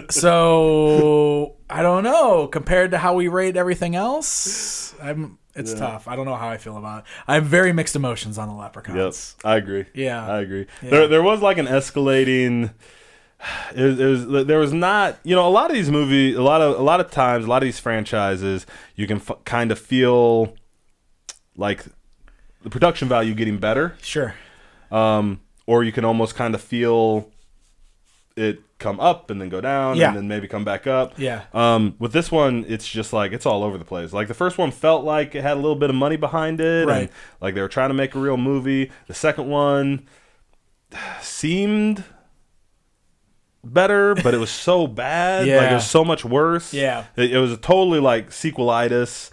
so I don't know. Compared to how we rate everything else, it's tough. I don't know how I feel about it. I have very mixed emotions on the Leprechauns. Yep, I agree. Yeah, I agree. Yeah. There was like an escalating. There was not, a lot of these movies, a lot of times, a lot of these franchises, you can kind of feel like the production value getting better. Sure. Or you can almost kind of feel it come up and then go down and then maybe come back up. Yeah. With this one, it's just like, it's all over the place. Like, the first one felt like it had a little bit of money behind it. Right. And like they were trying to make a real movie. The second one seemed better, but it was so bad. Yeah. Like, it was so much worse. Yeah. It was totally like sequelitis.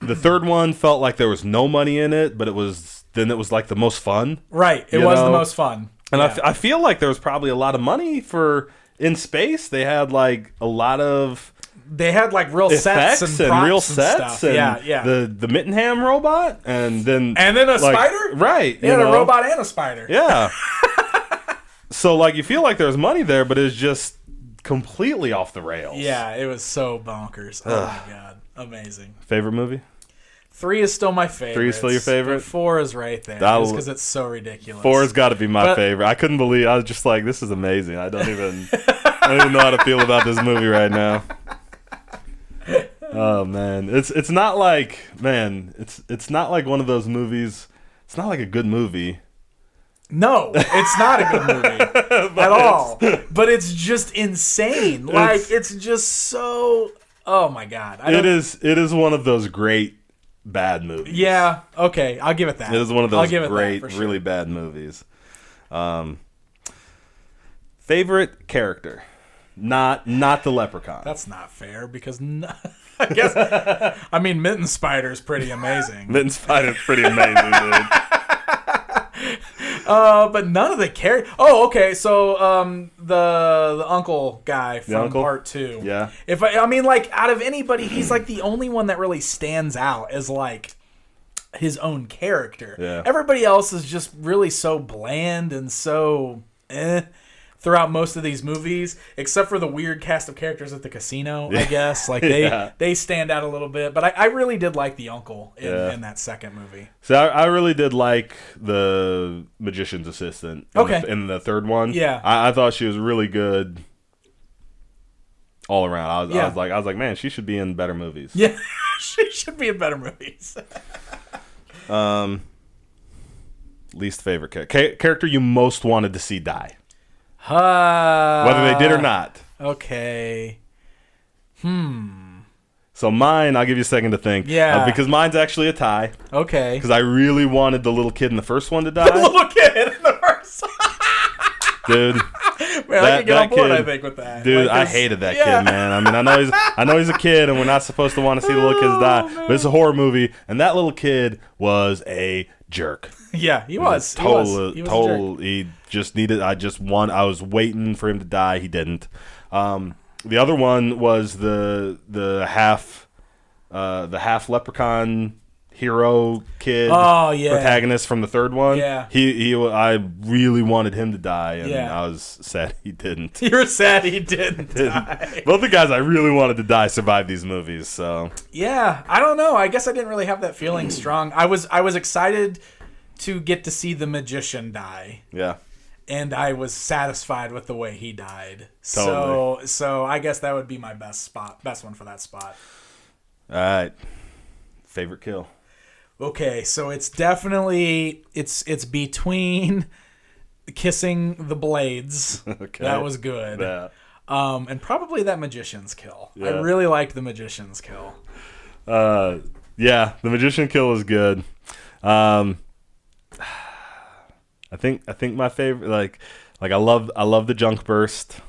The third one felt like there was no money in it, but it was like the most fun. Right. It was the most fun. And yeah. I feel like there was probably a lot of money for In Space. They had like a lot of... They had like real effects sets and props real and sets stuff. and yeah. the Mittenham robot and then a spider? Right. They had a robot and a spider. Yeah. So like you feel like there's money there, but it's just completely off the rails. Yeah, it was so bonkers. Oh my god. Amazing. Favorite movie? 3 is still my favorite. 3 is still your favorite? 4 is right there. Just because it's so ridiculous. 4 has got to be my favorite. I couldn't believe. I was just like, this is amazing. I don't even know how to feel about this movie right now. Oh man, it's not like it's not like one of those movies. It's not like a good movie. No, it's not a good movie at all. But it's just insane. Like it's just so. Oh my god! It is one of those great bad movies. Yeah. Okay, I'll give it that. It is one of those great, sure. really bad movies. Favorite character, not the Leprechaun. That's not fair because I guess Mitten Spider's pretty amazing. Mitten Spider's pretty amazing, dude. But none of the characters. Oh, okay. So, the uncle guy from part 2. Yeah. Out of anybody, he's like the only one that really stands out as like his own character. Yeah. Everybody else is just really so bland and so throughout most of these movies, except for the weird cast of characters at the casino. I guess like they stand out a little bit. But I really did like the uncle in that second movie. So I really did like the magician's assistant. In the third one. Yeah. I thought she was really good all around. I was like, man, she should be in better movies. Yeah, she should be in better movies. Least favorite character you most wanted to see die. Whether they did or not. Okay. So mine, I'll give you a second to think. Yeah. Because mine's actually a tie. Okay. Because I really wanted the little kid in the first one to die. The little kid in the first one. Dude. Man, I can get on board, I think, with that. Dude, I hated that kid, man. I know he's a kid, and we're not supposed to want to see the little kids die, but it's a horror movie, and that little kid was a jerk. Yeah, he was. He just needed. I was waiting for him to die. He didn't. The other one was the half leprechaun hero kid. Oh yeah, protagonist from the third one. Yeah, I really wanted him to die, and yeah. I was sad he didn't. You were sad he didn't die. Both the guys I really wanted to die survived these movies. So yeah, I don't know. I guess I didn't really have that feeling strong. I was excited to get to see the magician die. Yeah. And I was satisfied with the way he died. Totally. So I guess that would be my best one for that spot. All right. Favorite kill. Okay, so it's definitely it's between kissing the blades. Okay. That was good. Yeah. And probably that magician's kill. Yeah. I really liked the magician's kill. Yeah, the magician kill was good. I think my favorite like I love the junk burst.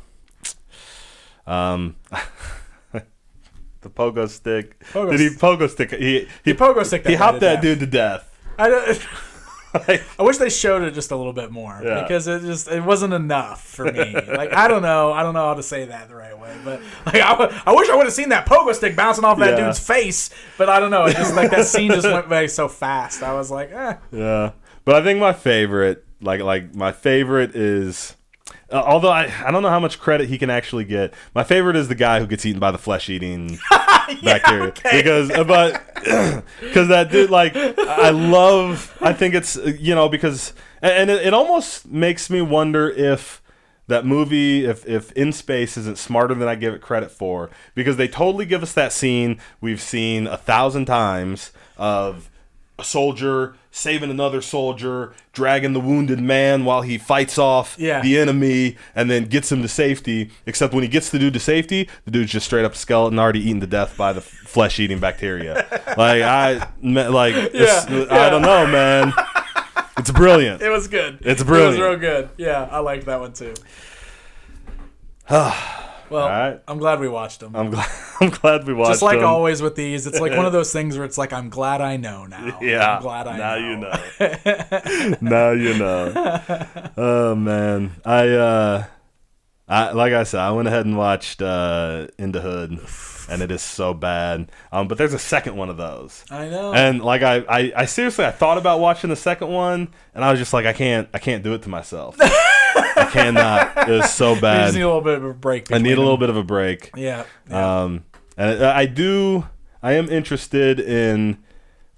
The pogo stick. Did he pogo stick? He pogo stick. He hopped that dude to death. I wish they showed it just a little bit more because it wasn't enough for me. Like I don't know how to say that the right way, but like I wish I would have seen that pogo stick bouncing off that dude's face, but I don't know. It just like that scene just went by so fast. I was like, Yeah, but I think my favorite, like my favorite is. Although I don't know how much credit he can actually get. My favorite is the guy who gets eaten by the flesh-eating bacteria. Okay. Because that dude, like, I think it's, because, and it almost makes me wonder if that movie, if In Space isn't smarter than I give it credit for, because they totally give us that scene we've seen 1,000 times of a soldier saving another soldier, dragging the wounded man while he fights off the enemy and then gets him to safety. Except when he gets the dude to safety, the dude's just straight up a skeleton already eaten to death by the flesh-eating bacteria. I don't know, man. It's brilliant. It was good. It's brilliant. It was real good. Yeah, I liked that one too. Well, All right. I'm glad we watched them. I'm glad we watched Just like them. always with these, it's like one of those things where it's like, I'm glad I know now. Yeah. I'm glad I now know. you know. Now you know. Oh man, I like I said, I went ahead and watched In the Hood, and it is so bad. But there's a second one of those. I know. And like I seriously, I thought about watching the second one, and I was just like, I can't do it to myself. I cannot. It was so bad. You just need a little bit of a break. I need a little bit of a break. Yeah. And I am interested in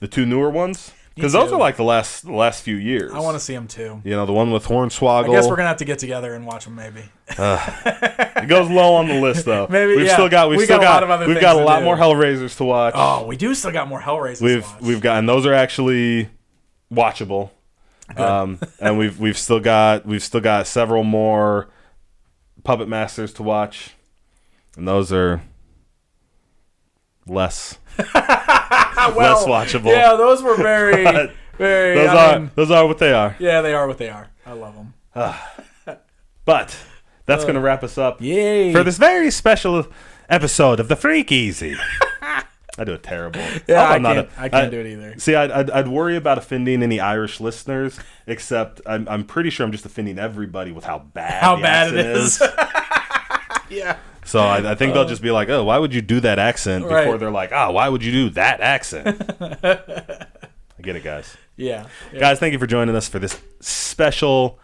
the two newer ones, because those are like the last few years. I want to see them too. You know, the one with Hornswoggle. I guess we're gonna have to get together and watch them maybe. It goes low on the list though. Maybe we've got a lot more Hellraisers to watch. Oh, we do still got more Hellraisers to watch. We've got, and those are actually watchable. And we've still got several more Puppet Masters to watch, and those are less less watchable. Yeah, those were very those are what they are. Yeah, they are what they are. I love them. But that's going to wrap us up Yay. for this very special episode of the Freak Easy. I do it terrible. Yeah, I can't do it either. See, I'd worry about offending any Irish listeners, except I'm pretty sure I'm just offending everybody with how bad it is. Yeah. So I think they'll just be like, oh, why would you do that accent? Before Right. they're like, oh, why would you do that accent? I get it, guys. Yeah. Guys, thank you for joining us for this special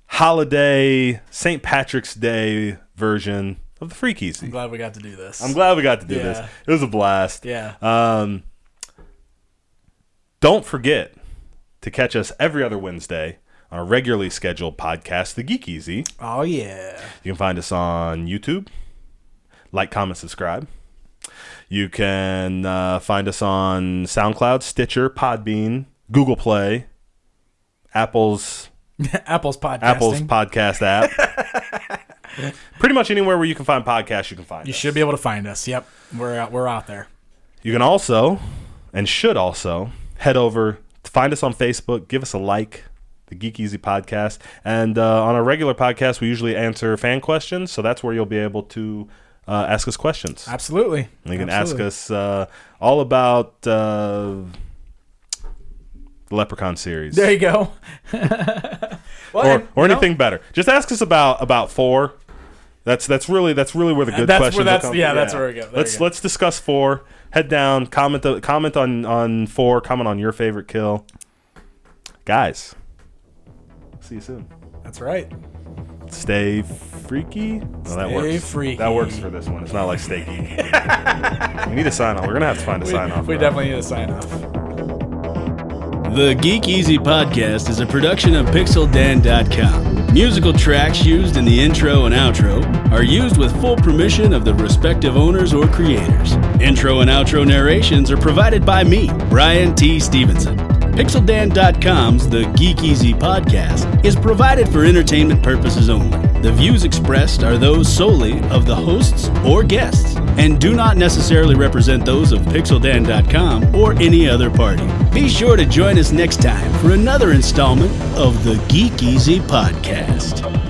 holiday St. Patrick's Day version of the Freak Easy. I'm glad we got to do this. this. It was a blast. Yeah. Don't forget to catch us every other Wednesday on our regularly scheduled podcast, The Geek Easy. Oh, yeah. You can find us on YouTube. Like, comment, subscribe. You can find us on SoundCloud, Stitcher, Podbean, Google Play, Apple's podcast app. Pretty much anywhere where you can find podcasts, you can find us. You should be able to find us. Yep. We're out there. You can also, and should also, head over to find us on Facebook, give us a like, the Geek Easy Podcast. And on our regular podcast, we usually answer fan questions, so that's where you'll be able to ask us questions. Absolutely. You can ask us all about the Leprechaun series. There you go. Well, or anything better. Just ask us about 4. That's really where the good questions come. Yeah, that's where we go. Let's discuss 4. Head down, comment on 4, comment on your favorite kill. Guys, see you soon. That's right. Stay freaky. Oh, that works. Stay freaky. That works for this one. It's not like stay geeky. We need a sign off. We're gonna have to find a sign off. We definitely need a sign off. The Geek Easy Podcast is a production of PixelDan.com. Musical tracks used in the intro and outro are used with full permission of the respective owners or creators. Intro and outro narrations are provided by me, Brian T. Stevenson. PixelDan.com's The Geek Easy Podcast is provided for entertainment purposes only. The views expressed are those solely of the hosts or guests and do not necessarily represent those of PixelDan.com or any other party. Be sure to join us next time for another installment of the Geek Easy Podcast.